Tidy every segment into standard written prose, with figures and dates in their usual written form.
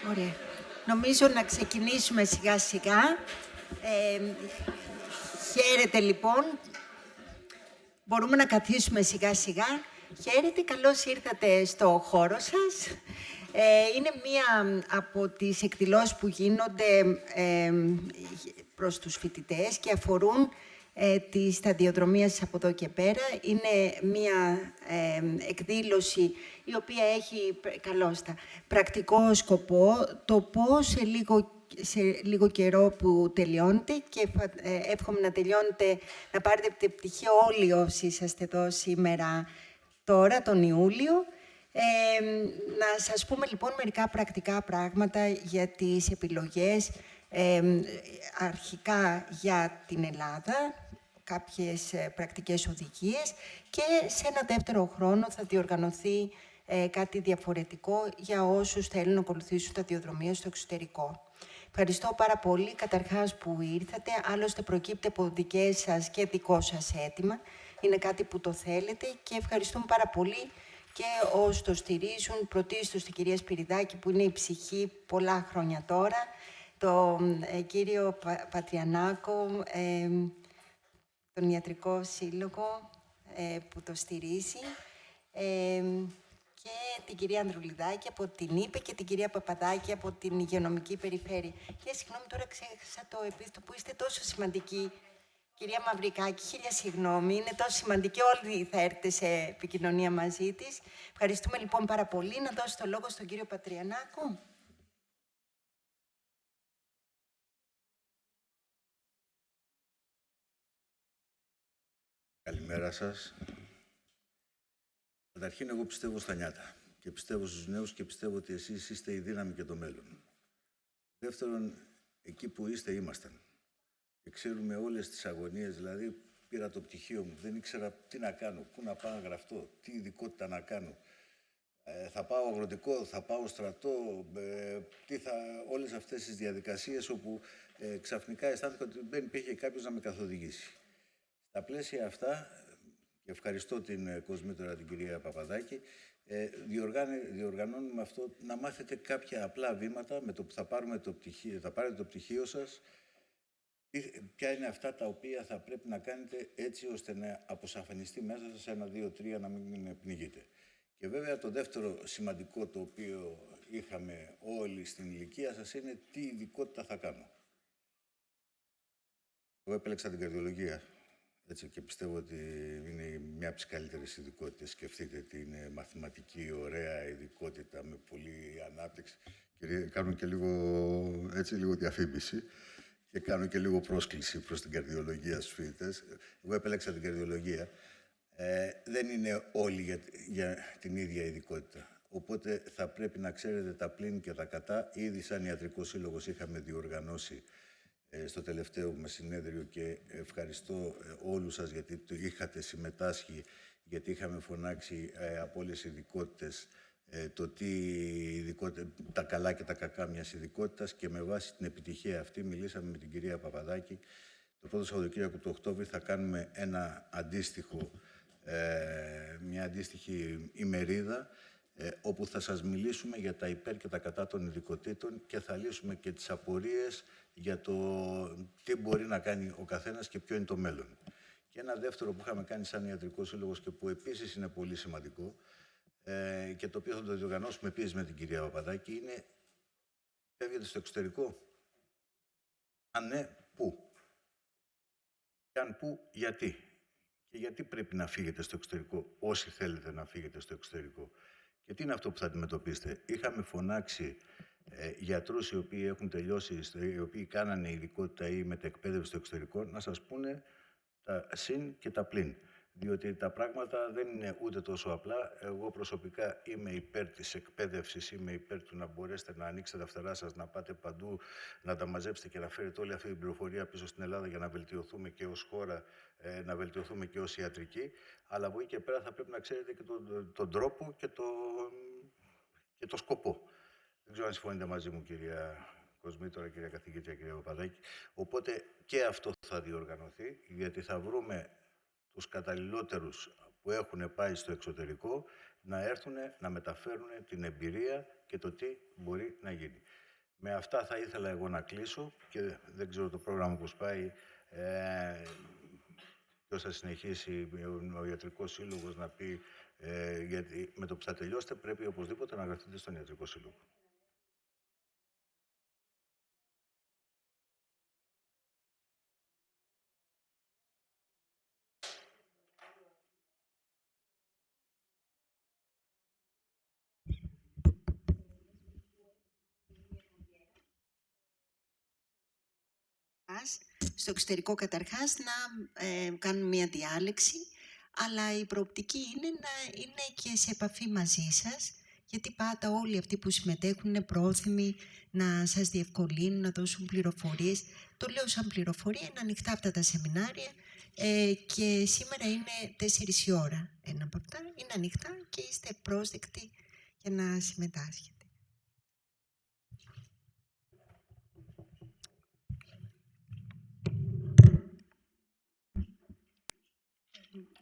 Ωραία. Νομίζω να ξεκινήσουμε σιγά σιγά. Χαίρετε λοιπόν. Μπορούμε να καθίσουμε σιγά σιγά. Χαίρετε, καλώς ήρθατε στο χώρο σας. Είναι μία από τις εκδηλώσεις που γίνονται προς τους φοιτητές και αφορούν τη σταδιοδρομία από εδώ και πέρα. Είναι μία εκδήλωση η οποία έχει πρακτικό σκοπό το πώς σε λίγο καιρό που τελειώνεται και εύχομαι να τελειώνετε, να πάρετε πτυχίο όλοι όσοι είσαστε εδώ σήμερα τώρα, τον Ιούλιο. Να σας πούμε λοιπόν μερικά πρακτικά πράγματα για τις επιλογές, αρχικά για την Ελλάδα, κάποιες πρακτικές οδηγίες και σε ένα δεύτερο χρόνο θα διοργανωθεί κάτι διαφορετικό για όσους θέλουν να ακολουθήσουν σταδιοδρομία στο εξωτερικό. Ευχαριστώ πάρα πολύ καταρχάς που ήρθατε, άλλωστε προκύπτει από δικές σας και δικό σας αίτημα. Είναι κάτι που το θέλετε και ευχαριστούμε πάρα πολύ και όσοι το στηρίζουν, πρωτίστως την κυρία Σπυριδάκη που είναι η ψυχή πολλά χρόνια τώρα, τον κύριο Πατριανάκο, τον Ιατρικό Σύλλογο που το στηρίζει, και την κυρία Ανδρουλιδάκη από την ΥΠΕ και την κυρία Παπαδάκη από την Υγειονομική Περιφέρεια. Και συγγνώμη, τώρα ξέχασα το επίθετο που είστε τόσο σημαντική. Κυρία Μαυρικάκη, χίλια συγγνώμη, είναι τόσο σημαντική, όλοι θα έρθετε σε επικοινωνία μαζί της. Ευχαριστούμε λοιπόν πάρα πολύ. Να δώσω το λόγο στον κύριο Πατριανάκο. Καλημέρα σας. Καταρχήν, εγώ πιστεύω στα νιάτα και πιστεύω στους νέους και πιστεύω ότι εσείς είστε η δύναμη και το μέλλον. Δεύτερον, εκεί που είστε ήμασταν. Και ξέρουμε όλες τις αγωνίες, δηλαδή πήρα το πτυχίο μου, δεν ήξερα τι να κάνω, πού να πάω να γραφτώ, τι ειδικότητα να κάνω. Θα πάω αγροτικό, θα πάω στρατό, όλες αυτές τις διαδικασίες όπου ξαφνικά αισθάνθηκα ότι δεν υπήρχε κάποιος να με καθοδηγήσει. Στα πλαίσια αυτά, και ευχαριστώ την κοσμήτωρα την κυρία Παπαδάκη, διοργανώνουμε αυτό να μάθετε κάποια απλά βήματα με το που θα πάρετε το πτυχίο σας, ποια είναι αυτά τα οποία θα πρέπει να κάνετε έτσι ώστε να αποσαφανιστεί μέσα σας 1, 2, 3 να μην πνιγείτε. Και βέβαια το δεύτερο σημαντικό το οποίο είχαμε όλοι στην ηλικία σας είναι τι ειδικότητα θα κάνω. Εγώ επέλεξα την καρδιολογία. Έτσι, και πιστεύω ότι είναι μια από τις καλύτερες ειδικότητες. Σκεφτείτε τι είναι μαθηματική, ωραία ειδικότητα με πολλή ανάπτυξη. Και κάνω και λίγο διαφήμιση και κάνω και λίγο πρόσκληση προς την καρδιολογία στους φοιτητές. Εγώ επέλεξα την καρδιολογία. Δεν είναι όλοι για την ίδια ειδικότητα. Οπότε θα πρέπει να ξέρετε τα πλήν και τα κατά. Ήδη σαν Ιατρικός Σύλλογος είχαμε διοργανώσει στο τελευταίο μας συνέδριο και ευχαριστώ όλους σας γιατί το είχατε συμμετάσχει, γιατί είχαμε φωνάξει από όλες οι ειδικότητες το τι τα καλά και τα κακά μιας ειδικότητας και με βάση την επιτυχία αυτή μιλήσαμε με την κυρία Παπαδάκη. Το πρώτο Σαββατοκύριακο του Οκτώβρη θα κάνουμε μια αντίστοιχη ημερίδα όπου θα σας μιλήσουμε για τα υπέρ και τα κατά των ειδικοτήτων και θα λύσουμε και τις απορίες για το τι μπορεί να κάνει ο καθένας και ποιο είναι το μέλλον. Και ένα δεύτερο που είχαμε κάνει σαν Ιατρικός Σύλλογος και που επίσης είναι πολύ σημαντικό και το οποίο θα το διοργανώσουμε επίσης με την κυρία Παπαδάκη είναι φεύγετε στο εξωτερικό. Αν ναι, πού. Και αν πού, γιατί. Και γιατί πρέπει να φύγετε στο εξωτερικό όσοι θέλετε να φύγετε στο εξωτερικό. Και τι είναι αυτό που θα αντιμετωπίσετε. Είχαμε φωνάξει γιατρούς οι οποίοι έχουν τελειώσει, οι οποίοι κάνανε ειδικότητα ή μεταεκπαίδευση στο εξωτερικό, να σας πούνε τα συν και τα πλην. Διότι τα πράγματα δεν είναι ούτε τόσο απλά. Εγώ προσωπικά είμαι υπέρ της εκπαίδευσης, είμαι υπέρ του να μπορέσετε να ανοίξετε τα φτερά σας, να πάτε παντού, να τα μαζέψετε και να φέρετε όλη αυτή την πληροφορία πίσω στην Ελλάδα για να βελτιωθούμε και ως χώρα, να βελτιωθούμε και ως ιατρική. Αλλά από εκεί και πέρα θα πρέπει να ξέρετε και τον τρόπο και το σκοπό. Δεν ξέρω αν συμφωνείτε μαζί μου, κυρία Κοσμήτωρα, κυρία καθηγήτρια, κυρία Παπαδάκη. Οπότε και αυτό θα διοργανωθεί, γιατί θα βρούμε τους καταλληλότερους που έχουν πάει στο εξωτερικό να έρθουν να μεταφέρουν την εμπειρία και το τι μπορεί να γίνει. Με αυτά θα ήθελα εγώ να κλείσω και δεν ξέρω το πρόγραμμα πώς πάει. Ποιος θα συνεχίσει ο Ιατρικός Σύλλογος να πει, γιατί με το που θα τελειώσετε πρέπει οπωσδήποτε να γραφτείτε στον Ιατρικό Σύλλογο. Στο εξωτερικό καταρχάς να κάνουν μια διάλεξη, αλλά η προοπτική είναι να είναι και σε επαφή μαζί σας, γιατί πάντα όλοι αυτοί που συμμετέχουν είναι πρόθυμοι να σας διευκολύνουν, να δώσουν πληροφορίες. Το λέω σαν πληροφορία, είναι ανοιχτά αυτά τα σεμινάρια και σήμερα είναι 4 η ώρα. Ένα από αυτά είναι ανοιχτά και είστε πρόσδεκτοι για να συμμετάσχετε.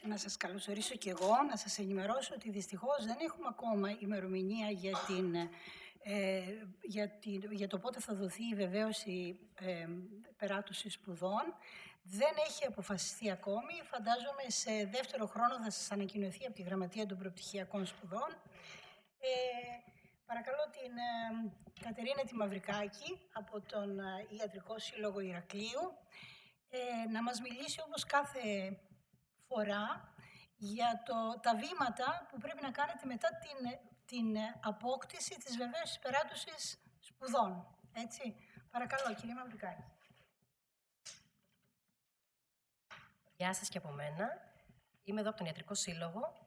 Να σας καλωσορίσω και εγώ, να σας ενημερώσω ότι δυστυχώς δεν έχουμε ακόμα ημερομηνία για το πότε θα δοθεί η βεβαίωση περάτωσης σπουδών. Δεν έχει αποφασιστεί ακόμη. Φαντάζομαι σε δεύτερο χρόνο θα σας ανακοινωθεί από τη Γραμματεία των Προπτυχιακών Σπουδών. Παρακαλώ την Κατερίνα τη Μαυρικάκη από τον Ιατρικό Σύλλογο Ηρακλείου να μας μιλήσει όπως κάθε φορά για τα βήματα που πρέπει να κάνετε μετά την απόκτηση της βεβαίωσης περάτωσης σπουδών. Έτσι. Παρακαλώ, κυρία Μαυρικάκη. Γεια σας και από μένα. Είμαι εδώ από τον Ιατρικό Σύλλογο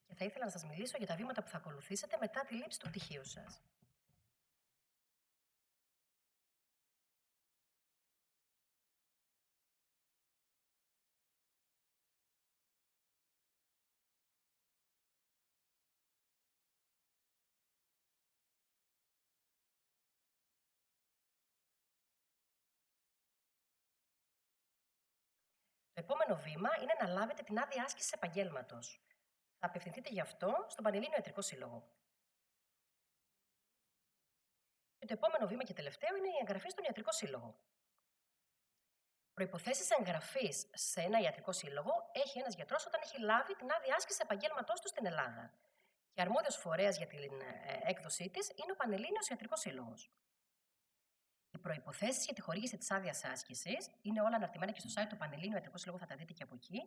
και θα ήθελα να σας μιλήσω για τα βήματα που θα ακολουθήσετε μετά τη λήψη του πτυχίου σας. Το επόμενο βήμα είναι να λάβετε την άδεια άσκησης επαγγέλματος. Θα απευθυνθείτε γι' αυτό στον Πανελλήνιο Ιατρικό Σύλλογο. Και το επόμενο βήμα και τελευταίο είναι η εγγραφή στον Ιατρικό Σύλλογο. Προϋποθέσεις εγγραφής σε ένα ιατρικό σύλλογο έχει ένας γιατρός όταν έχει λάβει την άδεια άσκησης επαγγέλματός του στην Ελλάδα. Και αρμόδιος φορέας για την έκδοσή της είναι ο Πανελλήνιος Ιατρικός Σύλλογος. Οι προϋποθέσεις για τη χορήγηση της άδειας άσκησης είναι όλα αναρτημένα και στο site του Πανελλήνιου Ιατρικού Συλλόγου, θα τα δείτε και από εκεί.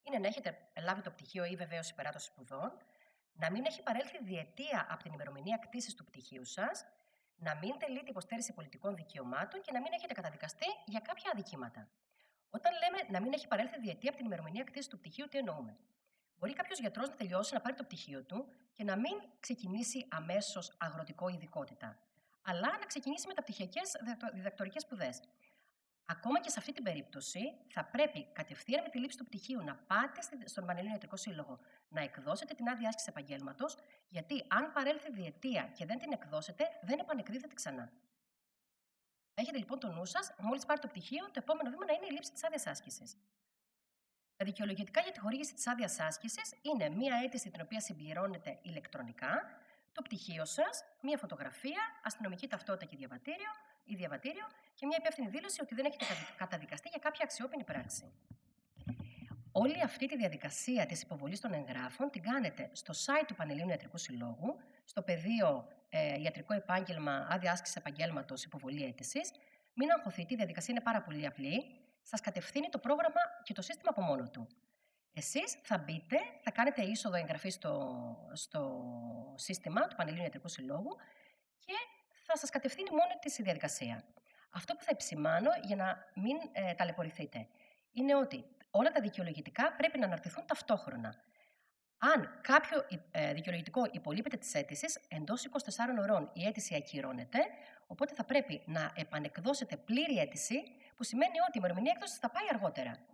Είναι να έχετε λάβει το πτυχίο ή βεβαίωση περάτωσης σπουδών, να μην έχει παρέλθει διετία από την ημερομηνία κτήσης του πτυχίου σας, να μην τελείτε υποστέρηση πολιτικών δικαιωμάτων και να μην έχετε καταδικαστεί για κάποια αδικήματα. Όταν λέμε να μην έχει παρέλθει διετία από την ημερομηνία κτήσης του πτυχίου, τι εννοούμε? Μπορεί κάποιος γιατρός να τελειώσει, να πάρει το πτυχίο του και να μην ξεκινήσει αμέσως αγροτικό ειδικότητα, αλλά να ξεκινήσει μεταπτυχιακές διδακτορικές σπουδές. Ακόμα και σε αυτή την περίπτωση, θα πρέπει κατευθείαν με τη λήψη του πτυχίου να πάτε στον Πανελλήνιο Ιατρικό Σύλλογο να εκδώσετε την άδεια άσκησης επαγγέλματος, γιατί αν παρέλθει διετία και δεν την εκδώσετε, δεν επανεκδίδεται ξανά. Έχετε λοιπόν το νου σας, μόλις πάρει το πτυχίο, το επόμενο βήμα να είναι η λήψη της άδειας άσκησης. Τα δικαιολογητικά για τη χορήγηση της άδειας άσκησης είναι μία αίτηση την οποία συμπληρώνετε ηλεκτρονικά, το πτυχίο σας, μία φωτογραφία, αστυνομική ταυτότητα και διαβατήριο και μία υπεύθυνη δήλωση ότι δεν έχετε καταδικαστεί για κάποια αξιόπινη πράξη. Όλη αυτή τη διαδικασία της υποβολής των εγγράφων την κάνετε στο site του Πανελλήνιου Ιατρικού Συλλόγου, στο πεδίο Ιατρικό Επάγγελμα, άδεια άσκησης επαγγέλματος, υποβολή αίτησης. Μην αγχωθείτε, η διαδικασία είναι πάρα πολύ απλή. Σας κατευθύνει το πρόγραμμα και το σύστημα από μόνο του. Εσείς θα μπείτε, θα κάνετε είσοδο εγγραφή στο σύστημα του Πανελλήνιου Ιατρικού Συλλόγου και θα σας κατευθύνει μόνη της η διαδικασία. Αυτό που θα επισημάνω για να μην ταλαιπωρηθείτε είναι ότι όλα τα δικαιολογητικά πρέπει να αναρτηθούν ταυτόχρονα. Αν κάποιο δικαιολογητικό υπολείπεται της αίτησης, εντός 24 ωρών η αίτηση ακυρώνεται, οπότε θα πρέπει να επανεκδώσετε πλήρη αίτηση, που σημαίνει ότι η ημερομηνία έκδοσης θα πάει αργότερα.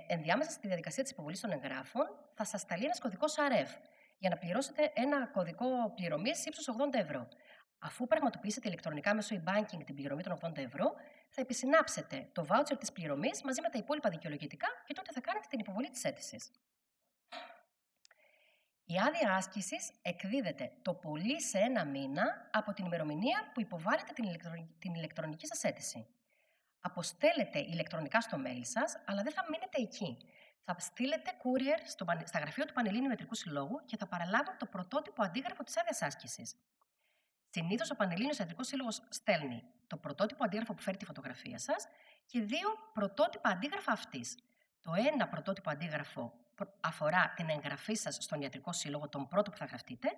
Ενδιάμεσα στη διαδικασία της υποβολής των εγγράφων θα σας σταλεί ένας κωδικός RF για να πληρώσετε ένα κωδικό πληρωμής ύψους 80 ευρώ. Αφού πραγματοποιήσετε ηλεκτρονικά μέσω e-banking την πληρωμή των 80 ευρώ, θα επισυνάψετε το voucher της πληρωμής μαζί με τα υπόλοιπα δικαιολογητικά και τότε θα κάνετε την υποβολή της αίτησης. Η άδεια άσκησης εκδίδεται το πολύ σε 1 μήνα από την ημερομηνία που υποβάλλετε την ηλεκτρονική σας αίτηση. Αποστέλλετε ηλεκτρονικά στο mail σας, αλλά δεν θα μείνετε εκεί. Θα στείλετε courier στα γραφεία του Πανελλήνιου Ιατρικού Συλλόγου και θα παραλάβουν το πρωτότυπο αντίγραφο της άδειας άσκησης. Συνήθως ο Πανελλήνιος Ιατρικός Σύλλογος στέλνει το πρωτότυπο αντίγραφο που φέρει τη φωτογραφία σας και 2 πρωτότυπα αντίγραφα αυτής. Το ένα πρωτότυπο αντίγραφο αφορά την εγγραφή σας στον Ιατρικό Σύλλογο, τον πρώτο που θα γραφτείτε,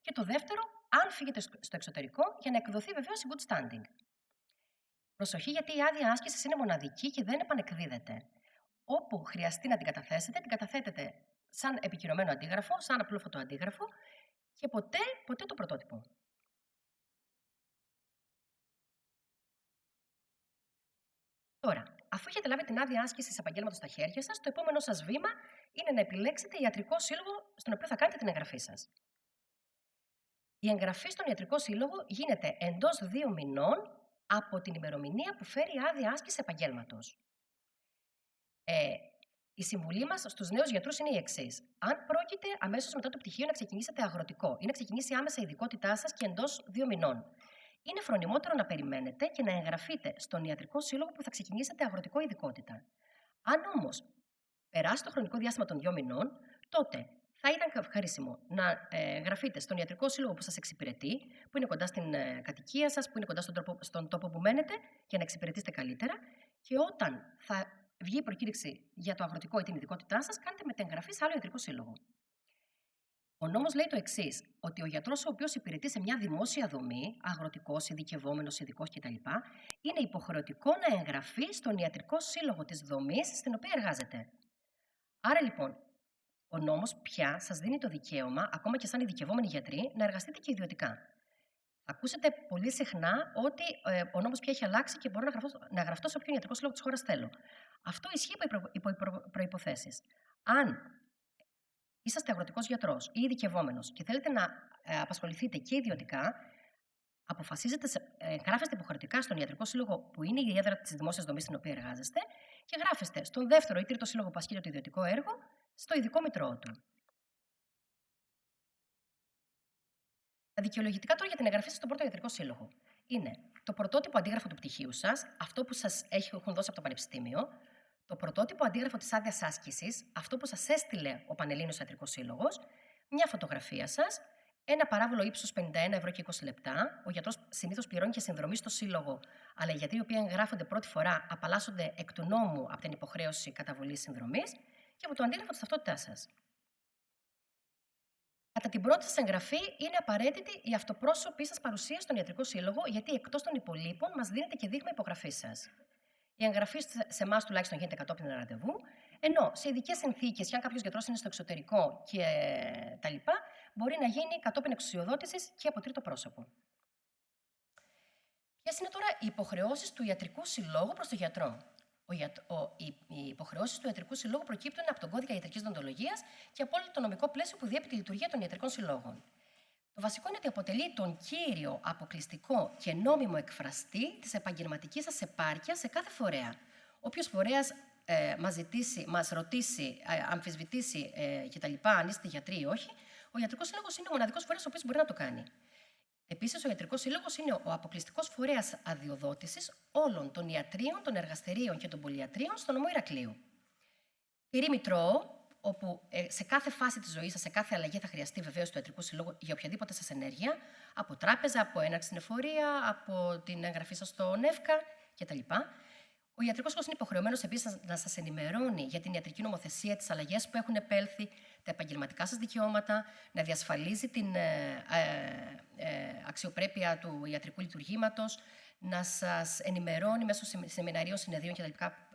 και το δεύτερο, αν φύγετε στο εξωτερικό, για να εκδοθεί βεβαίως in good standing. Προσοχή, γιατί η άδεια άσκησης είναι μοναδική και δεν επανεκδίδεται. Όπου χρειαστεί να την καταθέσετε, την καταθέτετε σαν επικυρωμένο αντίγραφο, σαν απλό φωτοαντίγραφο και ποτέ το πρωτότυπο. Τώρα, αφού έχετε λάβει την άδεια άσκησης επαγγέλματος στα χέρια σας, το επόμενο σας βήμα είναι να επιλέξετε ιατρικό σύλλογο στον οποίο θα κάνετε την εγγραφή σας. Η εγγραφή στον Ιατρικό Σύλλογο γίνεται εντός 2 μηνών από την ημερομηνία που φέρει άδεια άσκησης επαγγέλματος. Η συμβουλή μας στους νέους γιατρούς είναι η εξής. Αν πρόκειται αμέσως μετά το πτυχίο να ξεκινήσετε αγροτικό ή να ξεκινήσει άμεσα η ειδικότητά σας και εντός 2 μηνών, είναι φρονιμότερο να περιμένετε και να εγγραφείτε στον Ιατρικό Σύλλογο που θα ξεκινήσετε αγροτικό ειδικότητα. Αν όμως περάσει το χρονικό διάστημα των 2 μηνών, τότε θα ήταν χρήσιμο να εγγραφείτε στον Ιατρικό Σύλλογο που σας εξυπηρετεί, που είναι κοντά στην κατοικία σας, που είναι κοντά στον τόπο που μένετε, για να εξυπηρετήσετε καλύτερα. Και όταν θα βγει η προκήρυξη για το αγροτικό ή την ειδικότητά σας, κάνετε μετεγγραφή σε άλλο Ιατρικό Σύλλογο. Ο νόμος λέει το εξής, ότι ο γιατρός ο οποίος υπηρετεί σε μια δημόσια δομή, αγροτικός, ειδικευόμενος, ειδικός κτλ., είναι υποχρεωτικό να εγγραφεί στον Ιατρικό Σύλλογο της δομής στην οποία εργάζεται. Άρα λοιπόν, ο νόμος πια σας δίνει το δικαίωμα, ακόμα και σαν ειδικευόμενοι γιατροί, να εργαστείτε και ιδιωτικά. Ακούσετε πολύ συχνά ότι ο νόμος πια έχει αλλάξει και μπορώ να γραφτώ σε όποιον Ιατρικό Σύλλογο της χώρας θέλω. Αυτό ισχύει υπό προϋποθέσεις. Αν είσαστε αγροτικός γιατρός ή ειδικευόμενος και θέλετε να απασχοληθείτε και ιδιωτικά, γράφεστε υποχρεωτικά στον Ιατρικό Σύλλογο που είναι η έδρα της δημόσιας δομής στην οποία εργάζεστε και γράφεστε στον 2ο ή 3ο σύλλογο που ασκείται το ιδιωτικό έργο, στο ειδικό μητρό του. Τα δικαιολογητικά τώρα για την εγγραφή σας στον πρώτο Ιατρικό Σύλλογο είναι το πρωτότυπο αντίγραφο του πτυχίου σας, αυτό που σας έχουν δώσει από το Πανεπιστήμιο, το πρωτότυπο αντίγραφο της άδειας άσκησης, αυτό που σας έστειλε ο Πανελλήνιος Ιατρικός Σύλλογος, μια φωτογραφία σας, ένα παράβολο ύψους 51 ευρώ και 20 λεπτά. Ο γιατρός συνήθως πληρώνει και συνδρομή στο σύλλογο, αλλά οι γιατροί οι οποίοι εγγράφονται πρώτη φορά απαλλάσσονται εκ του νόμου από την υποχρέωση καταβολής συνδρομής και από το αντίγραφο της ταυτότητάς σας. Κατά την πρώτη σας εγγραφή, είναι απαραίτητη η αυτοπρόσωπη σας παρουσία στον Ιατρικό Σύλλογο, γιατί εκτός των υπολείπων μας δίνετε και δείγμα υπογραφής σας. Η εγγραφή σε εμάς τουλάχιστον γίνεται κατόπιν ραντεβού, ενώ σε ειδικές συνθήκες, και αν κάποιος γιατρός είναι στο εξωτερικό και τα λοιπά, μπορεί να γίνει κατόπιν εξουσιοδότησης και από τρίτο πρόσωπο. Ποιες είναι τώρα οι υποχρεώσεις του Ιατρικού Συλλόγου προς τον γιατρό? Οι υποχρεώσεις του Ιατρικού Συλλόγου προκύπτουν από τον Κώδικα Ιατρικής Δεοντολογίας και από όλο το νομικό πλαίσιο που διέπει τη λειτουργία των ιατρικών συλλόγων. Το βασικό είναι ότι αποτελεί τον κύριο, αποκλειστικό και νόμιμο εκφραστή της επαγγελματικής σας επάρκειας σε κάθε φορέα. Όποιος φορέας μας ρωτήσει, αμφισβητήσει κτλ., αν είστε γιατροί ή όχι, ο Ιατρικός Σύλλογος είναι ο μοναδικός φορέας ο οποίος μπορεί να το κάνει. Επίσης, ο Ιατρικός Σύλλογος είναι ο αποκλειστικός φορέας αδειοδότησης όλων των ιατρίων, των εργαστερίων και των πολυιατρίων στο νομό Ηρακλείου. Τηρεί μητρό, όπου σε κάθε φάση της ζωής σας, σε κάθε αλλαγή θα χρειαστεί βεβαίως του Ιατρικού Συλλόγου για οποιαδήποτε σας ενέργεια, από τράπεζα, από έναρξη στην εφορία, από την εγγραφή σας στο ΝΕΦΚΑ κτλ. Ο Ιατρικός Σύλλογος είναι υποχρεωμένος επίσης να σας ενημερώνει για την ιατρική νομοθεσία, τις αλλαγές που έχουν επέλθει, τα επαγγελματικά σας δικαιώματα, να διασφαλίζει την αξιοπρέπεια του ιατρικού λειτουργήματος, να σας ενημερώνει μέσω σεμιναρίων, συνεδρίων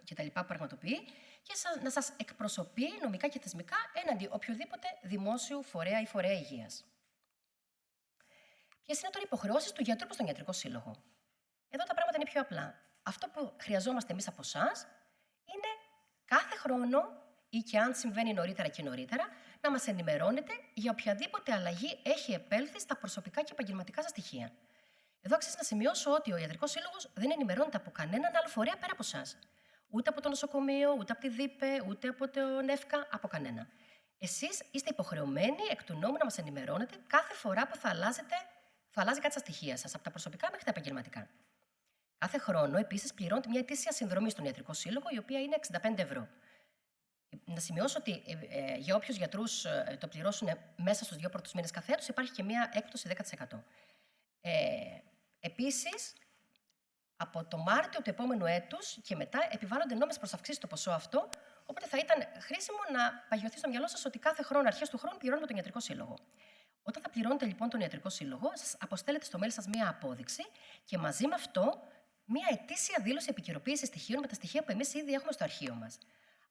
κτλ. Που πραγματοποιεί και να σας εκπροσωπεί νομικά και θεσμικά έναντι οποιοδήποτε δημόσιου φορέα ή φορέα υγείας. Ποιες είναι τώρα οι υποχρεώσεις του γιατρού προς τον Ιατρικό Σύλλογο? Εδώ τα πράγματα είναι πιο απλά. Αυτό που χρειαζόμαστε εμείς από εσάς είναι κάθε χρόνο ή και αν συμβαίνει νωρίτερα και νωρίτερα, να μας ενημερώνετε για οποιαδήποτε αλλαγή έχει επέλθει στα προσωπικά και επαγγελματικά σας στοιχεία. Εδώ αξίζει να σημειώσω ότι ο Ιατρικός Σύλλογος δεν ενημερώνεται από κανέναν άλλο φορέα πέρα από εσάς. Ούτε από το νοσοκομείο, ούτε από τη ΔΥΠΕ, ούτε από το ΝΕΦΚΑ, από κανένα. Εσείς είστε υποχρεωμένοι εκ του νόμου να μας ενημερώνετε κάθε φορά που θα αλλάζει κάτι στα στοιχεία σας, από τα προσωπικά μέχρι τα επαγγελματικά. Κάθε χρόνο, επίσης, πληρώνετε μια ετήσια συνδρομή στον Ιατρικό Σύλλογο, η οποία είναι 65 ευρώ. Να σημειώσω ότι για όποιους γιατρούς το πληρώσουν μέσα στους 2 πρώτους μήνες καθέτος, υπάρχει και μια έκπτωση 10%. Επίσης, από το Μάρτιο του επόμενου έτους και μετά επιβάλλονται νόμες προς αυξήσει το ποσό αυτό, οπότε θα ήταν χρήσιμο να παγιωθεί στο μυαλό σας ότι κάθε χρόνο, αρχές του χρόνου, πληρώνουμε τον Ιατρικό Σύλλογο. Όταν θα πληρώνετε λοιπόν τον Ιατρικό Σύλλογο, σας αποστέλλετε στο mail σας μία απόδειξη και μαζί με αυτό μία ετήσια δήλωση επικαιροποίησης στοιχείων με τα στοιχεία που εμείς ήδη έχουμε στο αρχείο μας.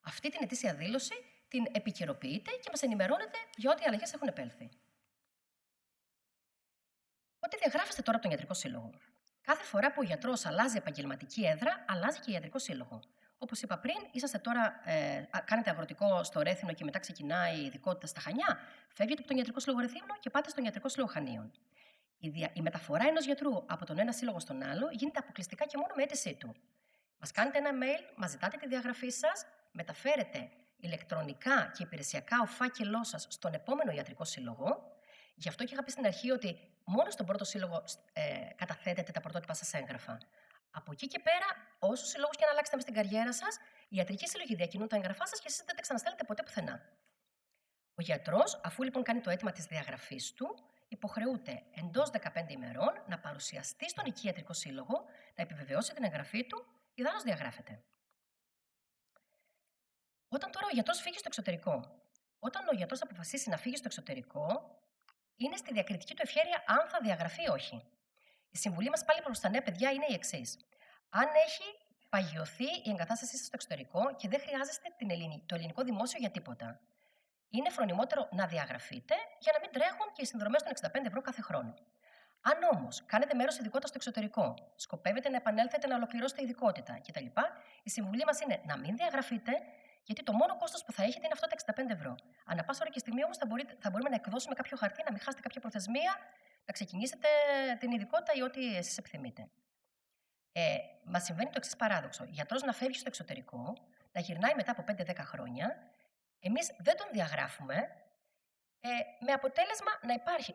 Αυτή την ετήσια δήλωση την επικαιροποιείτε και μας ενημερώνετε για ό,τι αλλαγές έχουν επέλθει. Ό,τι διαγράφεστε τώρα από τον Ιατρικό Σύλλογο. Κάθε φορά που ο γιατρός αλλάζει επαγγελματική έδρα, αλλάζει και Ιατρικό Σύλλογο. Όπως είπα πριν, είσαστε τώρα, κάνετε αγροτικό στο Ρέθινο και μετά ξεκινάει η ειδικότητα στα Χανιά. Φεύγετε από τον Ιατρικό Σύλλογο Ρεθύμνο και πάτε στον Ιατρικό Σύλλογο Χανίων. Η μεταφορά ενός γιατρού από τον ένα σύλλογο στον άλλο γίνεται αποκλειστικά και μόνο με αίτησή του. Μας κάνετε ένα mail, μας ζητάτε τη διαγραφή σας, μεταφέρετε ηλεκτρονικά και υπηρεσιακά ο φάκελός σας στον επόμενο Ιατρικό Σύλλογο. Γι' αυτό και είχα πει στην αρχή ότι μόνο στον πρώτο σύλλογο καταθέτετε τα πρωτότυπα σας έγγραφα. Από εκεί και πέρα, όσους συλλόγους και αν αλλάξετε μες στην καριέρα σας, οι ιατρικοί σύλλογοι διακινούν τα έγγραφά σας και εσείς δεν τα ξαναστέλνετε ποτέ πουθενά. Ο γιατρός, αφού λοιπόν κάνει το αίτημα της διαγραφής του, υποχρεούται εντός 15 ημερών να παρουσιαστεί στον εκεί Ιατρικό Σύλλογο, να επιβεβαιώσει την εγγραφή του, ιδάλλως διαγράφεται. Όταν τώρα ο γιατρός φύγει στο εξωτερικό, όταν ο γιατρός αποφασίσει να φύγει στο εξωτερικό, είναι στη διακριτική του ευχέρεια αν θα διαγραφεί ή όχι. Η συμβουλή μας πάλι προς τα νέα παιδιά είναι η εξής. Αν έχει παγιωθεί η εγκατάστασή σας στο εξωτερικό και δεν χρειάζεστε το ελληνικό δημόσιο για τίποτα, είναι φρονιμότερο να διαγραφείτε για να μην τρέχουν και οι συνδρομές των 65 ευρώ κάθε χρόνο. Αν όμως κάνετε μέρος ειδικότητα στο εξωτερικό, σκοπεύετε να επανέλθετε να ολοκληρώσετε ειδικότητα κτλ., η συμβουλή μας είναι να μην διαγραφείτε, γιατί το μόνο κόστος που θα έχετε είναι αυτά τα 65 ευρώ. Ανά πάσα ώρα και στιγμή όμως θα μπορούμε να εκδώσουμε κάποιο χαρτί, να μην χάσετε κάποια προθεσμία, να ξεκινήσετε την ειδικότητα ή ό,τι εσείς επιθυμείτε. Μας συμβαίνει το εξής παράδοξο. Ο γιατρός να φεύγει στο εξωτερικό, να γυρνάει μετά από 5-10 χρόνια, εμείς δεν τον διαγράφουμε, με αποτέλεσμα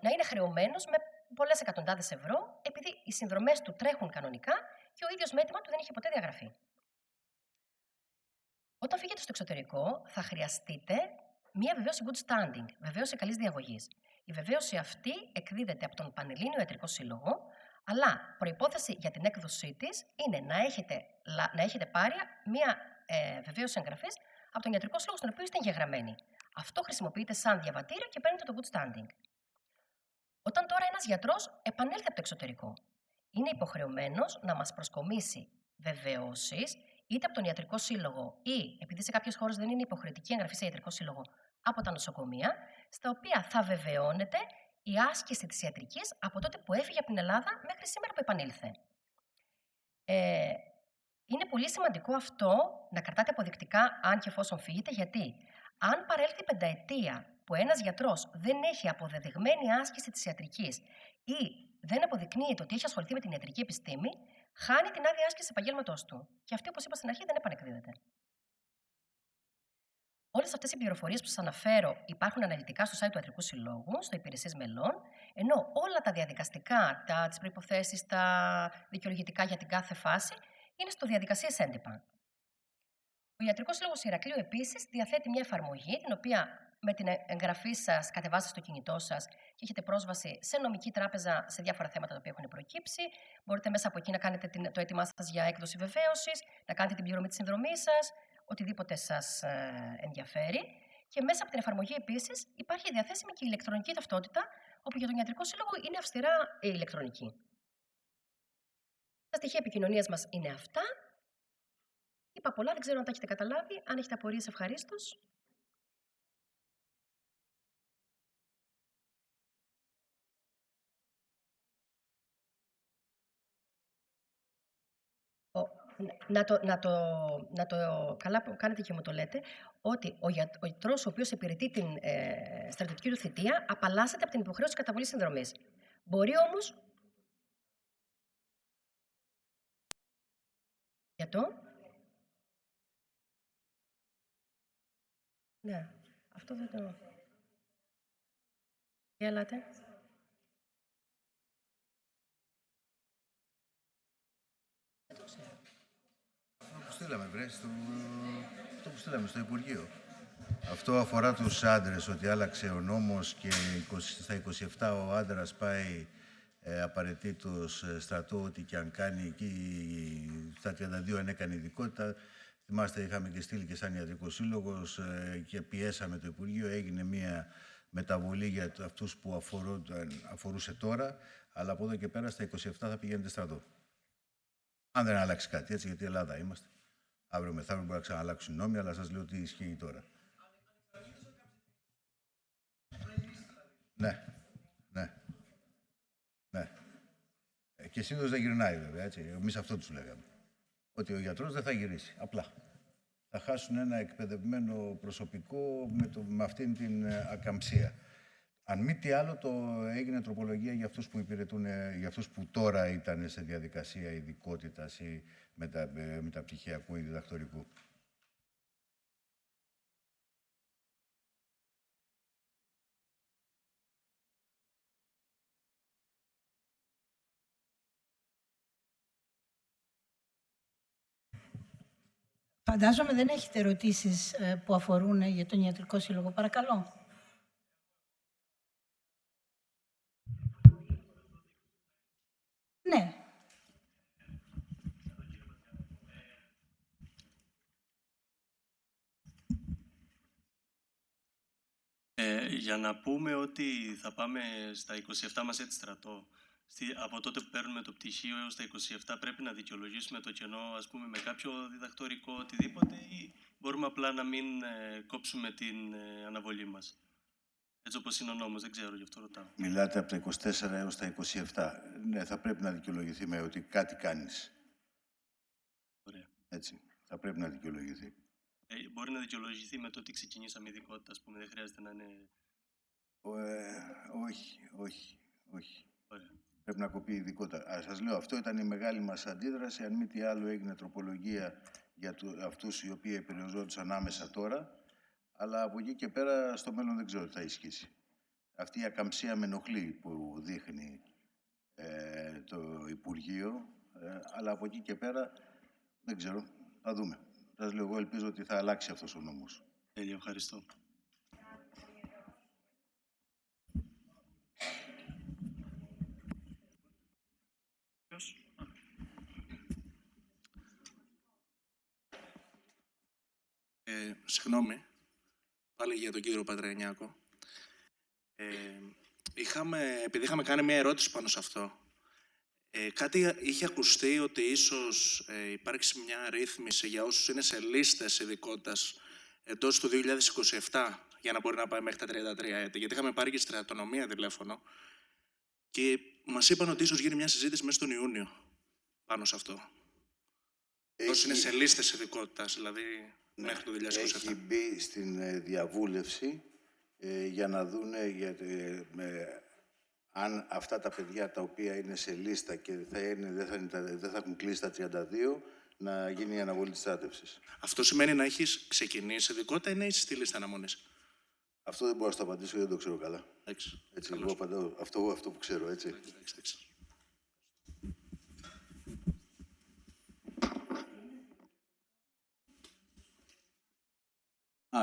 να είναι χρεωμένος με πολλές εκατοντάδες ευρώ, επειδή οι συνδρομές του τρέχουν κανονικά και ο ίδιος με έτοιμα του δεν είχε ποτέ διαγραφεί. Όταν φύγετε στο εξωτερικό, θα χρειαστείτε μία βεβαίωση good standing, βεβαίωση καλής διαγωγής. Η βεβαίωση αυτή εκδίδεται από τον Πανελλήνιο Ιατρικό Σύλλογο, αλλά προϋπόθεση για την έκδοσή της είναι να έχετε πάρει μία βεβαίωση εγγραφής από τον Ιατρικό Σύλλογο στον οποίο είστε εγγεγραμμένοι. Αυτό χρησιμοποιείται σαν διαβατήριο και παίρνετε το good standing. Όταν τώρα ένας γιατρός επανέλθει από το εξωτερικό, είναι υποχρεωμένος να μας προσκομίσει βεβαιώσεις είτε από τον Ιατρικό Σύλλογο ή, επειδή σε κάποιες χώρες δεν είναι υποχρεωτική εγγραφή σε Ιατρικό Σύλλογο, από τα νοσοκομεία, στα οποία θα βεβαιώνεται η άσκηση της ιατρικής από τότε που έφυγε από την Ελλάδα μέχρι σήμερα που επανήλθε. Είναι πολύ σημαντικό αυτό να κρατάτε αποδεικτικά αν και εφόσον φύγετε, γιατί αν παρέλθει πενταετία που ένας γιατρός δεν έχει αποδεδειγμένη άσκηση της ιατρικής ή δεν αποδεικνύεται ότι έχει ασχοληθεί με την ιατρική επιστήμη, χάνει την άδεια άσκηση επαγγέλματός του. Και αυτή, όπως είπα στην αρχή, δεν επανεκδίδεται. Όλες αυτές οι πληροφορίες που σας αναφέρω υπάρχουν αναλυτικά στο site του Ιατρικού Συλλόγου, στο Υπηρεσίες Μελών, ενώ όλα τα διαδικαστικά, τις προϋποθέσεις, τα δικαιολογητικά για την κάθε φάση είναι στο Διαδικασίες έντυπα. Ο Ιατρικός Σύλλογος Ηρακλείου επίσης διαθέτει μια εφαρμογή, την οποία με την εγγραφή σας κατεβάζετε στο κινητό σας και έχετε πρόσβαση σε νομική τράπεζα σε διάφορα θέματα τα οποία έχουν προκύψει. Μπορείτε μέσα από εκεί να κάνετε το αίτημά σας για έκδοση βεβαίωσης, να κάνετε την πληρωμή της συνδρομής σας, οτιδήποτε σας ενδιαφέρει. Και μέσα από την εφαρμογή επίσης υπάρχει διαθέσιμη και η ηλεκτρονική ταυτότητα, όπου για τον Ιατρικό Σύλλογο είναι αυστηρά η ηλεκτρονική. Τα στοιχεία επικοινωνίας μας είναι αυτά. Είπα πολλά, δεν ξέρω αν τα έχετε καταλάβει. Αν έχετε απορίες, ευχαρίστως. Καλά που κάνετε και μου το λέτε, ότι ο γιατρός ο οποίος υπηρετεί την στρατιωτική του θητεία απαλλάσσεται από την υποχρέωση καταβολής συνδρομής. Μπορεί όμως... Για το... Ναι. Αυτό δεν το... Για ελάτε. Δεν το ξέρω. Αυτό που στείλαμε, αυτό που στείλαμε στο Υπουργείο. Αυτό αφορά τους άντρες, ότι άλλαξε ο νόμος και στα 27 ο άντρας πάει απαραίτητος στρατό, ό,τι και αν κάνει. Εκεί στα 32 αν έκανε ειδικότητα. Θυμάστε, είχαμε και στείλει και σαν Ιατρικός Σύλλογος και πιέσαμε το Υπουργείο. Έγινε μια μεταβολή για αυτούς που αφορούσε τώρα, αλλά από εδώ και πέρα στα 27 θα πηγαίνετε στρατό. Αν δεν αλλάξει κάτι, έτσι, γιατί Ελλάδα είμαστε. Αύριο μεθαύριο μπορεί να ξαναλλάξουν οι νόμοι, αλλά σας λέω τι ισχύει τώρα. Ναι. Και συνήθως δεν γυρνάει, βέβαια, έτσι. Εμείς αυτό τους λέγαμε. Ότι ο γιατρός δεν θα γυρίσει, απλά. Θα χάσουν ένα εκπαιδευμένο προσωπικό με αυτήν την ακαμψία. Αν μη τι άλλο, έγινε τροπολογία για αυτούς που υπηρετούν, για αυτούς που τώρα ήταν σε διαδικασία ειδικότητας ή μεταπτυχιακού ή διδακτορικού. Φαντάζομαι δεν έχετε ερωτήσεις που αφορούν για τον Ιατρικό Σύλλογο. Παρακαλώ. Ναι. Για να πούμε ότι θα πάμε στα 27 μας έτη στρατό, από τότε που παίρνουμε το πτυχίο έως τα 27 πρέπει να δικαιολογήσουμε το κενό, ας πούμε, με κάποιο διδακτορικό οτιδήποτε, ή μπορούμε απλά να μην κόψουμε την αναβολή μας. Έτσι όπως είναι ο νόμος, δεν ξέρω, γι' αυτό ρωτάω. Μιλάτε από τα 24 έως τα 27. Ναι, θα πρέπει να δικαιολογηθεί με ότι κάτι κάνεις. Ωραία. Έτσι, θα πρέπει να δικαιολογηθεί. Μπορεί να δικαιολογηθεί με το ότι ξεκινήσαμε ειδικότητα, ας πούμε, δεν χρειάζεται να είναι... Όχι. Ωραία. Πρέπει να κοπεί η ειδικότητα. Σας λέω, αυτό ήταν η μεγάλη μας αντίδραση. Αν μη τι άλλο, έγινε τροπολογία για αυτούς οι οποίοι επηρεαζόντουσαν άμεσα τώρα. Αλλά από εκεί και πέρα, στο μέλλον δεν ξέρω τι θα ισχύσει. Αυτή η ακαμψία με ενοχλεί που δείχνει το Υπουργείο. Αλλά από εκεί και πέρα, δεν ξέρω. Θα δούμε. Σας λέω, εγώ ελπίζω ότι θα αλλάξει αυτός ο νόμος. Τέλεια, ευχαριστώ. Συγγνώμη, πάλι για τον κύριο Πατρενιάκο. Επειδή είχαμε κάνει μια ερώτηση πάνω σε αυτό, κάτι είχε ακουστεί ότι ίσως υπάρξει μια ρύθμιση για όσους είναι σε λίστες ειδικότητας εντός του 2027, για να μπορεί να πάει μέχρι τα 33 έτη. Γιατί είχαμε πάρει και στρατονομία τηλέφωνο και μας είπαν ότι ίσως γίνει μια συζήτηση μέσα στον Ιούνιο πάνω σε αυτό. Όσοι είναι σε λίστες ειδικότητας, δηλαδή μέχρι το 2027. Έχει μπει στην διαβούλευση για να δούνε αν αυτά τα παιδιά τα οποία είναι σε λίστα και δεν θα έχουν κλείσει τα 32, να γίνει η αναβολή της στράτευσης. Αυτό σημαίνει να έχεις ξεκινήσει ειδικότητα ή να είσαι στη λίστα αναμονής? Αυτό δεν μπορώ να στο απαντήσω, δεν το ξέρω καλά. Έτσι, εγώ απαντάω αυτό που ξέρω, έτσι. Εντάξει.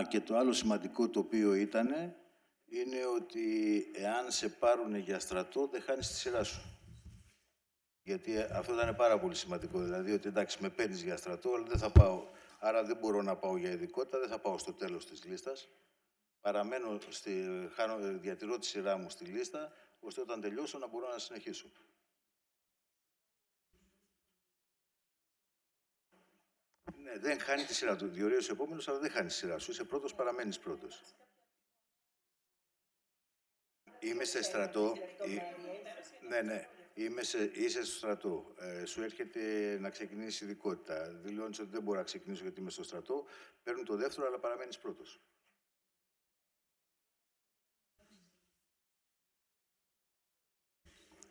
Και το άλλο σημαντικό το οποίο είναι ότι εάν σε πάρουν για στρατό, δεν χάνεις τη σειρά σου. Γιατί αυτό ήταν πάρα πολύ σημαντικό. Δηλαδή, ότι εντάξει, με παίρνεις για στρατό, αλλά δεν θα πάω. Άρα δεν μπορώ να πάω για ειδικότητα, δεν θα πάω στο τέλος της λίστας. Παραμένω, διατηρώ τη σειρά μου στη λίστα, ώστε όταν τελειώσω να μπορώ να συνεχίσω. Ναι, δεν χάνει τη σειρά του. Διορίζεις ο επόμενος, αλλά δεν χάνει τη σειρά σου. Είσαι πρώτος, παραμένεις πρώτος. Είμαι σε στρατό. Ναι. Είσαι στο στρατό. Σου έρχεται να ξεκινήσει ειδικότητα. Δηλώνεις ότι δεν μπορώ να ξεκινήσω γιατί είμαι στο στρατό. Παίρνουν το δεύτερο, αλλά παραμένεις πρώτος.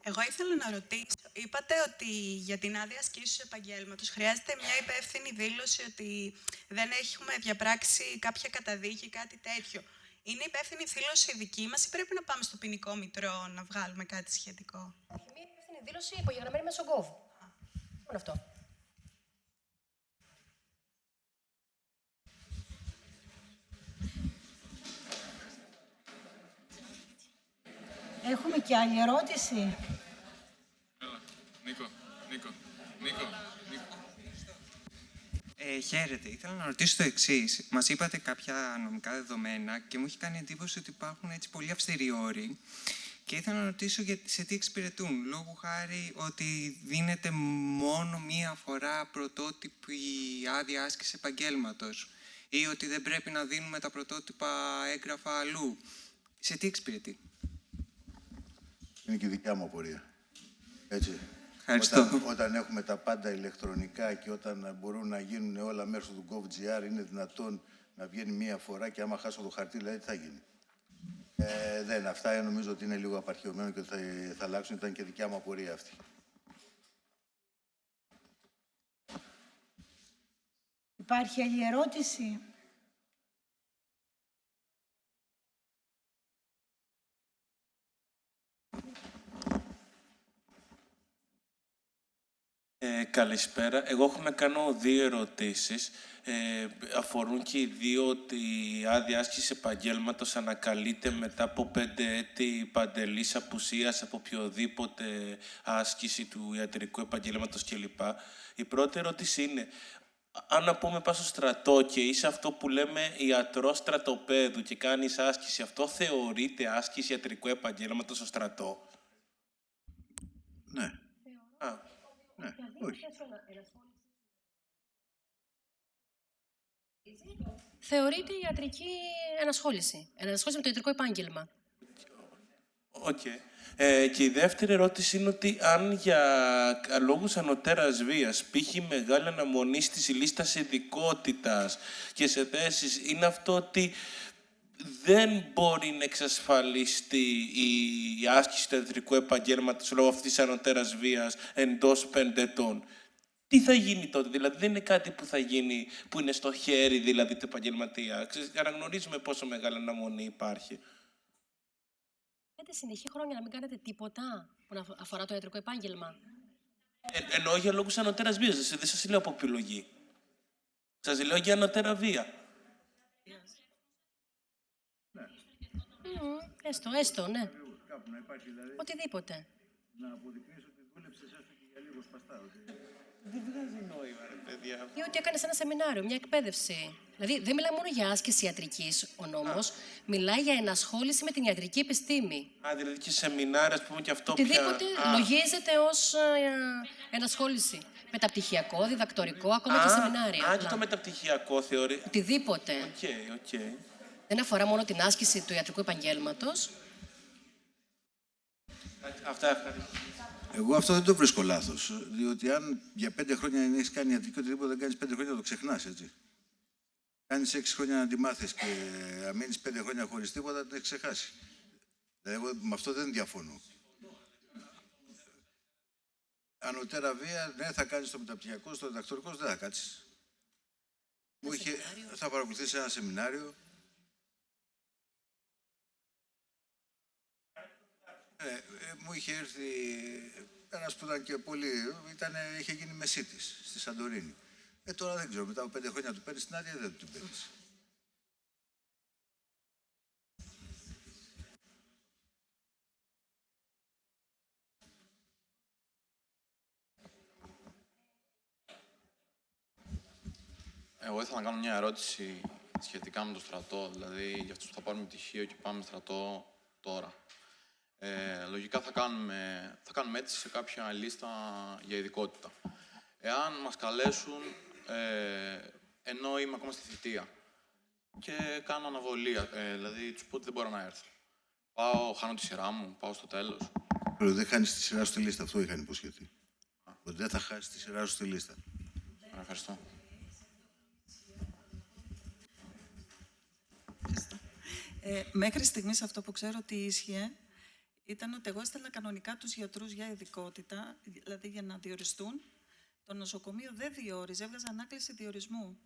Εγώ ήθελα να ρωτήσω, είπατε ότι για την άδεια ασκήσεως επαγγέλματος χρειάζεται μια υπεύθυνη δήλωση ότι δεν έχουμε διαπράξει κάποια καταδίκη, κάτι τέτοιο. είναι υπεύθυνη δήλωση δική μας ή πρέπει να πάμε στο ποινικό μητρό να βγάλουμε κάτι σχετικό? Έχει μία υπεύθυνη δήλωση υπογεγραμμένη με Σογκόβ. Μόνο αυτό. Έχουμε και άλλη ερώτηση. Νίκο. Χαίρετε. Ήθελα να ρωτήσω το εξής. Μας είπατε κάποια νομικά δεδομένα και μου έχει κάνει εντύπωση ότι υπάρχουν έτσι πολύ αυστηροί όροι. Και ήθελα να ρωτήσω σε τι εξυπηρετούν. Λόγου χάρη ότι δίνεται μόνο μία φορά πρωτότυπη άδεια άσκηση επαγγέλματος ή ότι δεν πρέπει να δίνουμε τα πρωτότυπα έγγραφα αλλού. Σε τι εξυπηρετεί? Είναι και η δικιά μου απορία. Έτσι. Όταν έχουμε τα πάντα ηλεκτρονικά και όταν μπορούν να γίνουν όλα μέσω του GovGR, είναι δυνατόν να βγαίνει μία φορά και άμα χάσω το χαρτί, δηλαδή τι θα γίνει? Δεν, αυτά νομίζω ότι είναι λίγο απαρχαιωμένο και θα αλλάξουν. Ήταν και δικιά μου απορία αυτή. Υπάρχει άλλη ερώτηση? Καλησπέρα. Εγώ έχω να κάνω 2 ερωτήσεις. Αφορούν και οι δύο ότι η άδεια άσκησης επαγγέλματος ανακαλείται μετά από 5 έτη παντελής απουσίας από οποιοδήποτε άσκηση του ιατρικού επαγγέλματος κλπ. Η πρώτη ερώτηση είναι, αν να πούμε πας στο στρατό και είσαι αυτό που λέμε ιατρός στρατοπέδου και κάνεις άσκηση, αυτό θεωρείται άσκηση ιατρικού επαγγέλματος στο στρατό? Ναι. Ναι, όχι. Θεωρείται ιατρική ενασχόληση. Ενασχόληση με το ιατρικό επάγγελμα. Οκ. Και η δεύτερη ερώτηση είναι ότι αν για λόγους ανωτέρας βίας, π.χ. μεγάλη αναμονή στις λίστας ειδικότητας και σε θέσεις, είναι αυτό ότι δεν μπορεί να εξασφαλιστεί η άσκηση του ιατρικού επαγγέλματος λόγω αυτής της ανωτέρας βίας εντός 5 ετών. Τι θα γίνει τότε? Δηλαδή δεν είναι κάτι που θα γίνει, που είναι στο χέρι δηλαδή του επαγγελματία. Αναγνωρίζουμε πόσο μεγάλη αναμονή υπάρχει. Έχετε συνεχή χρόνια να μην κάνετε τίποτα που να αφορά το ιατρικό επάγγελμα? Εννοώ για λόγους ανωτέρας βίας. Δεν σας λέω από επιλογή. Σας λέω για ανωτέρα βία. Έστω, ναι. Οτιδήποτε. Να αποδεικνύεις ότι δούλεψες έστω και για λίγο σπαστά. Δεν βγάζει νόημα, ρε παιδιά. Ή ότι έκανες ένα σεμινάριο, μια εκπαίδευση. Δηλαδή, δεν μιλάει μόνο για άσκηση ιατρικής ο νόμος, μιλάει για ενασχόληση με την ιατρική επιστήμη. Δηλαδή και σεμινάρια, ας πούμε, και αυτό πια. Οτιδήποτε λογίζεται ως ενασχόληση. Μεταπτυχιακό, διδακτορικό, ακόμα και σεμινάρια. Και το μεταπτυχιακό θεωρεί. Οτιδήποτε. Οκ. Δεν αφορά μόνο την άσκηση του ιατρικού επαγγέλματος. Αυτά ευχαριστώ. Εγώ αυτό δεν το βρίσκω λάθος. Διότι αν για 5 χρόνια δεν έχεις κάνει ιατρική οτιδήποτε, δεν κάνεις 5 χρόνια, το ξεχνάς, έτσι. Κάνεις 6 χρόνια να τη μάθεις και να μείνεις 5 χρόνια χωρίς τίποτα, το έχεις ξεχάσει. Δηλαδή, εγώ με αυτό δεν διαφωνώ. Ανωτέρα βία, ναι, θα κάνεις το μεταπτυχιακό, στο διδακτορικό, δεν θα κάτσεις. Θα παρακολουθήσεις ένα σεμινάριο. Μου είχε έρθει ένας που ήταν και πολύ, είχε γίνει μεσίτης στη Σαντορίνη. Τώρα δεν ξέρω, μετά από 5 χρόνια του παίρνεις την άδεια, δεν του την παίρνεις. Εγώ ήθελα να κάνω μια ερώτηση σχετικά με το στρατό, δηλαδή για αυτούς που θα πάρουμε πτυχίο και πάμε στρατό τώρα. Λογικά θα κάνουμε αίτηση σε κάποια λίστα για ειδικότητα. Εάν μας καλέσουν, ενώ είμαι ακόμα στη θητεία και κάνω αναβολή, δηλαδή τους πω ότι δεν μπορώ να έρθω. Χάνω τη σειρά μου, πάω στο τέλος. Δεν χάνεις τη σειρά σου στη λίστα, αυτό είχαν υποσχεθεί. Ότι δεν θα χάσεις τη σειρά σου στη λίστα. Ευχαριστώ. Μέχρι στιγμής αυτό που ξέρω ότι ίσχυε ήταν ότι εγώ έστελνα κανονικά τους γιατρούς για ειδικότητα, δηλαδή για να διοριστούν. Το νοσοκομείο δεν διόριζε, έβγαζε ανάκληση διορισμού.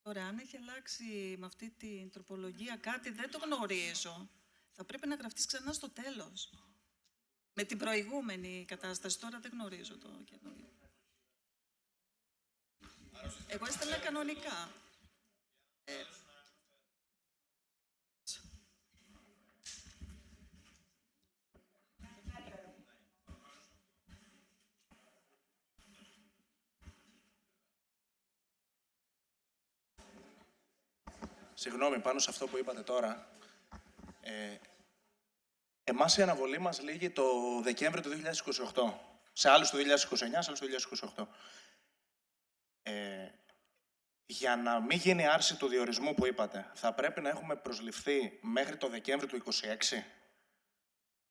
Τώρα, αν έχει αλλάξει με αυτή την τροπολογία κάτι, δεν το γνωρίζω. Θα πρέπει να γραφτείς ξανά στο τέλος. Με την προηγούμενη κατάσταση, τώρα δεν γνωρίζω το καινούριο. Εγώ έστελνα κανονικά. Συγγνώμη, πάνω σε αυτό που είπατε τώρα. Εμάς η αναβολή μας λήγει το Δεκέμβριο του 2028. Σε άλλους το 2029, σε άλλους το 2028. Για να μην γίνει άρση του διορισμού που είπατε, θα πρέπει να έχουμε προσληφθεί μέχρι το Δεκέμβριο του 2026.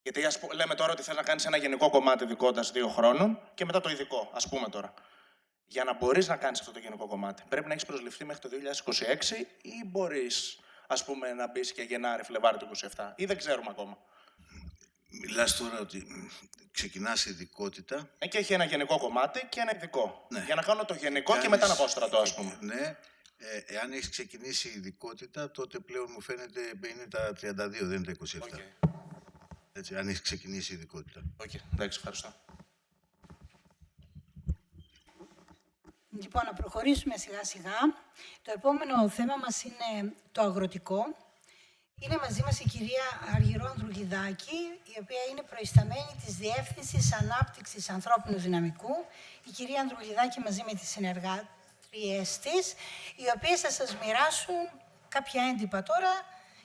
Γιατί λέμε τώρα ότι θέλει να κάνεις ένα γενικό κομμάτι ειδικότητας 2 χρόνων και μετά το ειδικό, ας πούμε τώρα. Για να μπορείς να κάνεις αυτό το γενικό κομμάτι, πρέπει να έχεις προσληφθεί μέχρι το 2026 ή μπορείς, ας πούμε, να μπεις και Γενάρη-Φλεβάρη του 2027 ή δεν ξέρουμε ακόμα. Μιλάς τώρα ότι ξεκινάς ειδικότητα. Και έχει ένα γενικό κομμάτι και ένα ειδικό. Ναι. Για να κάνω το γενικό και μετά να πάω στρατό, ας πούμε. Ναι. Εάν έχεις ξεκινήσει ειδικότητα, τότε πλέον μου φαίνεται είναι τα 32, δεν είναι τα 27. Okay. Έτσι, αν έχεις ξεκινήσει ειδικότητα. Οκ, εντάξει, ευχαριστώ. Λοιπόν, να προχωρήσουμε σιγά σιγά. Το επόμενο θέμα μας είναι το αγροτικό. Είναι μαζί μας η κυρία Αργυρό Ανδρουλιδάκη, η οποία είναι προϊσταμένη της Διεύθυνσης Ανάπτυξης Ανθρώπινου Δυναμικού. Η κυρία Ανδρουλιδάκη μαζί με τις συνεργάτριές της, οι οποίες θα σας μοιράσουν κάποια έντυπα τώρα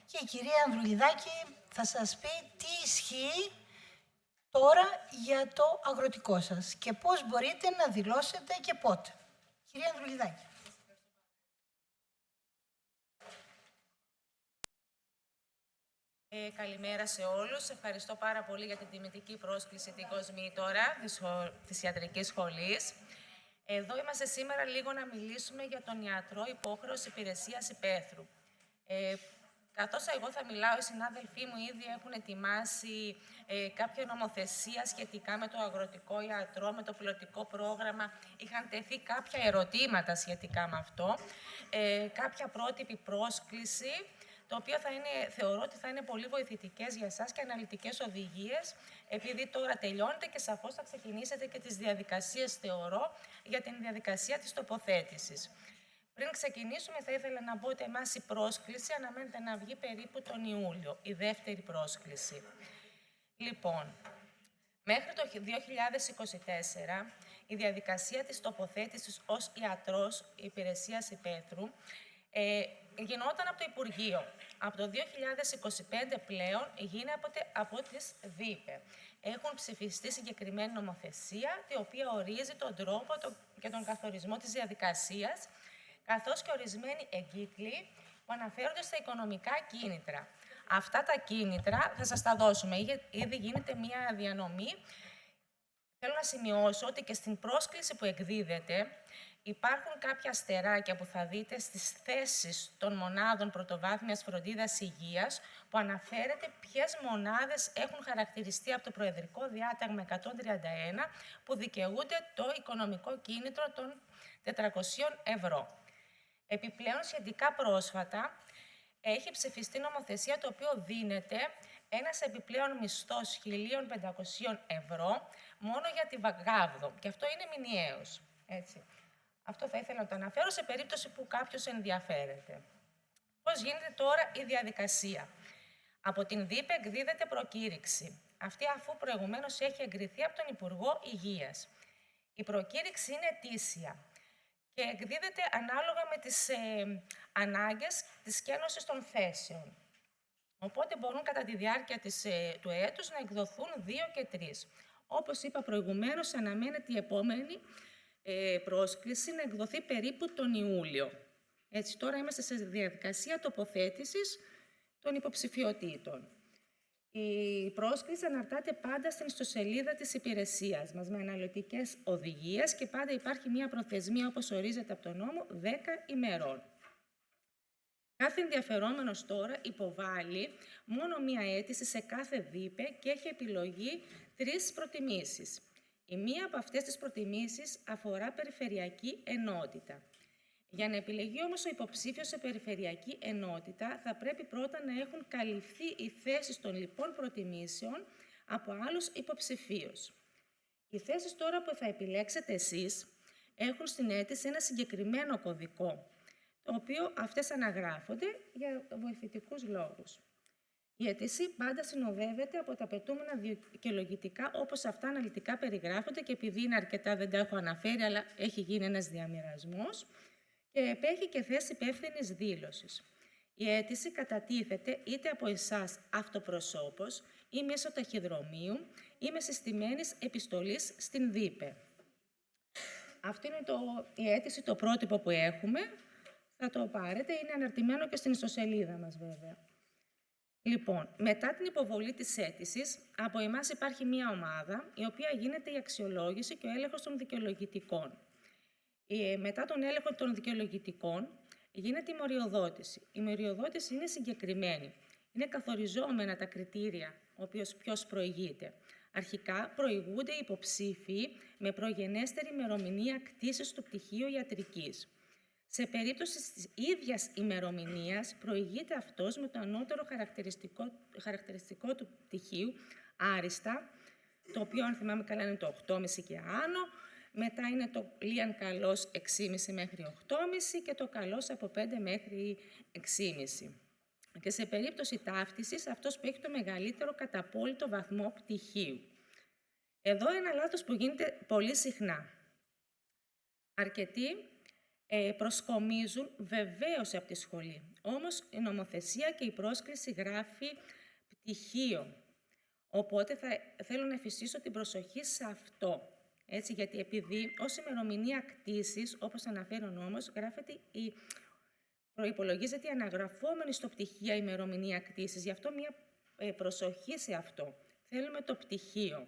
και η κυρία Ανδρουλιδάκη θα σας πει τι ισχύει τώρα για το αγροτικό σας και πώς μπορείτε να δηλώσετε και πότε. Κυρία Ανδρουλιδάκη. Καλημέρα σε όλους. Ευχαριστώ πάρα πολύ για την τιμητική πρόσκληση την Κοσμή τώρα, της Ιατρικής Σχολής. Εδώ είμαστε σήμερα λίγο να μιλήσουμε για τον ιατρό υπόχρεος υπηρεσίας υπαίθρου. Καθώς εγώ θα μιλάω, οι συνάδελφοί μου ήδη έχουν ετοιμάσει κάποια νομοθεσία σχετικά με το αγροτικό ιατρό, με το πιλωτικό πρόγραμμα. Είχαν τεθεί κάποια ερωτήματα σχετικά με αυτό, κάποια πρότυπη πρόσκληση, το οποίο θεωρώ ότι θα είναι πολύ βοηθητικές για εσάς και αναλυτικές οδηγίες, επειδή τώρα τελειώνετε και σαφώς θα ξεκινήσετε και τις διαδικασίες, θεωρώ, για την διαδικασία της τοποθέτησης. Πριν ξεκινήσουμε, θα ήθελα να πω ότι εμάς η πρόσκληση αναμένεται να βγει περίπου τον Ιούλιο, η δεύτερη πρόσκληση. Λοιπόν, μέχρι το 2024, η διαδικασία της τοποθέτησης ως ιατρός υπηρεσίας υπαίθρου γινόταν από το Υπουργείο. Από το 2025 πλέον γίνεται από τις ΔΥΠΕ. Έχουν ψηφιστεί συγκεκριμένη νομοθεσία, η οποία ορίζει τον τρόπο και τον καθορισμό της διαδικασίας, καθώς και ορισμένοι εγκύκλοι που αναφέρονται στα οικονομικά κίνητρα. Αυτά τα κίνητρα θα σας τα δώσουμε. Ήδη γίνεται μία διανομή. Θέλω να σημειώσω ότι και στην πρόσκληση που εκδίδεται υπάρχουν κάποια αστεράκια που θα δείτε στις θέσεις των μονάδων πρωτοβάθμιας φροντίδας υγείας, που αναφέρεται ποιες μονάδες έχουν χαρακτηριστεί από το Προεδρικό Διάταγμα 131 που δικαιούνται το οικονομικό κίνητρο των 400 ευρώ. Επιπλέον, σχετικά πρόσφατα, έχει ψηφιστεί νομοθεσία το οποίο δίνεται ένας επιπλέον μισθός 1.500 ευρώ μόνο για τη Βαγάβδο. Και αυτό είναι μηνιαίος. Έτσι. Αυτό θα ήθελα να το αναφέρω σε περίπτωση που κάποιος ενδιαφέρεται. Πώς γίνεται τώρα η διαδικασία. Από την ΔΥΠΕ εκδίδεται προκήρυξη. Αυτή αφού προηγουμένως έχει εγκριθεί από τον Υπουργό Υγείας. Η προκήρυξη είναι ετήσια και εκδίδεται ανάλογα με τις ανάγκες της κένωσης των θέσεων. Οπότε μπορούν κατά τη διάρκεια του έτους να εκδοθούν 2 και 3. Όπως είπα προηγουμένως, αναμένεται η επόμενη πρόσκληση να εκδοθεί περίπου τον Ιούλιο. Έτσι, τώρα είμαστε σε διαδικασία τοποθέτησης των υποψηφιωτήτων. Η πρόσκληση αναρτάται πάντα στην ιστοσελίδα της υπηρεσίας μας με αναλυτικές οδηγίες και πάντα υπάρχει μια προθεσμία, όπως ορίζεται από τον νόμο, 10 ημερών. Κάθε ενδιαφερόμενος τώρα υποβάλλει μόνο μία αίτηση σε κάθε ΔΥΠΕ και έχει επιλογή 3 προτιμήσεις. Η μία από αυτές τις προτιμήσεις αφορά περιφερειακή ενότητα. Για να επιλεγεί όμως ο υποψήφιος σε περιφερειακή ενότητα, θα πρέπει πρώτα να έχουν καλυφθεί οι θέσεις των λοιπών προτιμήσεων από άλλους υποψηφίους. Οι θέσεις τώρα που θα επιλέξετε εσείς έχουν στην αίτηση ένα συγκεκριμένο κωδικό, το οποίο αυτές αναγράφονται για βοηθητικούς λόγους. Η αίτηση πάντα συνοδεύεται από τα απαιτούμενα δικαιολογητικά, όπως αυτά αναλυτικά περιγράφονται, και επειδή είναι αρκετά δεν τα έχω αναφέρει, αλλά έχει γίνει ένας διαμοιρασμός, και επέχει και θέση υπεύθυνης δήλωσης. Η αίτηση κατατίθεται είτε από εσάς αυτοπροσώπως ή μέσω ταχυδρομείου ή με συστημένης επιστολής στην ΔΥΠΕ. Αυτή είναι η αίτηση, το πρότυπο που έχουμε. Θα το πάρετε, είναι αναρτημένο και στην ιστοσελίδα μας βέβαια. Λοιπόν, μετά την υποβολή της αίτησης, από εμάς υπάρχει μία ομάδα, η οποία γίνεται η αξιολόγηση και ο έλεγχος των δικαιολογητικών. Μετά τον έλεγχο των δικαιολογητικών, γίνεται η μοριοδότηση. Η μοριοδότηση είναι συγκεκριμένη. Είναι καθοριζόμενα τα κριτήρια, ποιος προηγείται. Αρχικά προηγούνται οι υποψήφοι με προγενέστερη ημερομηνία κτήσης του πτυχίου ιατρικής. Σε περίπτωση της ίδιας ημερομηνίας, προηγείται αυτός με το ανώτερο χαρακτηριστικό του πτυχίου, άριστα, το οποίο, αν θυμάμαι καλά, είναι το 8,5 και άνω. Μετά είναι το λίαν καλός 6,5 μέχρι 8,5 και το καλός από 5 μέχρι 6,5. Και σε περίπτωση ταύτισης, αυτός που έχει το μεγαλύτερο καταπόλυτο βαθμό πτυχίου. Εδώ ένα λάθος που γίνεται πολύ συχνά. Αρκετοί προσκομίζουν βεβαίως από τη σχολή. Όμως η νομοθεσία και η πρόσκληση γράφει πτυχίο. Οπότε θέλω να εφιστήσω την προσοχή σε αυτό. Έτσι, γιατί επειδή ως ημερομηνία κτήσης, όπως αναφέρει ο νόμος, προϋπολογίζεται η αναγραφόμενη στο πτυχίο ημερομηνία κτήσης. Γι' αυτό μια προσοχή σε αυτό. Θέλουμε το πτυχίο.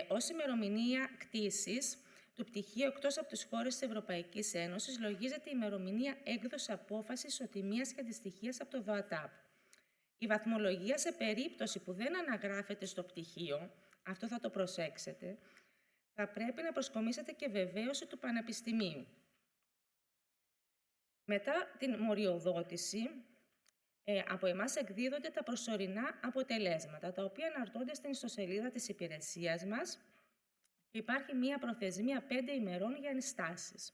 Ως ημερομηνία κτήσης του πτυχίου εκτός από τις χώρες της Ευρωπαϊκής Ένωσης λογίζεται η ημερομηνία έκδοση απόφασης ισοτιμίας και αντιστοιχίας από το ΔΟΑΤΑΠ. Η βαθμολογία σε περίπτωση που δεν αναγράφεται στο πτυχίο, αυτό θα το προσέξετε, θα πρέπει να προσκομίσετε και βεβαίωση του Πανεπιστημίου. Μετά την μοριοδότηση, από εμάς εκδίδονται τα προσωρινά αποτελέσματα, τα οποία αναρτώνται στην ιστοσελίδα της υπηρεσίας μας και υπάρχει μία προθεσμία 5 ημερών για ενστάσεις.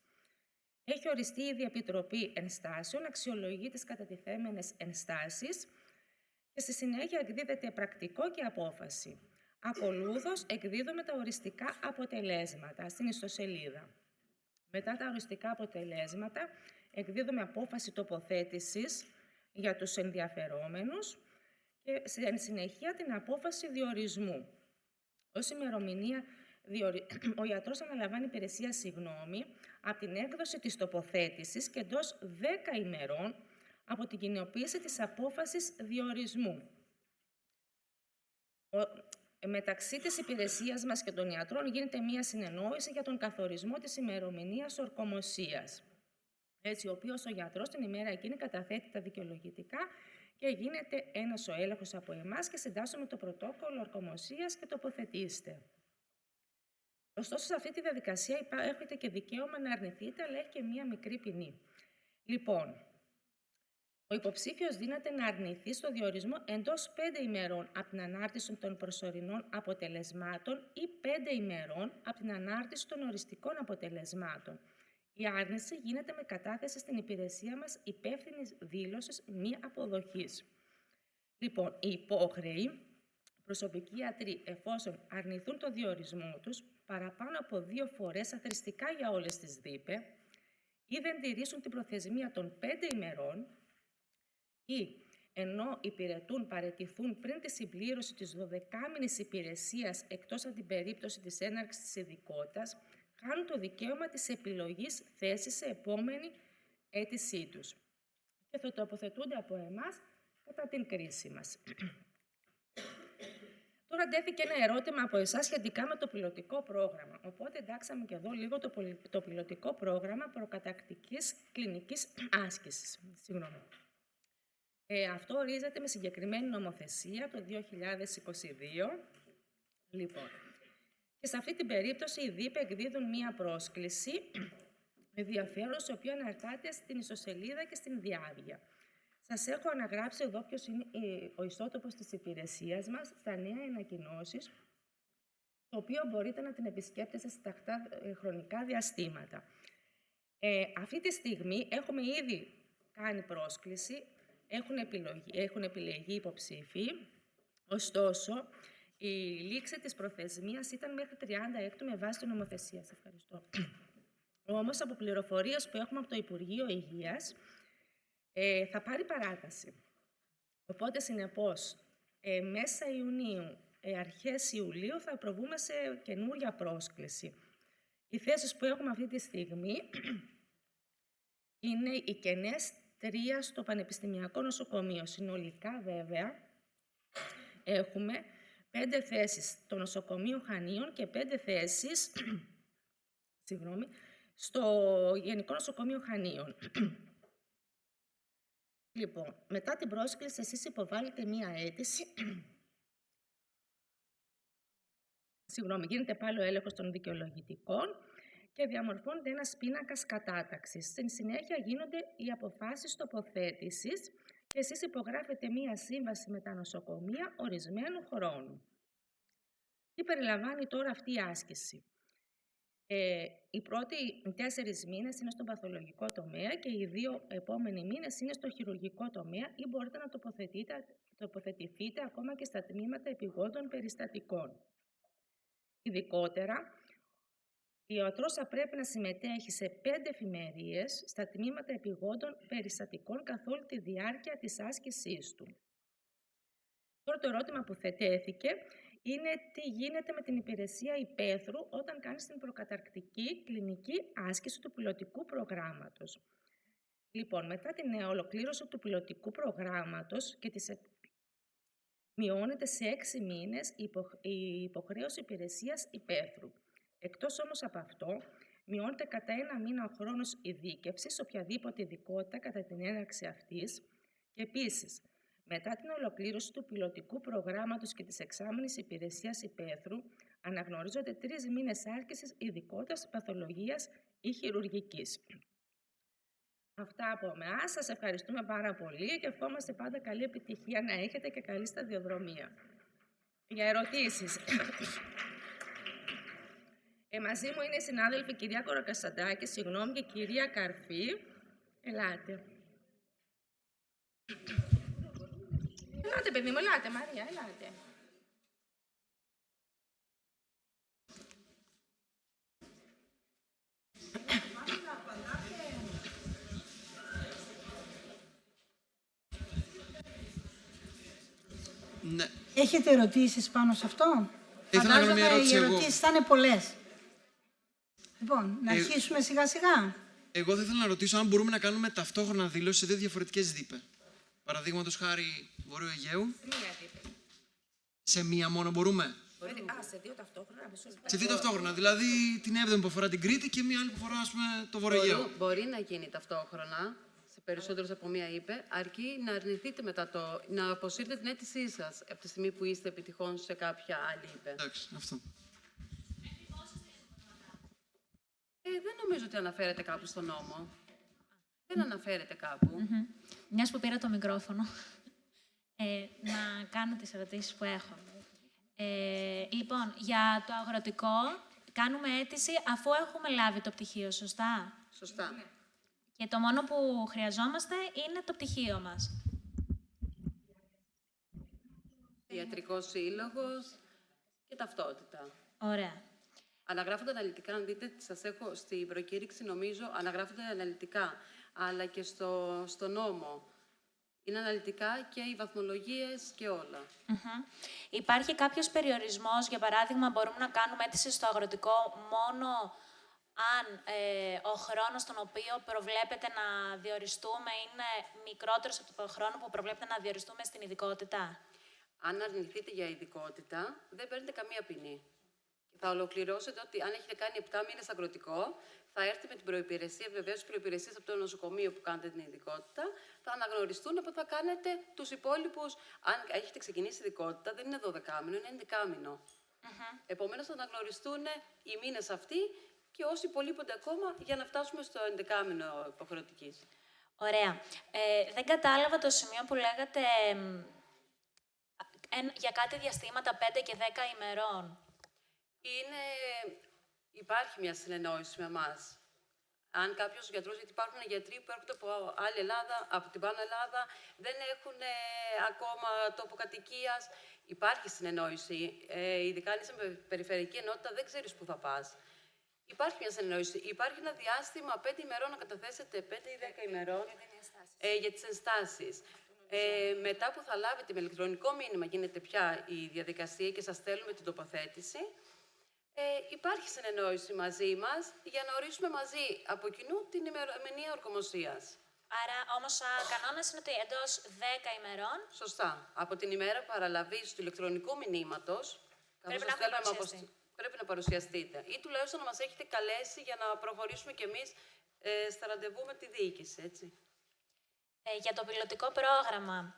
Έχει οριστεί η Επιτροπή Ενστάσεων, αξιολογεί τις κατατιθέμενες ενστάσεις και στη συνέχεια εκδίδεται πρακτικό και απόφαση. Ακολούθως εκδίδουμε τα οριστικά αποτελέσματα στην ιστοσελίδα. Μετά τα οριστικά αποτελέσματα εκδίδουμε απόφαση τοποθέτησης για τους ενδιαφερόμενους και στη συνεχεία την απόφαση διορισμού. Ως ημερομηνία ο ιατρός αναλαμβάνει υπηρεσία από την έκδοση της τοποθέτησης και εντός 10 ημερών από την κοινοποίηση της απόφασης διορισμού. Μεταξύ της υπηρεσίας μας και των ιατρών γίνεται μία συνεννόηση για τον καθορισμό της ημερομηνίας ορκομοσίας. Έτσι, ο οποίος ο γιατρός την ημέρα εκείνη καταθέτει τα δικαιολογητικά και γίνεται ένας ο έλεγχος από εμάς και συντάσσουμε το πρωτόκολλο ορκομοσίας και τοποθετήστε. Ωστόσο, σε αυτή τη διαδικασία έχετε και δικαίωμα να αρνηθείτε, αλλά έχει και μία μικρή ποινή. Λοιπόν, ο υποψήφιος δύναται να αρνηθεί στο διορισμό εντός 5 ημερών από την ανάρτηση των προσωρινών αποτελεσμάτων ή 5 ημερών από την ανάρτηση των οριστικών αποτελεσμάτων. Η άρνηση γίνεται με κατάθεση στην υπηρεσία μας υπεύθυνης δήλωσης μη αποδοχής. Λοιπόν, οι υπόχρεοι προσωπικοί ιατροί, εφόσον αρνηθούν το διορισμό τους παραπάνω από 2 φορές αθρηστικά για όλες τις ΔΥΠΕ ή δεν τηρήσουν την προθεσμία των 5 ημερών ή ενώ παραιτηθούν πριν τη συμπλήρωση της 12μηνης υπηρεσίας εκτός από την περίπτωση της έναρξης της ειδικότητας, χάνουν το δικαίωμα της επιλογής θέσης σε επόμενη αίτησή τους και θα τοποθετούνται από εμάς κατά την κρίση μας. Τώρα τέθηκε ένα ερώτημα από εσάς σχετικά με το πιλωτικό πρόγραμμα. Οπότε εντάξαμε και εδώ λίγο το πιλωτικό πρόγραμμα προκαταρκτικής κλινικής άσκησης. Αυτό ορίζεται με συγκεκριμένη νομοθεσία το 2022. Λοιπόν, και σε αυτή την περίπτωση οι ΔΥΠΕ εκδίδουν μία πρόσκληση ενδιαφέρον, το οποίο αναρτάται στην ιστοσελίδα και στην διάβια. Σας έχω αναγράψει εδώ ποιος είναι ο ιστότοπος της υπηρεσίας μας, στα νέα ανακοινώσεις, το οποίο μπορείτε να την επισκέπτεστε σε τακτά χρονικά διαστήματα. Αυτή τη στιγμή έχουμε ήδη κάνει πρόσκληση, έχουν επιλεγεί υποψήφοι, ωστόσο η λήξη της προθεσμίας ήταν μέχρι 36 με βάση την νομοθεσία. Σας ευχαριστώ. Όμως, από πληροφορίες που έχουμε από το Υπουργείο Υγείας, θα πάρει παράταση. Οπότε, συνεπώς, μέσα Ιουνίου, αρχές Ιουλίου, θα προβούμε σε καινούρια πρόσκληση. Οι θέσεις που έχουμε αυτή τη στιγμή είναι οι κενές 3 στο Πανεπιστημιακό Νοσοκομείο. Συνολικά, βέβαια, έχουμε 5 θέσεις στο Νοσοκομείο Χανίων και 5 θέσεις στο Γενικό Νοσοκομείο Χανίων. Λοιπόν, μετά την πρόσκληση, εσείς υποβάλλετε μία αίτηση. Γίνεται πάλι ο έλεγχος των δικαιολογητικών και διαμορφώνεται ένας πίνακας κατάταξης. Στην συνέχεια γίνονται οι αποφάσεις τοποθέτησης και εσείς υπογράφετε μία σύμβαση με τα νοσοκομεία ορισμένου χρόνου. Τι περιλαμβάνει τώρα αυτή η άσκηση? Οι πρώτοι 4 μήνες είναι στον παθολογικό τομέα και οι 2 επόμενοι μήνες είναι στο χειρουργικό τομέα ή μπορείτε να τοποθετηθείτε ακόμα και στα τμήματα επιγόντων περιστατικών. Ειδικότερα, ο ιατρός θα πρέπει να συμμετέχει σε 5 εφημερίες στα τμήματα επιγόντων περιστατικών καθ' όλη τη διάρκεια της άσκησής του. Τώρα το ερώτημα που θετέθηκε είναι τι γίνεται με την υπηρεσία υπαίθρου όταν κάνεις την προκαταρκτική κλινική άσκηση του πιλωτικού προγράμματος. Λοιπόν, μετά την ολοκλήρωση του πιλωτικού προγράμματος και μειώνεται σε 6 μήνες η υποχρέωση υπηρεσίας υπαίθρου. Εκτός όμως από αυτό, μειώνεται κατά 1 μήνα ο χρόνος ειδίκευσης, οποιαδήποτε ειδικότητα κατά την έναρξη αυτής και επίσης, μετά την ολοκλήρωση του πιλωτικού προγράμματος και της εξάμηνης υπηρεσίας υπαίθρου, αναγνωρίζονται 3 μήνες άσκησης ειδικότητας παθολογίας ή χειρουργικής. Αυτά από εμάς. Σας ευχαριστούμε πάρα πολύ και ευχόμαστε πάντα καλή επιτυχία να έχετε και καλή σταδιοδρομία. Για ερωτήσεις. Μαζί μου είναι οι συνάδελφοι κυρία Κορακασαντάκη, και κυρία Καρφή. Ελάτε. Ελάτε, παιδί μου, ελάτε, Μαρία, ελάτε. Ναι. Έχετε ερωτήσεις πάνω σε αυτό? Φαντάζομαι οι ερωτήσεις θα είναι πολλές. Λοιπόν, να αρχίσουμε σιγά σιγά. Εγώ θα ήθελα να ρωτήσω αν μπορούμε να κάνουμε ταυτόχρονα δήλωση σε 2 διαφορετικές ΔΥΠΕ. Παραδείγματος χάρη Βορείου Αιγαίου. Μία δίπλα. Σε μία μόνο μπορούμε? Σε 2 ταυτόχρονα. Σε 2 ταυτόχρονα. Δηλαδή την 7η που αφορά την Κρήτη και μία άλλη που αφορά, ας πούμε, το Βορείου Αιγαίο. Μπορεί να γίνει ταυτόχρονα, σε περισσότερους από μία ΥΠΕ, αρκεί να αρνηθείτε μετά να αποσύρετε την αίτησή σας από τη στιγμή που είστε επιτυχών σε κάποια άλλη ΥΠΕ. Εντάξει, αυτό. Δεν νομίζω ότι αναφέρεται κάπου στον νόμο. Δεν αναφέρεται κάπου. Μιας που πήρα το μικρόφωνο, να κάνω τις ερωτήσεις που έχω. Λοιπόν, για το αγροτικό, κάνουμε αίτηση αφού έχουμε λάβει το πτυχίο, σωστά? Σωστά. Και το μόνο που χρειαζόμαστε είναι το πτυχίο μας. Ιατρικός σύλλογος και ταυτότητα. Ωραία. Αναγράφονται αναλυτικά, αν δείτε, σας έχω στην προκήρυξη, νομίζω, αναγράφονται αναλυτικά, αλλά και στο νόμο. Είναι αναλυτικά και οι βαθμολογίες και όλα. Υπάρχει κάποιος περιορισμός, για παράδειγμα, μπορούμε να κάνουμε αίτηση στο αγροτικό μόνο αν ο χρόνος τον οποίο προβλέπεται να διοριστούμε είναι μικρότερος από τον χρόνο που προβλέπεται να διοριστούμε στην ειδικότητα? Αν αρνηθείτε για ειδικότητα, δεν παίρνετε καμία ποινή. Θα ολοκληρώσετε ότι αν έχετε κάνει 7 μήνες αγροτικό, θα έρθει με την προϋπηρεσία, βεβαίως τις προϋπηρεσίες από το νοσοκομείο που κάνετε την ειδικότητα, θα αναγνωριστούν, οπότε θα κάνετε τους υπόλοιπους. Αν έχετε ξεκινήσει ειδικότητα, δεν είναι 12 μήνο, είναι 11 μήνο. Επομένως, θα αναγνωριστούν οι μήνες αυτοί και όσοι υπολείπονται ακόμα για να φτάσουμε στο 11μηνο υποχρεωτικής. Ωραία. Δεν κατάλαβα το σημείο που λέγατε για κάτι διαστήματα 5 και 10 ημερών. Υπάρχει μια συνεννόηση με εμάς. Αν κάποιος γιατρός, γιατί υπάρχουν γιατροί που έρχονται από άλλη Ελλάδα, από την Πάνω Ελλάδα, δεν έχουν ακόμα τόπο κατοικίας. Υπάρχει συνεννόηση. Ειδικά αν είσαι με περιφερειακή ενότητα, δεν ξέρεις πού θα πας. Υπάρχει μια συνεννόηση. Υπάρχει ένα διάστημα 5 ημερών να καταθέσετε, 5 ή 10 ημερών, για τις ενστάσεις. Μετά που θα λάβετε με ηλεκτρονικό μήνυμα, γίνεται πια η διαδικασία και σας στέλνουμε την τοποθέτηση. Υπάρχει συνεννόηση μαζί μας για να ορίσουμε μαζί από κοινού την ημερομηνία ορκομοσίας. Άρα, όμως, ο κανόνας είναι ότι εντός 10 ημερών... Σωστά. Από την ημέρα παραλαβής του ηλεκτρονικού μηνύματος, πρέπει να παρουσιαστείτε. Ή τουλάχιστον να μας έχετε καλέσει για να προχωρήσουμε κι εμείς στα ραντεβού με τη διοίκηση, έτσι. Για το πιλωτικό πρόγραμμα,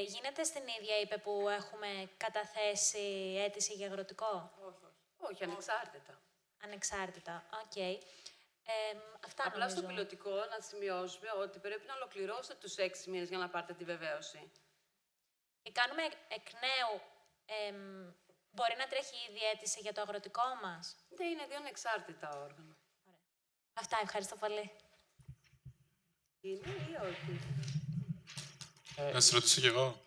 γίνεται στην ίδια ΥΠΕ που έχουμε καταθέσει αίτηση για αγροτικό? Όχι, ανεξάρτητα. Ανεξάρτητα, οκ. Απλά στο πιλωτικό να σημειώσουμε ότι πρέπει να ολοκληρώσετε τους 6 μήνες για να πάρετε τη βεβαίωση. Και κάνουμε εκ νέου, μπορεί να τρέχει ήδη αίτηση για το αγροτικό μας? Ναι, είναι δύο ανεξάρτητα όργανα. Ωραία. Αυτά, ευχαριστώ πολύ. Είναι ή όχι? Να σας ρωτήσω κι εγώ.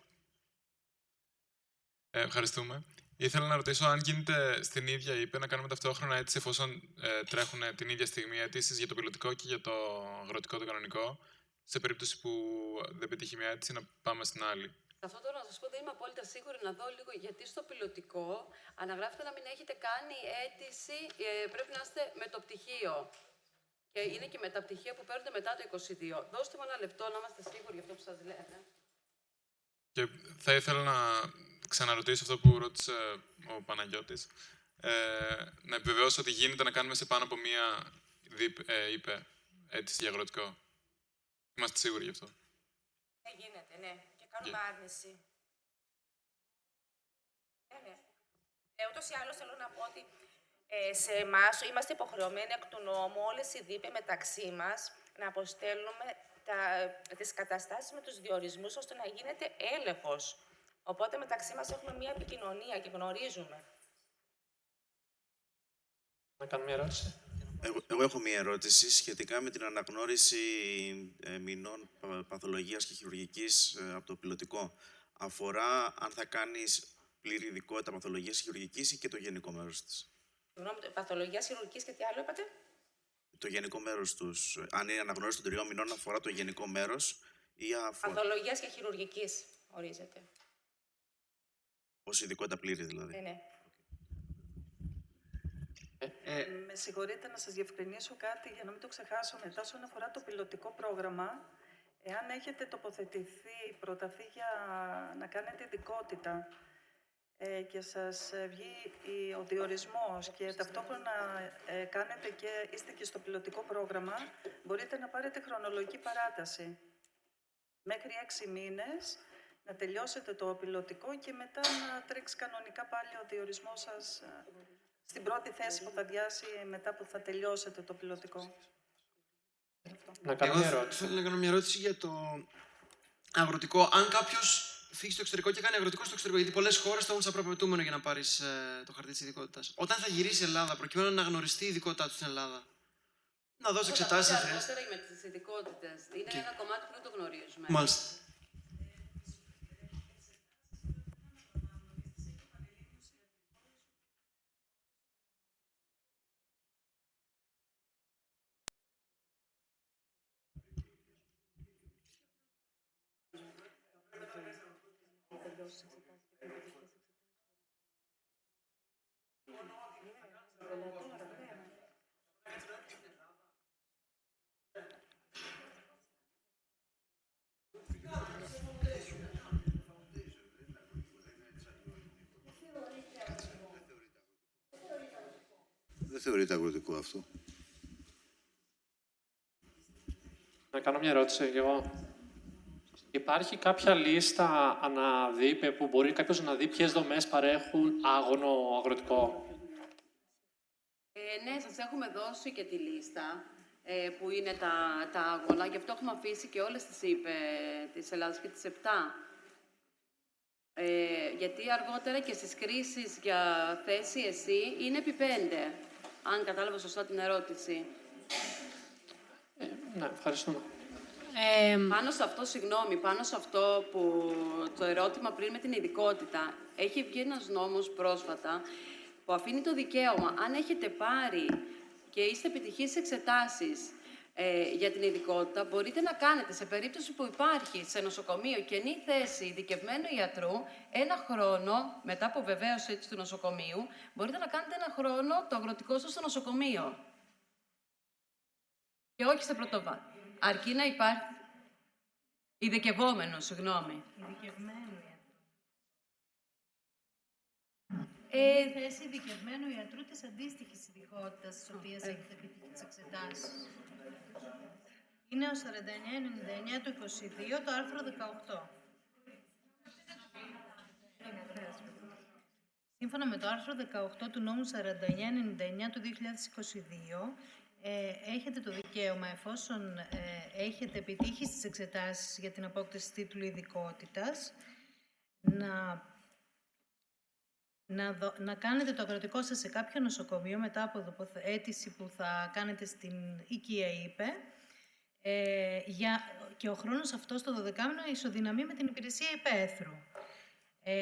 Ευχαριστούμε. Ήθελα να ρωτήσω αν γίνεται στην ίδια ΥΠΕ να κάνουμε ταυτόχρονα αίτηση εφόσον τρέχουν την ίδια στιγμή αιτήσεις για το πιλωτικό και για το αγροτικό το κανονικό, σε περίπτωση που δεν πετύχει μια αίτηση να πάμε στην άλλη. Αυτό τώρα να σας πω δεν είμαι απόλυτα σίγουρη, να δω λίγο, γιατί στο πιλωτικό αναγράφεται να μην έχετε κάνει αίτηση, πρέπει να είστε με το πτυχίο. Και είναι και με τα πτυχία που παίρνετε μετά το 22. Δώστε μου ένα λεπτό να είμαστε σίγουροι για αυτό που σας λέτε. Και θα ήθελα να ξαναρωτήσω αυτό που ρώτησε ο Παναγιώτης. Να επιβεβαιώσω ότι γίνεται να κάνουμε σε πάνω από μία ΥΠΕ αίτηση για αγροτικό. Είμαστε σίγουροι γι' αυτό? Γίνεται, ναι. Και κάνουμε άρνηση. Ναι. Ούτως ή άλλως θέλω να πω ότι σε εμάς είμαστε υποχρεωμένοι εκ του νόμου όλες οι ΔΥΠΕ μεταξύ μας να αποστέλνουμε τις καταστάσεις με τους διορισμούς ώστε να γίνεται έλεγχος. Οπότε μεταξύ μας έχουμε μία επικοινωνία και γνωρίζουμε. Να κάνω μια ερώτηση. Εγώ έχω μια ερώτηση σχετικά με την αναγνώριση μηνών παθολογίας και χειρουργικής από το πιλωτικό. Αφορά αν θα κάνεις πλήρη ειδικότητα παθολογίας και χειρουργικής ή και το γενικό μέρος της? Συγγνώμη, παθολογίας χειρουργικής και τι άλλο είπατε? Το γενικό μέρος τους. Αν είναι αναγνώριση των 3 μηνών, αφορά το γενικό μέρος ή αφορά... Παθολογίας και χειρουργικής ορίζεται. Ως ειδικότητα πλήρη δηλαδή. Ναι. Με συγχωρείτε να σας διευκρινίσω κάτι για να μην το ξεχάσω μετά. Όσον αφορά το πιλωτικό πρόγραμμα, εάν έχετε τοποθετηθεί, προταθεί για να κάνετε ειδικότητα και σας βγει ο διορισμός και ταυτόχρονα κάνετε και είστε και στο πιλωτικό πρόγραμμα, μπορείτε να πάρετε χρονολογική παράταση. Μέχρι 6 μήνες να τελειώσετε το πιλωτικό και μετά να τρέξει κανονικά πάλι ο διορισμός σας στην πρώτη θέση που θα διάσει μετά που θα τελειώσετε το πιλωτικό. Να κάνω μια ερώτηση. Θέλω να κάνω μια ερώτηση για το αγροτικό. Αν κάποιος φύγει στο εξωτερικό και κάνει αγροτικό στο εξωτερικό, γιατί πολλές χώρες το έχουν σαν προαπαιτούμενο για να πάρεις το χαρτί της ειδικότητας. Όταν θα γυρίσει η Ελλάδα, προκειμένου να αναγνωριστεί η ειδικότητά του στην Ελλάδα, να δώσει εξετάσεις, αν χρειάζεται. Αργότερα με τις ειδικότητες. Είναι ένα κομμάτι που δεν το γνωρίζουμε. Μάλιστα. Δεν θεωρείται αγροτικό αυτό. Να κάνω μια ερώτηση κι εγώ. Υπάρχει κάποια λίστα αναδείπε που μπορεί κάποιος να δει ποιες δομές παρέχουν άγωνο αγροτικό? Ναι, σας έχουμε δώσει και τη λίστα που είναι τα άγωνα. Γι' αυτό έχουμε αφήσει και όλες τις ΥΠΕ της Ελλάδας και τις 7. Γιατί αργότερα και στις κρίσεις για θέση εσύ είναι επί 5, αν κατάλαβα σωστά την ερώτηση. Ναι, ευχαριστούμε. Πάνω σε αυτό, συγγνώμη, πάνω σε αυτό που το ερώτημα πριν με την ειδικότητα, έχει βγει ένας νόμος πρόσφατα που αφήνει το δικαίωμα, αν έχετε πάρει και είστε επιτυχείς σε εξετάσεις για την ειδικότητα, μπορείτε να κάνετε, σε περίπτωση που υπάρχει σε νοσοκομείο κενή θέση ειδικευμένου ιατρού, 1 χρόνο, μετά από βεβαίωση του νοσοκομείου, μπορείτε να κάνετε 1 χρόνο το αγροτικό σας στο νοσοκομείο. Και όχι σε πρωτοβάθμιο. Αρκεί να υπάρχει ειδικευόμενο, συγγνώμη. Θέση ειδικευμένου ιατρού της αντίστοιχης ειδικότητας, στις οποίες έχετε επιτύχει τις εξετάσεις. Είναι ο 49-99 του 22, το άρθρο 18. Σύμφωνα με το άρθρο 18 του νόμου 49-99 του 2022, έχετε το δικαίωμα, εφόσον έχετε επιτύχει στις εξετάσεις για την απόκτηση τίτλου ειδικότητας, να κάνετε το αγροτικό σας σε κάποιο νοσοκομείο μετά από αίτηση που θα κάνετε στην οικία ΥΠΕ, και ο χρόνος αυτός το 12μηνο ισοδυναμεί με την υπηρεσία υπαίθρου.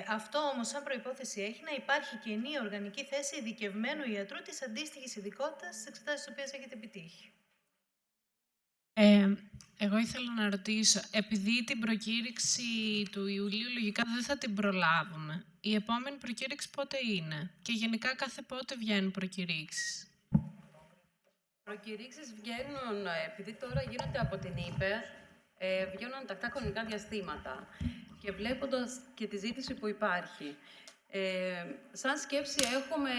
Αυτό όμως, σαν προϋπόθεση, έχει να υπάρχει κενή οργανική θέση ειδικευμένου ιατρού της αντίστοιχης ειδικότητας στις εξετάσεις τις οποίες έχετε επιτύχει. Εγώ ήθελα να ρωτήσω, επειδή την προκήρυξη του Ιουλίου λογικά δεν θα την προλάβουμε, η επόμενη προκήρυξη πότε είναι και γενικά κάθε πότε βγαίνουν προκηρύξεις? Προκηρύξεις βγαίνουν, επειδή τώρα γίνονται από την ΥΠΕ, βγαίνουν τακτά χρονικά διαστήματα και βλέποντας και τη ζήτηση που υπάρχει. Σαν σκέψη έχουμε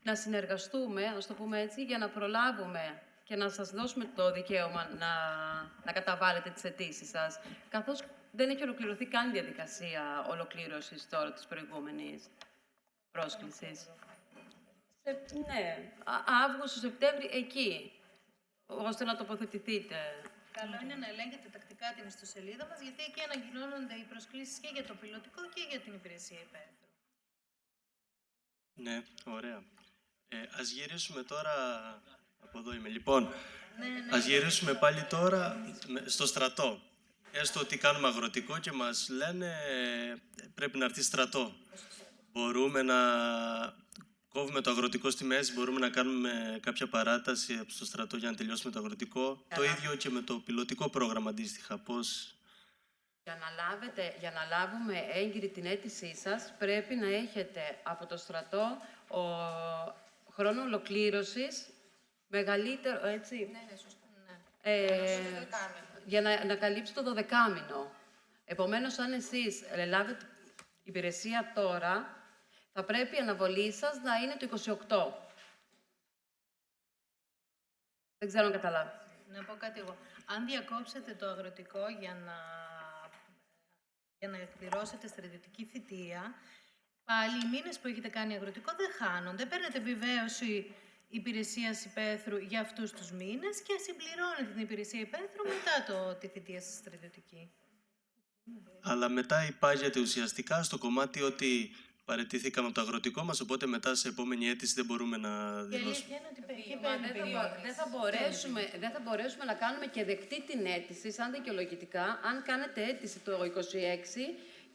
να συνεργαστούμε, ας το πούμε έτσι, για να προλάβουμε και να σας δώσουμε το δικαίωμα να καταβάλλετε τις αιτήσεις σας, καθώς δεν έχει ολοκληρωθεί καν η διαδικασία ολοκλήρωσης τώρα της προηγούμενης πρόσκλησης. Ναι, Αύγουστο, Σεπτέμβρη, εκεί, ώστε να τοποθετηθείτε. Καλό είναι να ελέγχετε τακτικά την ιστοσελίδα μας, γιατί εκεί ανακοινώνονται οι προσκλήσεις και για το πιλωτικό και για την υπηρεσία υπαίθρου. Ναι, ωραία. Ας γυρίσουμε τώρα... Από εδώ είμαι. Λοιπόν, ας γυρίσουμε πάλι τώρα στο στρατό. Έστω ότι κάνουμε αγροτικό και μας λένε πρέπει να έρθει στρατό. Μπορούμε να κόβουμε το αγροτικό στη μέση, μπορούμε να κάνουμε κάποια παράταση στο στρατό για να τελειώσουμε το αγροτικό. Το ίδιο και με το πιλωτικό πρόγραμμα αντίστοιχα. Πώς... Για να λάβουμε έγκυρη την αίτησή σας, πρέπει να έχετε από το στρατό χρόνο ολοκλήρωσης μεγαλύτερο, έτσι. Ναι, σωστά. Για να καλύψει το 12μηνο. Επομένως, αν εσείς λάβετε υπηρεσία τώρα, θα πρέπει η αναβολή σας να είναι το 28. Δεν ξέρω αν καταλάβει. Να πω κάτι εγώ. Αν διακόψετε το αγροτικό για να εκπληρώσετε στρατιωτική θητεία, πάλι οι μήνες που έχετε κάνει αγροτικό δεν χάνονται. Παίρνετε επιβεβαίωση υπηρεσίας υπαίθρου για αυτούς τους μήνες και συμπληρώνετε την υπηρεσία υπαίθρου μετά τη θητεία σας στρατιωτική. Αλλά μετά υπάγεται ουσιαστικά στο κομμάτι ότι παραιτηθήκαμε από το αγροτικό μας, οπότε μετά σε επόμενη αίτηση δεν μπορούμε να δηλώσουμε. Δεν θα μπορέσουμε να κάνουμε και δεκτή την αίτηση σαν δικαιολογητικά αν κάνετε αίτηση το 26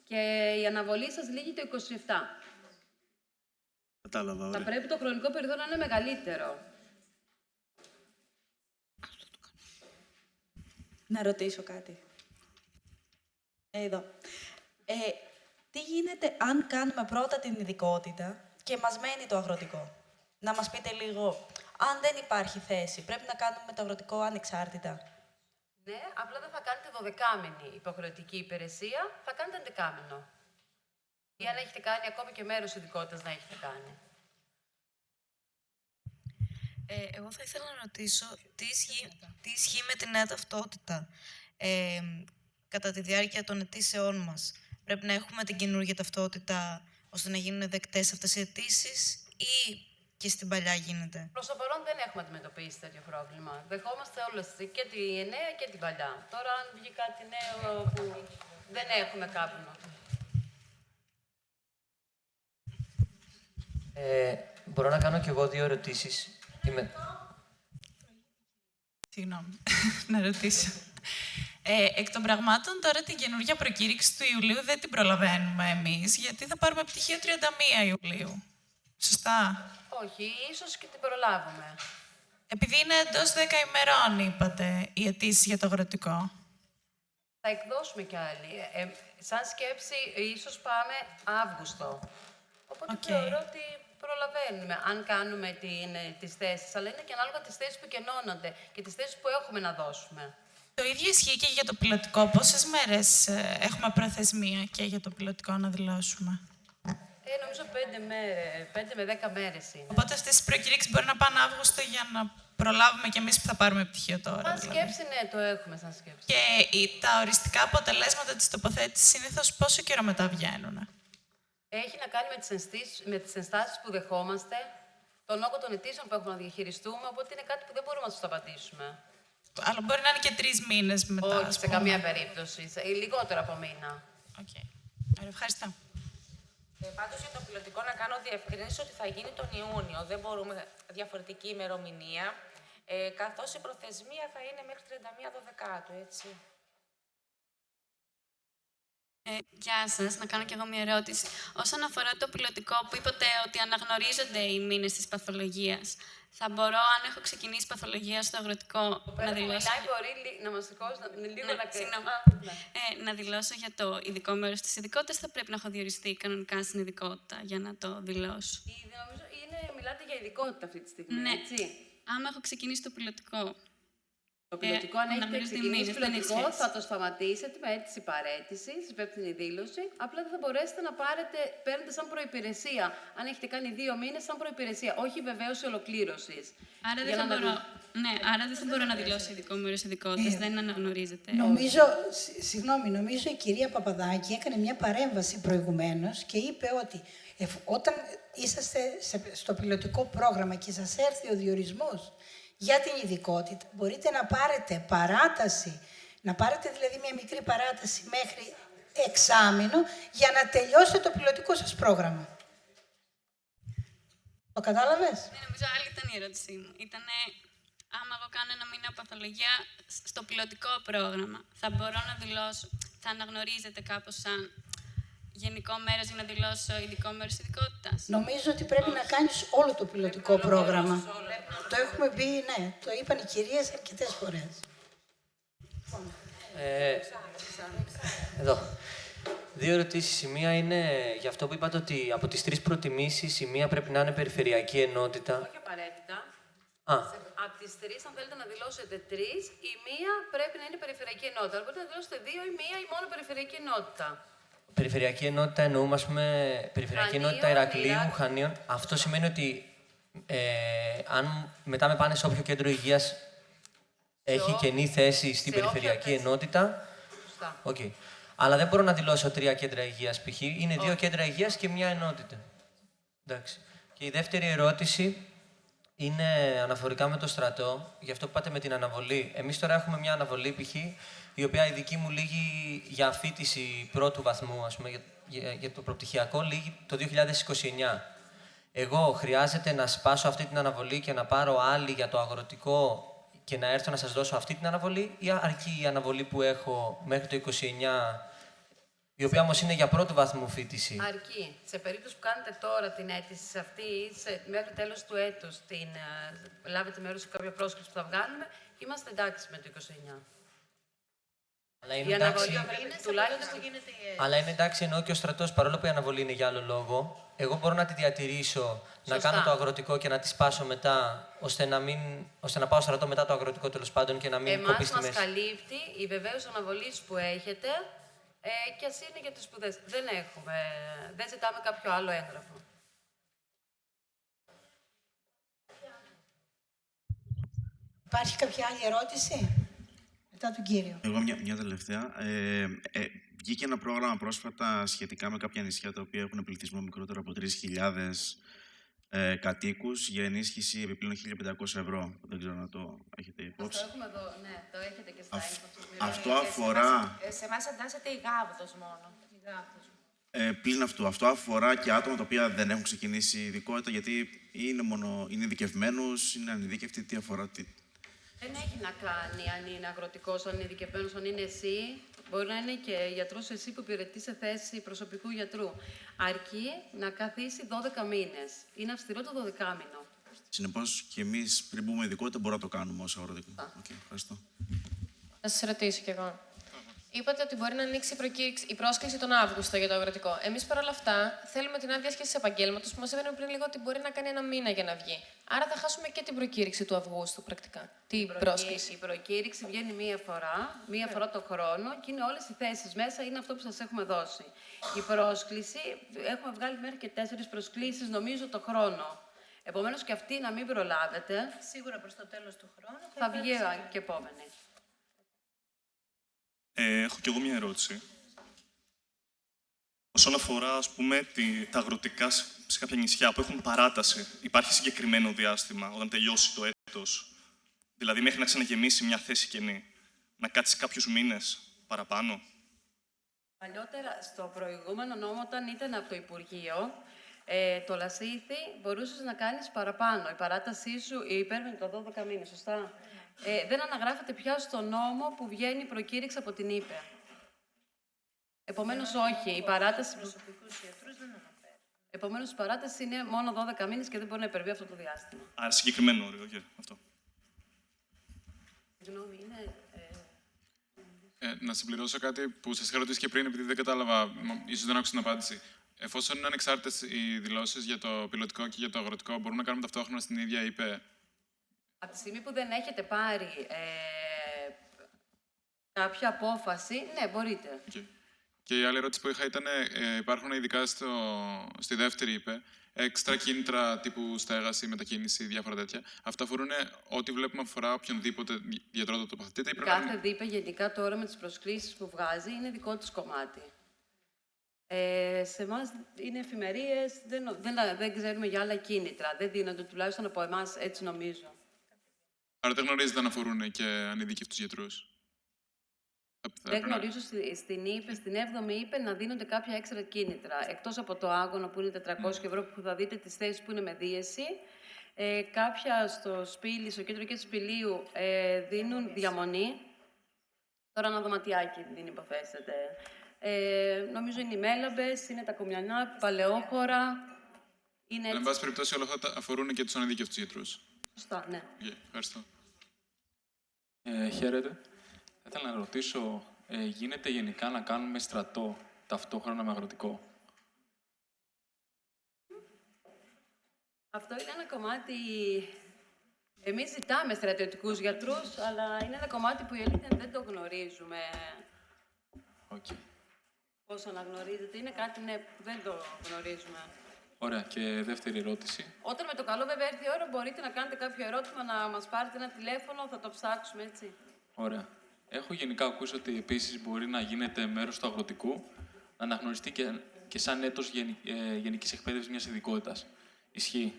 και η αναβολή σας λύγει το 27. Κατάλαβα, θα πρέπει το χρονικό περίοδο να είναι μεγαλύτερο. Να ρωτήσω κάτι. Εδώ. Τι γίνεται αν κάνουμε πρώτα την ειδικότητα και μας μένει το αγροτικό? Να μας πείτε λίγο, αν δεν υπάρχει θέση, πρέπει να κάνουμε το αγροτικό ανεξάρτητα? Ναι, απλά δεν θα κάνετε 12μηνη υποχρεωτική υπηρεσία, θα κάνετε 11μηνο. Ή αν έχετε κάνει ακόμη και μέρος ειδικότητας να έχετε κάνει. Εγώ θα ήθελα να ρωτήσω τι ισχύει με τη νέα ταυτότητα κατά τη διάρκεια των αιτήσεών μας. Πρέπει να έχουμε την καινούργια ταυτότητα ώστε να γίνουν δεκτές αυτές οι αιτήσεις ή και στην παλιά γίνεται? Προς το παρόν δεν έχουμε αντιμετωπίσει τέτοιο πρόβλημα. Δεχόμαστε όλες, και τη νέα και την παλιά. Τώρα, αν βγει κάτι νέο που δεν έχουμε κάπνο. Μπορώ να κάνω κι εγώ 2 ερωτήσεις. Συγγνώμη, να ρωτήσω. Εκ των πραγμάτων, τώρα την καινούργια προκήρυξη του Ιουλίου δεν την προλαβαίνουμε εμείς, γιατί θα πάρουμε πτυχίο 31 Ιουλίου. Σωστά? Όχι, ίσως και την προλάβουμε. Επειδή είναι εντός 10 ημερών, είπατε, οι αιτήσεις για το αγροτικό. Θα εκδώσουμε κι άλλοι. Σαν σκέψη, ίσως πάμε Αύγουστο. Οπότε θεωρώ ότι προλαβαίνουμε, αν κάνουμε τις θέσεις. Αλλά είναι και ανάλογα τις θέσεις που κενώνονται και τις θέσεις που έχουμε να δώσουμε. Το ίδιο ισχύει και για το πιλωτικό. Πόσες μέρες έχουμε προθεσμία και για το πιλωτικό να δηλώσουμε? Νομίζω 5 με 10 μέρες είναι. Οπότε αυτές τις προκηρύξεις μπορεί να πάνε Αύγουστο για να προλάβουμε κι εμείς που θα πάρουμε πτυχίο τώρα. Σαν σκέψη, ναι, το έχουμε σαν σκέψη. Και τα οριστικά αποτελέσματα της τοποθέτησης συνήθως πόσο καιρό μετά βγαίνουν? Έχει να κάνει με τις ενστάσεις που δεχόμαστε, τον όγκο των αιτήσεων που έχουμε να διαχειριστούμε, οπότε είναι κάτι που δεν μπορούμε να τους απαντήσουμε. Αλλά μπορεί να είναι και 3 μήνες μετά. Όχι, σε καμία περίπτωση. Λιγότερο από μήνα. Ευχαριστώ. Πάντως για το πιλωτικό να κάνω διευκρίνηση ότι θα γίνει τον Ιούνιο. Δεν μπορούμε διαφορετική ημερομηνία, καθώς η προθεσμία θα είναι μέχρι 31 Δεκάτου, έτσι. Γεια σας, να κάνω κι εγώ μια ερώτηση. Όσον αφορά το πιλωτικό που είπατε ότι αναγνωρίζονται οι μήνες της παθολογίας, θα μπορώ, αν έχω ξεκινήσει παθολογία στο αγροτικό, να δηλώσω... Μπορεί να μας σηκώσει λίγο να κρίνω. Να δηλώσω για το ειδικό μέρος της ειδικότητας, θα πρέπει να έχω διοριστεί κανονικά στην ειδικότητα για να το δηλώσω. Νομίζω μιλάτε για ειδικότητα αυτή τη στιγμή, ναι. Έτσι. Άμα έχω ξεκινήσει το πιλωτικό. Το πιλωτικό, αν έχετε ξεκινήσει πιλωτικό, θα το σταματήσετε με αίτηση παραίτησης, υπεύθυνη δήλωση. Απλά δεν θα μπορέσετε να παίρνετε σαν προϋπηρεσία. Αν έχετε κάνει 2 μήνες, σαν προϋπηρεσία. Όχι βεβαίωση ολοκλήρωσης. Άρα δεν θα μπορώ. Ναι, άρα δεν θα μπορώ να δηλώσω ειδικό μέρος ειδικότητας. Δεν αναγνωρίζεται. Νομίζω η κυρία Παπαδάκη έκανε μια παρέμβαση προηγουμένως και είπε ότι όταν είσαστε στο πιλωτικό πρόγραμμα και σας έρθει ο διορισμός για την ειδικότητα, μπορείτε να πάρετε παράταση, να πάρετε δηλαδή μια μικρή παράταση μέχρι εξάμηνο για να τελειώσετε το πιλωτικό σας πρόγραμμα. Το κατάλαβες? Ναι, νομίζω άλλη ήταν η ερώτησή μου. Ήτανε, άμα εγώ κάνω 1 μήνα παθολογία στο πιλωτικό πρόγραμμα, θα μπορώ να δηλώσω, θα αναγνωρίζετε κάπως σαν γενικό μέρος για να δηλώσω ειδικό μέρος ειδικότητας? Νομίζω ότι πρέπει να κάνεις όλο το πιλωτικό πρόγραμμα. Το έχουμε πει, ναι, το είπαν οι κυρίες αρκετές φορές. Εδώ. 2 ερωτήσεις. Η μία είναι για αυτό που είπατε ότι από τις 3 προτιμήσεις η μία πρέπει να είναι περιφερειακή ενότητα. Όχι απαραίτητα. Από τις 3, αν θέλετε να δηλώσετε 3, η μία πρέπει να είναι περιφερειακή ενότητα. Μπορείτε να δηλώσετε 2 ή μία ή μόνο περιφερειακή ενότητα. Περιφερειακή ενότητα εννοούμε, ας πούμε, περιφερειακή ενότητα Ηρακλείου, Χανίων. Αυτό σημαίνει ότι αν μετά με πάνε σε όποιο κέντρο υγείας έχει κενή θέση στην περιφερειακή ενότητα. Okay. Αλλά δεν μπορώ να δηλώσω 3 κέντρα υγείας π.χ. Είναι 2 κέντρα υγείας και 1 ενότητα. Εντάξει. Και η δεύτερη ερώτηση είναι αναφορικά με το στρατό, γι' αυτό που πάτε με την αναβολή. Εμείς τώρα έχουμε μια αναβολή π.χ. η οποία η δική μου λύγει για αφοίτηση 1ου βαθμού, ας πούμε, για το προπτυχιακό, λύγει το 2029. Εγώ χρειάζεται να σπάσω αυτή την αναβολή και να πάρω άλλη για το αγροτικό και να έρθω να σας δώσω αυτή την αναβολή, ή αρκεί η αναβολή που έχω μέχρι το 29, η οποία όμως είναι για 1ου βαθμού φοιτηση? Αρκεί. Σε περίπτωση που κάνετε τώρα την αίτηση αυτή ή μέχρι τέλος του έτους λάβετε μέρος σε κάποια πρόσκληση που θα βγάλουμε, είμαστε εντάξει με το 29. Αλλά είναι εντάξει, αλλά είναι εντάξει, εννοώ και ο στρατός, παρόλο που η αναβολή είναι για άλλο λόγο, εγώ μπορώ να τη διατηρήσω, να κάνω το αγροτικό και να τη σπάσω μετά, ώστε να πάω στρατό μετά το αγροτικό τέλος πάντων και να μην κοπεί στη μέση. Εμάς μας καλύπτει η βεβαίως αναβολής που έχετε και ας είναι για τις σπουδές. Δεν ζητάμε κάποιο άλλο έγγραφο. Υπάρχει κάποια άλλη ερώτηση? Μετά τον κύριο. Εγώ μια τελευταία. Βγήκε ένα πρόγραμμα πρόσφατα σχετικά με κάποια νησιά τα οποία έχουν πληθυσμό μικρότερο από 3.000 κατοίκους για ενίσχυση επιπλέον 1.500 ευρώ. Δεν ξέρω να το έχετε υπόψη. Το έχουμε εδώ, ναι, το έχετε και στα info. Αυτό αφορά... Σε εμάς εντάσσεται η γάβδος μόνο. Πλην αυτού, αυτό αφορά και άτομα τα οποία δεν έχουν ξεκινήσει ειδικότητα, γιατί είναι ειδικευμένους, είναι ανειδίκευτοι, τι αφορά τι. Δεν έχει να κάνει αν είναι αγροτικός, αν είναι ειδικευμένος, αν είναι εσύ. Μπορεί να είναι και γιατρός εσύ που υπηρετεί σε θέση προσωπικού γιατρού. Αρκεί να καθίσει 12 μήνες. Είναι αυστηρό το 12μηνο. Συνεπώς και εμείς πριν μπούμε ειδικότητα μπορούμε να το κάνουμε ως αγροτικό. Ευχαριστώ. Να σας ρωτήσω κι εγώ. Είπατε ότι μπορεί να ανοίξει η πρόσκληση τον Αύγουστο για το αγροτικό. Εμείς παρόλα αυτά θέλουμε την άδεια άσκηση επαγγέλματος που μας είπαν πριν λίγο ότι μπορεί να κάνει 1 μήνα για να βγει. Άρα θα χάσουμε και την προκήρυξη του Αυγούστου πρακτικά. Την πρόσκληση. Η προκήρυξη βγαίνει μία φορά το χρόνο και είναι όλες οι θέσεις μέσα, είναι αυτό που σας έχουμε δώσει. Η πρόσκληση, έχουμε βγάλει μέχρι και 4 προσκλήσεις νομίζω το χρόνο. Επομένως και αυτή να μην προλάβετε. Σίγουρα προς το τέλος του χρόνου Θα βγει και επόμενη. Έχω κι εγώ μια ερώτηση. Όσον αφορά, ας πούμε, τα αγροτικά σε κάποια νησιά που έχουν παράταση, υπάρχει συγκεκριμένο διάστημα όταν τελειώσει το έτος, δηλαδή μέχρι να ξαναγεμίσει μια θέση κενή, να κάτσει κάποιους μήνες παραπάνω? Παλιότερα, στο προηγούμενο νόμο, όταν ήταν από το Υπουργείο, το Λασίθι μπορούσες να κάνεις παραπάνω. Η παράτασή σου υπέρβαινε το 12 μήνες, σωστά. Δεν αναγράφεται πια στο νόμο που βγαίνει η προκήρυξη από την ΥΠΕ. Επομένως, όχι. Η παράταση... Επομένως, η παράταση είναι μόνο 12 μήνες και δεν μπορεί να υπερβεί αυτό το διάστημα. Άρα, συγκεκριμένο όριο, αυτό. Συγγνώμη, είναι... Να συμπληρώσω κάτι που σας είχα ρωτήσει και πριν, επειδή δεν κατάλαβα, ίσως δεν άκουσα την απάντηση. Εφόσον είναι ανεξάρτητες οι δηλώσεις για το πιλωτικό και για το αγροτικό, μπορούμε να κάνουμε ταυτόχρονα στην ίδια ΥΠΕ? Από τη στιγμή που δεν έχετε πάρει κάποια απόφαση, ναι, μπορείτε. Okay. Και η άλλη ερώτηση που είχα ήταν, υπάρχουν ειδικά στη δεύτερη ΥΠΕ, έξτρα κίνητρα τύπου στέγαση, μετακίνηση, διάφορα τέτοια. Αυτά αφορούν ό,τι βλέπουμε αφορά οποιονδήποτε γιατρό το τοποθετείται? Κάθε ΔΥΠΕ γενικά τώρα με τις προσκλήσεις που βγάζει είναι δικό της κομμάτι. Σε εμάς είναι εφημερίες, δεν ξέρουμε για άλλα κίνητρα. Δεν δίνονται τουλάχιστον από εμάς, έτσι νομίζω. Άρα δεν γνωρίζετε αν αφορούν και ανειδίκευτους γιατρούς? Δεν γνωρίζω στην 7η ΥΠΕ να δίνονται κάποια έξτρα κίνητρα. Εκτός από το άγωνο που είναι 400 ευρώ που θα δείτε τις θέσεις που είναι με δίαιση. Κάποια στο Σπήλι, στο κέντρο και του Σπηλίου δίνουν διαμονή. Τώρα ένα δωματιάκι δεν υποθέσετε. Νομίζω είναι οι Μέλαμπες, είναι τα Κομιανά, Παλαιόχώρα. Αλλά, εν πάση περιπτώσει, όλα αυτά αφορούν και τους ανειδίκευτους γιατρούς. Σωστά, ναι. Ευχαριστώ. Χαίρετε. Θα ήθελα να ρωτήσω, γίνεται γενικά να κάνουμε στρατό ταυτόχρονα με αγροτικό? Αυτό είναι ένα κομμάτι... Εμείς ζητάμε στρατιωτικούς γιατρούς, αλλά είναι ένα κομμάτι που η αλήθεια δεν το γνωρίζουμε. Okay. Πώς αναγνωρίζεται, είναι κάτι που δεν το γνωρίζουμε. Ωραία. Και δεύτερη ερώτηση. Όταν με το καλό βέβαια έρθει η ώρα, μπορείτε να κάνετε κάποιο ερώτημα, να μας πάρετε ένα τηλέφωνο, θα το ψάξουμε, έτσι. Ωραία. Έχω γενικά ακούσει ότι επίσης μπορεί να γίνεται μέρος του αγροτικού, να αναγνωριστεί και σαν έτος γενικής εκπαίδευσης μιας ειδικότητας. Ισχύει?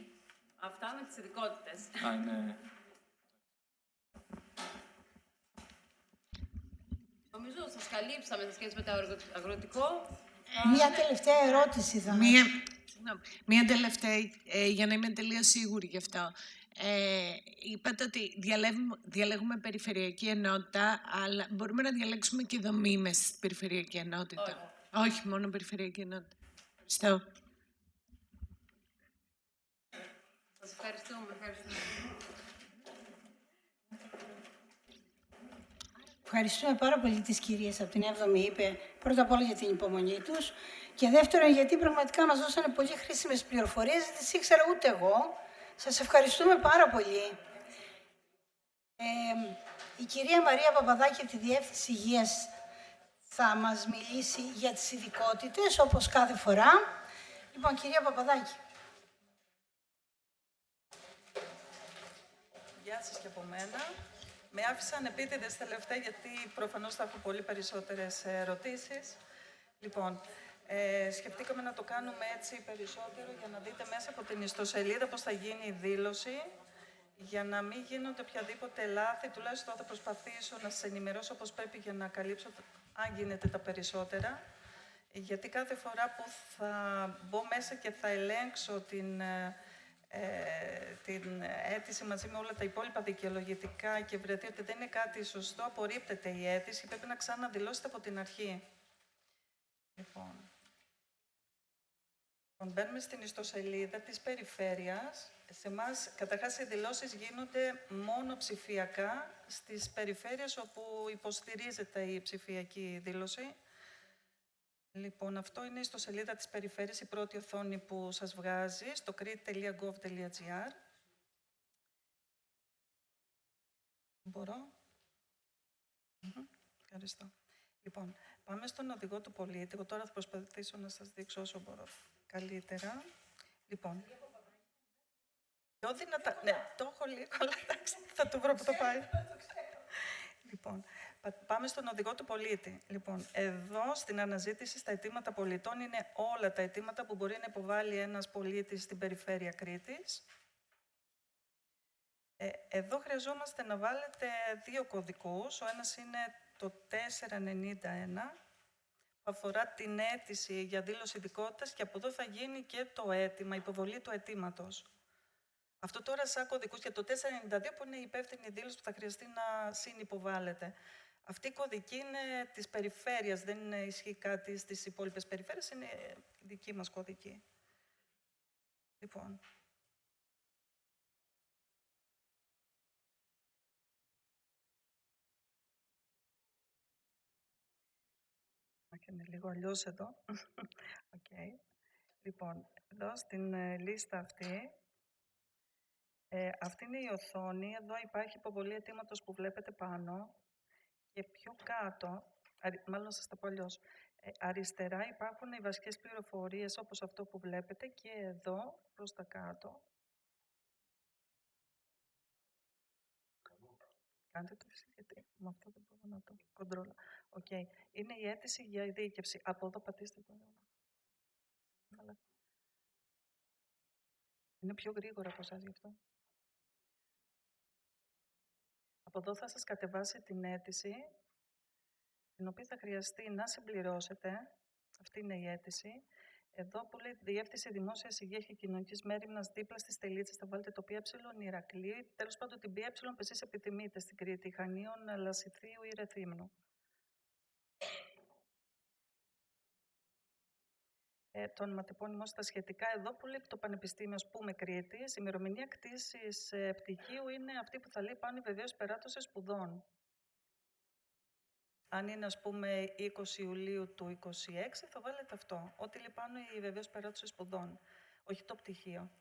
Αυτά με τις ειδικότητες. Ναι. Νομίζω σας καλύψαμε σε σχέση με το αγροτικό. Μία τελευταία ερώτηση θα... Μία τελευταία, για να είμαι τελείως σίγουρη γι' αυτό. Είπατε ότι διαλέγουμε περιφερειακή ενότητα, αλλά μπορούμε να διαλέξουμε και δομή μέσα στην περιφερειακή ενότητα. Όχι, μόνο περιφερειακή ενότητα. Ευχαριστώ. Σας ευχαριστούμε. Ευχαριστούμε πάρα πολύ τις κυρίες από την 7η ΥΠΕ, πρώτα απ' όλα για την υπομονή τους και δεύτερον γιατί πραγματικά μας δώσανε πολύ χρήσιμες πληροφορίες, δεν τις ήξερα ούτε εγώ. Σας ευχαριστούμε πάρα πολύ. Η κυρία Μαρία Παπαδάκη από τη Διεύθυνση Υγείας θα μας μιλήσει για τις ειδικότητες, όπως κάθε φορά. Λοιπόν, κυρία Παπαδάκη. Γεια σας και από μένα. Με άφησαν επίτηδες τελευταία, γιατί προφανώς θα έχω πολύ περισσότερες ερωτήσεις. Λοιπόν, Σκεφτήκαμε να το κάνουμε έτσι περισσότερο για να δείτε μέσα από την ιστοσελίδα πώς θα γίνει η δήλωση, για να μην γίνονται οποιαδήποτε λάθη. Τουλάχιστον θα προσπαθήσω να σας ενημερώσω όπως πρέπει για να καλύψω, αν γίνεται, τα περισσότερα. Γιατί κάθε φορά που θα μπω μέσα και θα ελέγξω την αίτηση μαζί με όλα τα υπόλοιπα δικαιολογητικά και βρεθεί ότι δεν είναι κάτι σωστό, απορρίπτεται η αίτηση και πρέπει να ξαναδηλώσετε από την αρχή. Λοιπόν, μπαίνουμε στην ιστοσελίδα της περιφέρειας. Σε εμάς, καταρχάς, οι δηλώσεις γίνονται μόνο ψηφιακά στις περιφέρειες όπου υποστηρίζεται η ψηφιακή δήλωση. Λοιπόν, αυτό είναι η ιστοσελίδα της περιφέρειας, η πρώτη οθόνη που σας βγάζει, στο crete.gov.gr. Μπορώ? Ευχαριστώ. Λοιπόν, πάμε στον οδηγό του πολίτη. Εγώ τώρα θα προσπαθήσω να σας δείξω όσο μπορώ καλύτερα. Λοιπόν, πιο δυνατά. Ναι, το έχω λίγο, αλλά εντάξει, θα το βρω που το πάει. Λοιπόν, πάμε στον οδηγό του πολίτη. Λοιπόν, εδώ στην αναζήτηση στα αιτήματα πολιτών είναι όλα τα αιτήματα που μπορεί να υποβάλει ένας πολίτης στην περιφέρεια Κρήτης. Εδώ χρειαζόμαστε να βάλετε δύο κωδικούς. Ο ένας είναι το 491, που αφορά την αίτηση για δήλωση ειδικότητας και από εδώ θα γίνει και το αίτημα, υποβολή του αιτήματος. Αυτό τώρα σαν κωδικούς και το 492 που είναι η υπεύθυνη δήλωση που θα χρειαστεί να συνυποβάλλετε. Αυτή η κωδική είναι της περιφέρειας, δεν ισχύει κάτι στις υπόλοιπες περιφέρειες, είναι δική μας κωδική. Λοιπόν. Είναι λίγο αλλιώς εδώ. Okay. Λοιπόν, εδώ στην λίστα αυτή, αυτή είναι η οθόνη. Εδώ υπάρχει υποβολή αιτήματος που βλέπετε πάνω και πιο κάτω, μάλλον να σας τα πω αλλιώς, αριστερά υπάρχουν οι βασικές πληροφορίες όπως αυτό που βλέπετε και εδώ προς τα κάτω. Κάντε το γιατί με αυτό δεν μπορώ να το κοντρόλα. Okay. Είναι η αίτηση για ειδίκευση. Από εδώ πατήστε το. Είναι πιο γρήγορα από εσάς γι' αυτό. Από εδώ θα σας κατεβάσει την αίτηση, την οποία θα χρειαστεί να συμπληρώσετε. Αυτή είναι η αίτηση. Εδώ που λέει Διεύθυνση Δημόσιας Υγείας και Κοινωνικής Μέριμνας, δίπλα στις τελίτσες θα βάλετε το ΠΕ Ηρακλή, τέλος πάντων την ΠΕ που εσείς επιθυμείτε στην Κρήτη, Χανίων, Λασιθίου ή Ρεθύμνου. Το ονοματεπώνυμο στα σχετικά, εδώ που λέει το Πανεπιστήμιο, ας πούμε, Κρήτης, η ημερομηνία κτήσης πτυχίου είναι αυτή που θα λέει πάνω η βεβαίως περάτωση σπουδών. Αν είναι, ας πούμε, 20 Ιουλίου του 2026, θα βάλετε αυτό. Ό,τι λέει πάνω η βεβαίως περάτωση σπουδών, όχι το πτυχίο.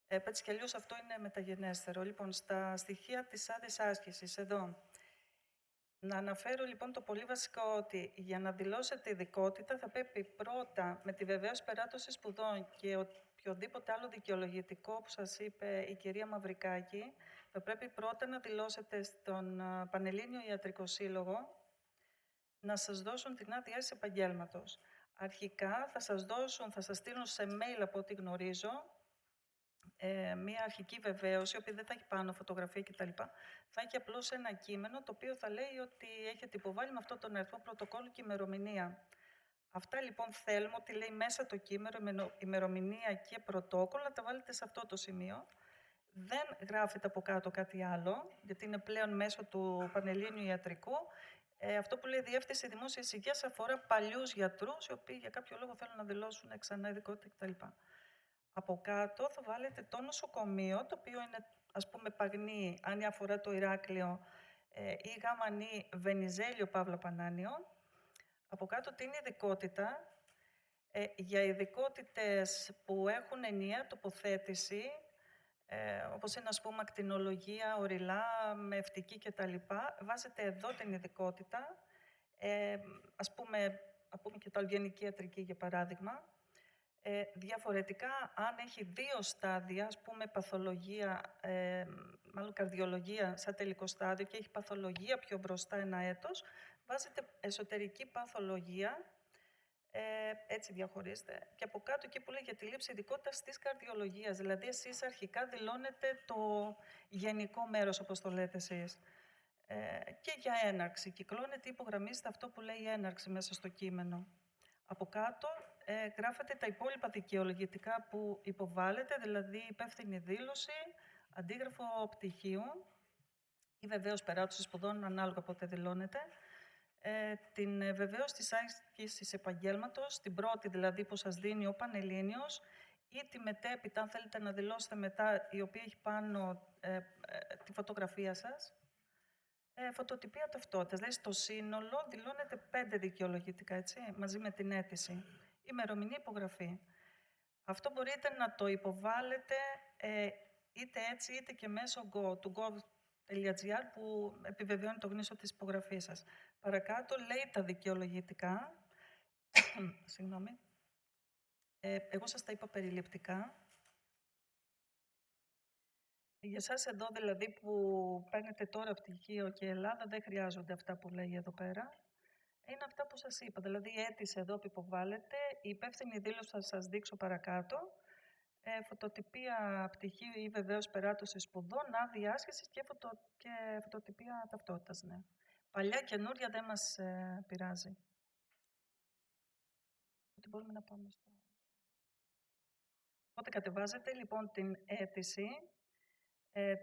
Έτσι κι αλλιώς αυτό είναι μεταγενέστερο. Λοιπόν, στα στοιχεία της άδειας άσκησης, εδώ. Να αναφέρω λοιπόν το πολύ βασικό ότι για να δηλώσετε ειδικότητα θα πρέπει πρώτα με τη βεβαίως περάτωση σπουδών και οποιοδήποτε άλλο δικαιολογητικό που σας είπε η κυρία Μαυρικάκη, θα πρέπει πρώτα να δηλώσετε στον Πανελλήνιο Ιατρικό Σύλλογο να σας δώσουν την άδεια άσκησης επαγγέλματος. Αρχικά θα σας στείλουν σε mail από ό,τι γνωρίζω, μία αρχική βεβαίωση, η οποία δεν θα έχει πάνω φωτογραφία κτλ. Θα έχει απλώς ένα κείμενο, το οποίο θα λέει ότι έχετε υποβάλει με αυτόν τον αριθμό πρωτοκόλλου και ημερομηνία. Αυτά λοιπόν θέλουμε, ότι λέει μέσα το κείμενο, ημερομηνία και πρωτόκολλο, να τα βάλετε σε αυτό το σημείο. Δεν γράφετε από κάτω κάτι άλλο, γιατί είναι πλέον μέσω του Πανελλήνιου Ιατρικού. Αυτό που λέει Διεύθυνση Δημόσιας Υγείας αφορά παλιούς γιατρούς, οι οποίοι για κάποιο λόγο θέλουν να δηλώσουν ξανά ειδικότητα κτλ. Από κάτω θα βάλετε το νοσοκομείο, το οποίο είναι, ας πούμε, Παγνή, αν αφορά το Ηράκλειο, ή Γαμανή, Βενιζέλιο, Παύλα Πανάνιο. Από κάτω την ειδικότητα. Για ειδικότητες που έχουν ενιαία τοποθέτηση, όπως είναι, ας πούμε, ακτινολογία, οριλά, μευτική κτλ. Βάζετε εδώ την ειδικότητα. Ας πούμε και το γενική ιατρική, για παράδειγμα. Διαφορετικά, αν έχει δύο στάδια, ας πούμε παθολογία, μάλλον καρδιολογία σαν τελικό στάδιο και έχει παθολογία πιο μπροστά ένα έτος, βάζετε εσωτερική παθολογία Έτσι διαχωρίζεται. Και από κάτω εκεί που λέει για τη λήψη ειδικότητας της καρδιολογίας. Δηλαδή, εσείς αρχικά δηλώνετε το γενικό μέρος, όπως το λέτε εσείς. Και για έναρξη. Κυκλώνεται ή υπογραμμίζεται αυτό που λέει έναρξη μέσα στο κείμενο. Από κάτω γράφετε τα υπόλοιπα δικαιολογητικά που υποβάλλετε, δηλαδή υπεύθυνη δήλωση, αντίγραφο πτυχίου ή βεβαίως περάτωση σπουδών, ανάλογα πότε δηλώνετε, την βεβαίωση της άσκησης επαγγέλματος, την πρώτη δηλαδή που σας δίνει ο Πανελλήνιος, ή τη μετέπειτα, αν θέλετε να δηλώσετε μετά, η οποία έχει πάνω τη φωτογραφία σας, φωτοτυπία ταυτότητας. Δηλαδή, στο σύνολο δηλώνεται 5 δικαιολογητικά, έτσι, μαζί με την αίτηση. Ημερομηνία, υπογραφή. Αυτό μπορείτε να το υποβάλλετε είτε έτσι, είτε και μέσω του gov.gr που επιβεβαιώνει το γνήσιο της υπογραφής σας. Παρακάτω λέει τα δικαιολογητικά. Συγγνώμη. Εγώ σας τα είπα περιληπτικά. Για εσάς εδώ δηλαδή που παίρνετε τώρα πτυχίο και Ελλάδα δεν χρειάζονται αυτά που λέει εδώ πέρα. Είναι αυτά που σας είπα. Δηλαδή η αίτηση εδώ που υποβάλλετε, η υπεύθυνη δήλωση θα σας δείξω παρακάτω, φωτοτυπία πτυχίου ή βεβαίως περάτωση σπουδών, άδεια άσκησης και φωτοτυπία ταυτότητας. Ναι. Παλιά καινούρια δεν μας πειράζει. Ότι μπορούμε να πάμε στο... Οπότε κατεβάζετε λοιπόν την αίτηση,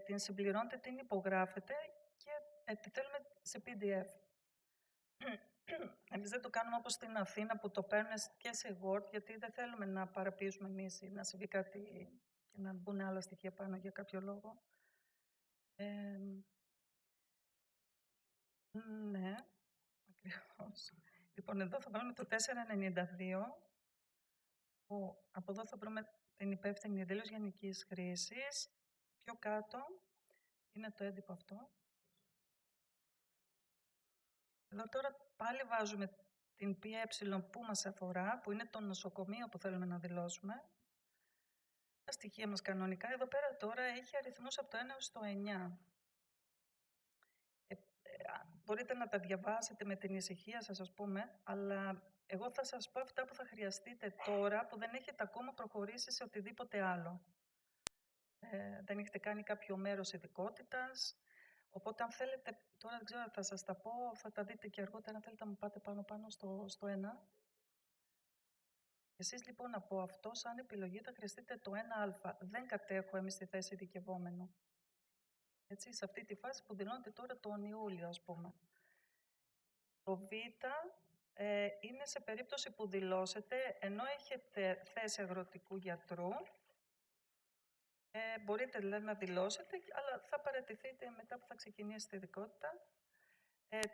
την συμπληρώνετε, την υπογράφετε και τη θέλουμε σε PDF. Εμείς δεν το κάνουμε όπως στην Αθήνα που το παίρνουν και σε Word, γιατί δεν θέλουμε να παραποιήσουμε εμείς ή να συμβεί κάτι και να μπουν άλλα στοιχεία πάνω για κάποιο λόγο. Ναι, ακριβώς. Λοιπόν, εδώ θα βάλουμε το 492, που από εδώ θα βρούμε την υπεύθυνη δήλωση γενικής χρήσης. Πιο κάτω είναι το έντυπο αυτό. Εδώ τώρα πάλι βάζουμε την ΠΕ που μας αφορά, που είναι το νοσοκομείο που θέλουμε να δηλώσουμε. Τα στοιχεία μας κανονικά. Εδώ πέρα τώρα έχει αριθμούς από το 1 έως το 9. Μπορείτε να τα διαβάσετε με την ησυχία σας, ας πούμε, αλλά εγώ θα σας πω αυτά που θα χρειαστείτε τώρα, που δεν έχετε ακόμα προχωρήσει σε οτιδήποτε άλλο. Δεν έχετε κάνει κάποιο μέρος ειδικότητας. Οπότε, αν θέλετε, τώρα δεν ξέρω, θα σας τα πω, θα τα δείτε και αργότερα, αν θέλετε να μου πάτε πάνω στο 1. Εσείς λοιπόν από αυτό, σαν επιλογή, θα χρειαστείτε το 1α. Δεν κατέχω εμείς τη θέση ειδικευόμενου. Έτσι, σε αυτή τη φάση που δηλώνεται τώρα τον Ιούλιο, ας πούμε. Το β είναι σε περίπτωση που δηλώσετε, ενώ έχετε θέση αγροτικού γιατρού, μπορείτε δηλαδή να δηλώσετε, αλλά θα παραιτηθείτε μετά που θα ξεκινήσει τη ειδικότητα.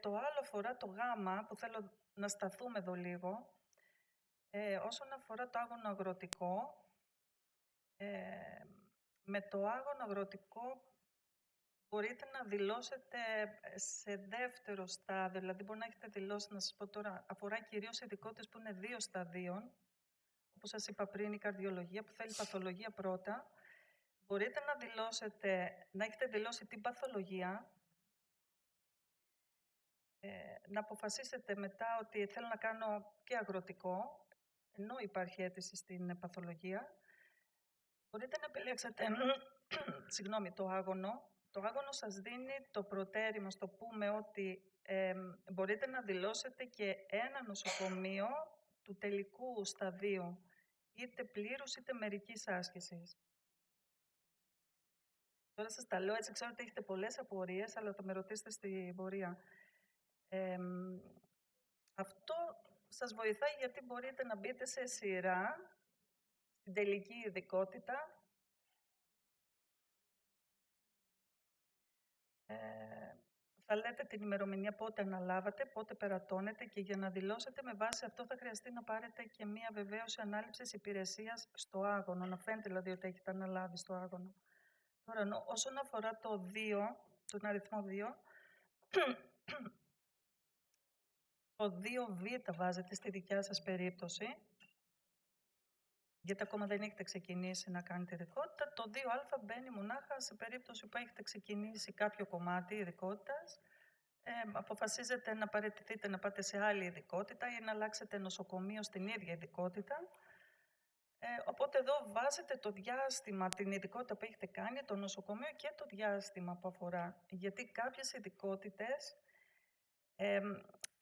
Το άλλο αφορά το Γ, που θέλω να σταθούμε εδώ λίγο. Όσον αφορά το άγωνο αγροτικό, με το άγωνο αγροτικό μπορείτε να δηλώσετε σε δεύτερο στάδιο, δηλαδή μπορεί να έχετε δηλώσει, να σας πω τώρα, αφορά κυρίως ειδικότητες που είναι 2 σταδίων, όπως σας είπα πριν, η καρδιολογία που θέλει παθολογία πρώτα. Μπορείτε να δηλώσετε, να έχετε δηλώσει την παθολογία, να αποφασίσετε μετά ότι θέλω να κάνω και αγροτικό, ενώ υπάρχει αίτηση στην παθολογία. Μπορείτε να επιλέξετε το άγωνο. Το άγωνο σας δίνει το προτέρημα, στο πούμε ότι μπορείτε να δηλώσετε και ένα νοσοκομείο του τελικού σταδίου, είτε πλήρους είτε μερικής άσκησης. Τώρα σας τα λέω έτσι, ξέρω ότι έχετε πολλές απορίες, αλλά θα με ρωτήσετε στην πορεία. Αυτό σας βοηθάει γιατί μπορείτε να μπείτε σε σειρά, στην τελική ειδικότητα, θα λέτε την ημερομηνία πότε αναλάβατε, πότε περατώνετε και για να δηλώσετε με βάση αυτό θα χρειαστεί να πάρετε και μία βεβαίωση ανάληψης υπηρεσίας στο άγωνο, να φαίνεται δηλαδή ότι έχετε αναλάβει στο άγωνο. Τώρα, όσον αφορά το 2, τον αριθμό 2, το 2β βάζετε στη δικιά σας περίπτωση, γιατί ακόμα δεν έχετε ξεκινήσει να κάνετε ειδικότητα. Το 2α μπαίνει μονάχα σε περίπτωση που έχετε ξεκινήσει κάποιο κομμάτι ειδικότητας, αποφασίζετε να παραιτηθείτε, να πάτε σε άλλη ειδικότητα ή να αλλάξετε νοσοκομείο στην ίδια ειδικότητα. Οπότε εδώ βάζετε το διάστημα, την ειδικότητα που έχετε κάνει, το νοσοκομείο και το διάστημα που αφορά. Γιατί κάποιες ειδικότητες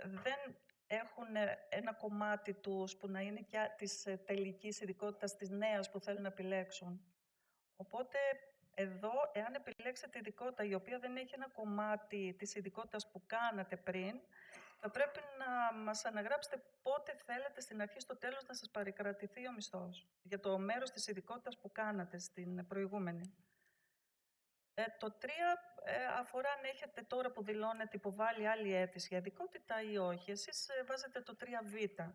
δεν έχουν ένα κομμάτι τους που να είναι και της τελικής ειδικότητας της νέας που θέλουν να επιλέξουν. Οπότε εδώ, εάν επιλέξετε ειδικότητα η οποία δεν έχει ένα κομμάτι της ειδικότητας που κάνατε πριν, θα πρέπει να μας αναγράψετε πότε θέλετε στην αρχή στο τέλος να σας παρικρατηθεί ο μισθός για το μέρος της ειδικότητας που κάνατε στην προηγούμενη. Το 3 αφορά αν έχετε τώρα που δηλώνετε υποβάλει άλλη αίτηση για ειδικότητα ή όχι. Εσείς βάζετε το 3β.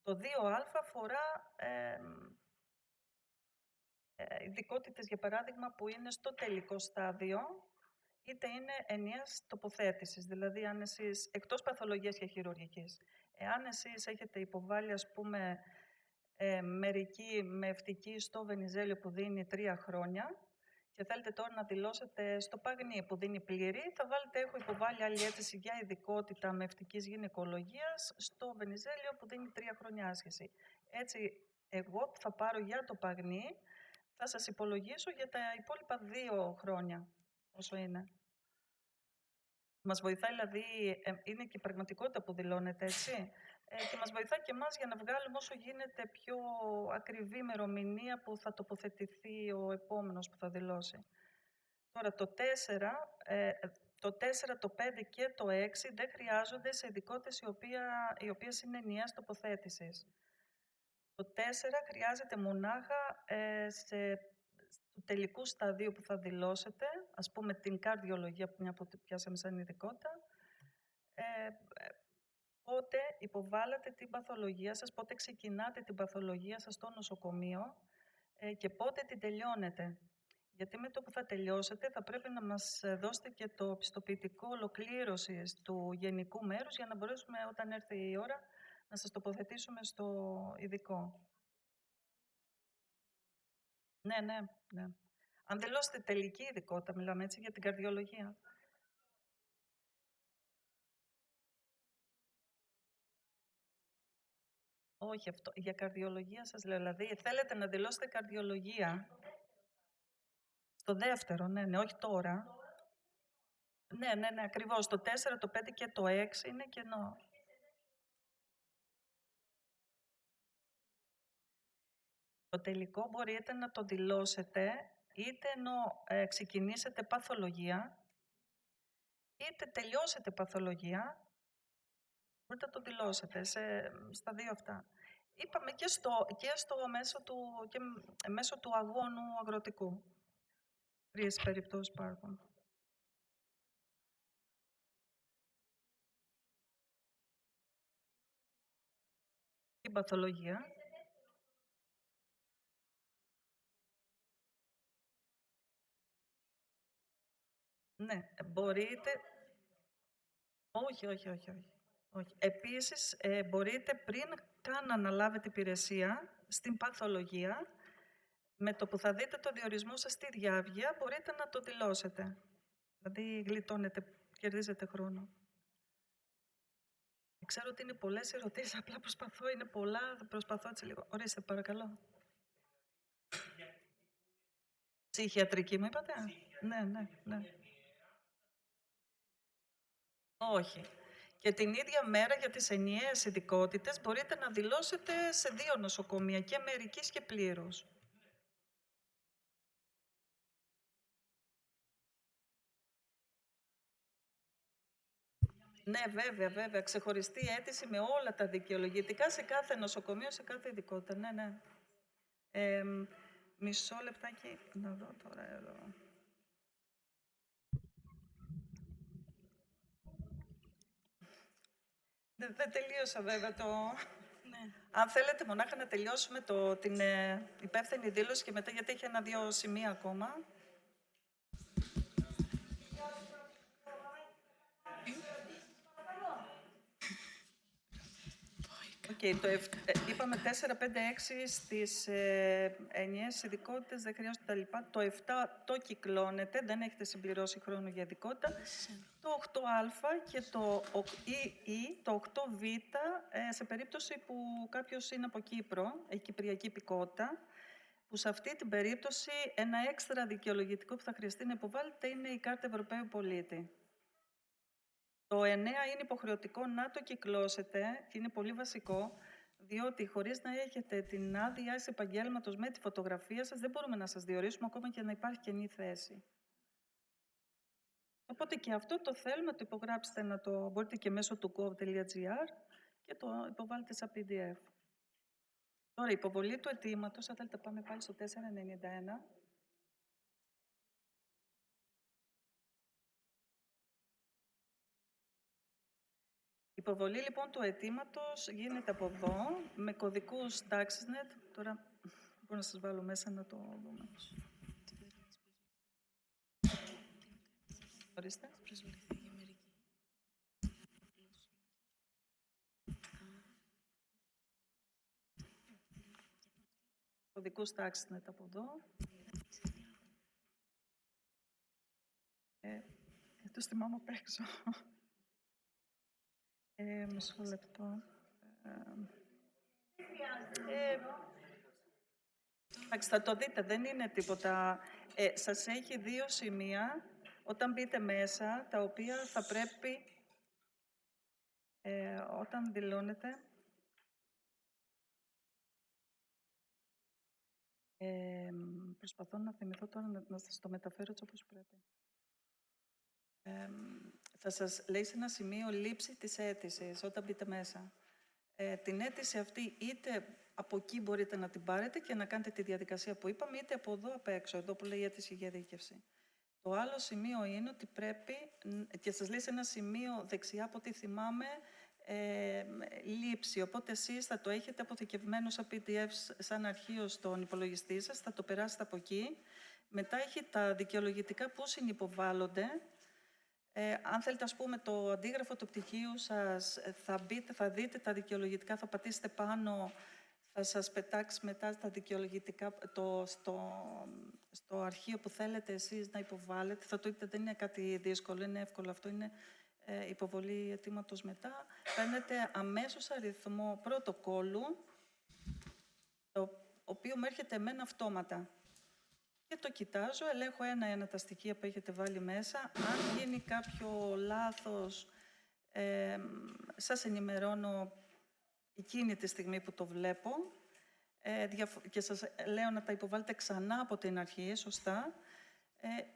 Το 2α αφορά ειδικότητες, για παράδειγμα, που είναι στο τελικό στάδιο, είτε είναι ενιαίας τοποθέτησης, δηλαδή αν εσείς, εκτός παθολογίας και χειρουργικής, εάν εσείς έχετε υποβάλει, ας πούμε, μερική με ευτική στο Βενιζέλιο που δίνει 3 χρόνια και θέλετε τώρα να δηλώσετε στο Παγνί που δίνει πλήρη, θα βάλετε έχω υποβάλει άλλη αίτηση για ειδικότητα με ευτικής γυναικολογίας στο Βενιζέλιο που δίνει 3 χρόνια άσκηση. Έτσι, εγώ που θα πάρω για το Παγνί, θα σας υπολογίσω για τα υπόλοιπα 2 χρόνια, όσο είναι. Μας βοηθάει, δηλαδή, είναι και η πραγματικότητα που δηλώνεται, έτσι. Και μας βοηθάει και εμάς για να βγάλουμε όσο γίνεται πιο ακριβή ημερομηνία που θα τοποθετηθεί ο επόμενος που θα δηλώσει. Τώρα, το 4, το 5 και το 6 δεν χρειάζονται σε ειδικότητες οι οποίες είναι ενιαίας τοποθέτησης. Το 4 χρειάζεται μονάχα του τελικού σταδίου που θα δηλώσετε, ας πούμε την καρδιολογία, μια που πιάσαμε σαν ειδικότητα, πότε υποβάλλατε την παθολογία σας, πότε ξεκινάτε την παθολογία σας στο νοσοκομείο και πότε την τελειώνετε. Γιατί με το που θα τελειώσετε θα πρέπει να μας δώσετε και το πιστοποιητικό ολοκλήρωσης του γενικού μέρους για να μπορέσουμε όταν έρθει η ώρα να σας τοποθετήσουμε στο ειδικό. Ναι. Αν δηλώσετε τελική ειδικότητα, μιλάμε έτσι για την καρδιολογία. Όχι αυτό, για καρδιολογία σας λέω, δηλαδή θέλετε να δηλώσετε καρδιολογία. Στο δεύτερο, ναι, όχι τώρα. Ναι, ακριβώς. Το 4, το 5 και το 6 είναι κενό. Το τελικό μπορείτε να το δηλώσετε είτε ενώ ξεκινήσετε παθολογία, είτε τελειώσετε παθολογία, μπορείτε να το δηλώσετε στα 2 αυτά. Είπαμε και μέσω του αγώνου αγροτικού. 3 περιπτώσεις υπάρχουν. Την παθολογία. Ναι, μπορείτε... Όχι. Επίσης, μπορείτε πριν καν αναλάβετε υπηρεσία στην παθολογία, με το που θα δείτε το διορισμό σας στη διάβγεια, μπορείτε να το δηλώσετε. Δηλαδή, γλιτώνετε, κερδίζετε χρόνο. Ξέρω ότι είναι πολλές ερωτήσεις, απλά προσπαθώ, είναι πολλά, προσπαθώ έτσι λίγο. Ορίστε, παρακαλώ. Ψυχιατρική μου είπατε? Ναι. Όχι. Και την ίδια μέρα για τις ενιαίες ειδικότητες μπορείτε να δηλώσετε σε 2 νοσοκομεία, και μερικής και πλήρους. Ναι, βέβαια. Ξεχωριστή αίτηση με όλα τα δικαιολογητικά σε κάθε νοσοκομείο, σε κάθε ειδικότητα. Ναι. Μισό λεπτάκι να δω τώρα εδώ. Δεν τελείωσα βέβαια το... Ναι. Αν θέλετε μονάχα να τελειώσουμε την υπεύθυνη δήλωση και μετά, γιατί έχει 1-2 σημεία ακόμα. Είπαμε 4, 5, 6 στις ενιαίες ειδικότητες, δεν χρειάζονται τα λοιπά. Το 7 το κυκλώνεται, δεν έχετε συμπληρώσει χρόνο για ειδικότητα. Το 8α και το 8β, σε περίπτωση που κάποιος είναι από Κύπρο, έχει κυπριακή υπηκότητα, που σε αυτή την περίπτωση ένα έξτρα δικαιολογητικό που θα χρειαστεί να υποβάλλετε είναι η κάρτα Ευρωπαίου Πολίτη. Το 9 είναι υποχρεωτικό να το κυκλώσετε και είναι πολύ βασικό, διότι χωρίς να έχετε την άδεια επαγγέλματος με τη φωτογραφία σας, δεν μπορούμε να σας διορίσουμε ακόμα και να υπάρχει κενή θέση. Οπότε και αυτό το θέλουμε, το υπογράψετε, μπορείτε και μέσω του gov.gr και το υποβάλλετε σαν PDF. Τώρα, η υποβολή του αιτήματος, αν θέλετε πάμε πάλι στο 491. Η υποβολή λοιπόν του αιτήματος γίνεται από εδώ, με κωδικούς TaxNet. Τώρα μπορώ να σας βάλω μέσα να το δούμε. Ορίστε. Κωδικούς TaxNet από εδώ. Το θυμάμαι απ' έξω. Μισό λεπτό. Εντάξει, θα το δείτε, δεν είναι τίποτα. Σας έχει 2 σημεία όταν μπείτε μέσα, τα οποία θα πρέπει, όταν δηλώνετε, προσπαθώ να θυμηθώ τώρα να σας το μεταφέρω έτσι όπως πρέπει. Θα σας λέει σε ένα σημείο λήψη της αίτησης όταν μπείτε μέσα. Την αίτηση αυτή είτε από εκεί μπορείτε να την πάρετε και να κάνετε τη διαδικασία που είπαμε, είτε από εδώ απ' έξω, εδώ που λέει αίτηση για δίκευση. Το άλλο σημείο είναι ότι πρέπει, και σας λέει σε ένα σημείο δεξιά από ό,τι θυμάμαι, λήψη. Οπότε εσείς θα το έχετε αποθηκευμένο σαν PDF, σαν αρχείο στον υπολογιστή σας, θα το περάσετε από εκεί. Μετά έχει τα δικαιολογητικά που συνυποβάλλονται. Αν θέλετε, ας πούμε, το αντίγραφο του πτυχίου σας, θα δείτε τα δικαιολογητικά, θα πατήσετε πάνω, θα σας πετάξει μετά τα δικαιολογητικά στο αρχείο που θέλετε εσείς να υποβάλλετε. Θα το δείτε, δεν είναι κάτι δύσκολο, είναι εύκολο. Αυτό είναι υποβολή αιτήματος μετά. Παίρνετε αμέσως αριθμό πρωτοκόλλου, το οποίο μου έρχεται εμένα αυτόματα. Και το κοιτάζω, ελέγχω ένα-ένα τα στοιχεία που έχετε βάλει μέσα. Αν γίνει κάποιο λάθος, σας ενημερώνω εκείνη τη στιγμή που το βλέπω και σας λέω να τα υποβάλλετε ξανά από την αρχή, σωστά.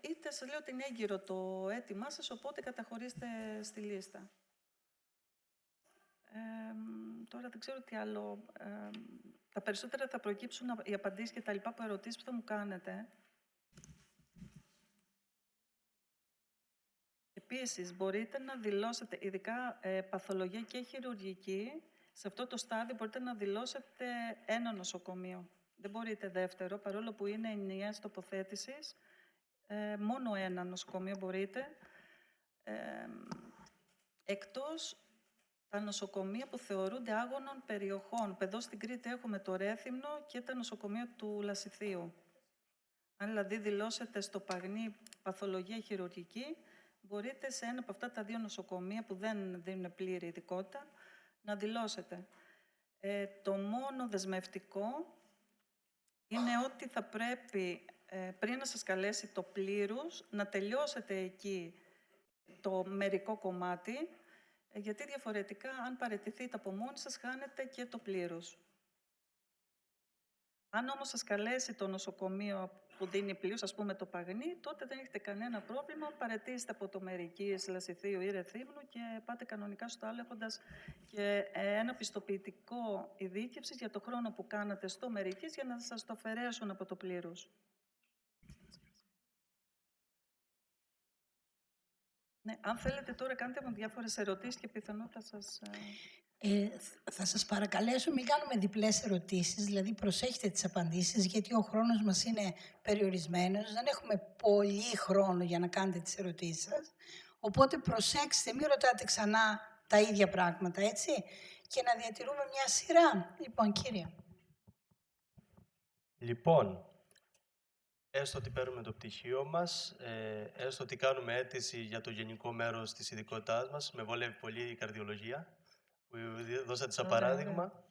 Είτε σας λέω ότι είναι έγκυρο το αίτημά σας, οπότε καταχωρήστε στη λίστα. Τώρα δεν ξέρω τι άλλο. Τα περισσότερα θα προκύψουν οι απαντήσεις και τα λοιπά από ερωτήσεις που θα μου κάνετε. Επίσης, μπορείτε να δηλώσετε, ειδικά παθολογία και χειρουργική, σε αυτό το στάδιο μπορείτε να δηλώσετε ένα νοσοκομείο. Δεν μπορείτε δεύτερο, παρόλο που είναι ενιαίας τοποθέτησης. Μόνο ένα νοσοκομείο μπορείτε. Εκτός τα νοσοκομεία που θεωρούνται άγωνων περιοχών. Εδώ στην Κρήτη έχουμε το Ρέθυμνο και τα νοσοκομεία του Λασιθίου. Αν δηλαδή δηλώσετε στο Παγνί παθολογία χειρουργική, μπορείτε σε ένα από αυτά τα 2 νοσοκομεία που δεν δίνουν πλήρη ειδικότητα να δηλώσετε. Το μόνο δεσμευτικό είναι ότι θα πρέπει πριν να σας καλέσει το πλήρους να τελειώσετε εκεί το μερικό κομμάτι, γιατί διαφορετικά αν παραιτηθείτε από μόνοι σας χάνετε και το πλήρους. Αν όμως σας καλέσει το νοσοκομείο που δίνει πλήρους, ας πούμε το Παγνί, τότε δεν έχετε κανένα πρόβλημα, παραιτήστε από το Μερικής, Λασιθίου ή Ρεθύμνου και πάτε κανονικά στο άλλο, έχοντας και ένα πιστοποιητικό ειδίκευσης για το χρόνο που κάνατε στο Μερικής για να σας το αφαιρέσουν από το πλήρους. Ναι, αν θέλετε τώρα κάντε μου διάφορες ερωτήσεις και πιθανότατα σας... Θα σας παρακαλέσω μην κάνουμε διπλές ερωτήσεις, δηλαδή προσέχετε τις απαντήσεις, γιατί ο χρόνος μας είναι περιορισμένος, δεν έχουμε πολύ χρόνο για να κάνετε τις ερωτήσεις σας. Οπότε προσέξτε, μην ρωτάτε ξανά τα ίδια πράγματα, έτσι. και να διατηρούμε μια σειρά. Λοιπόν, κύριε. Λοιπόν, έστω ότι παίρνουμε το πτυχίο μας, έστω ότι κάνουμε αίτηση για το γενικό μέρος της ειδικότητάς μας, με βολεύει πολύ η καρδιολογία, που δώσατε σαν παράδειγμα.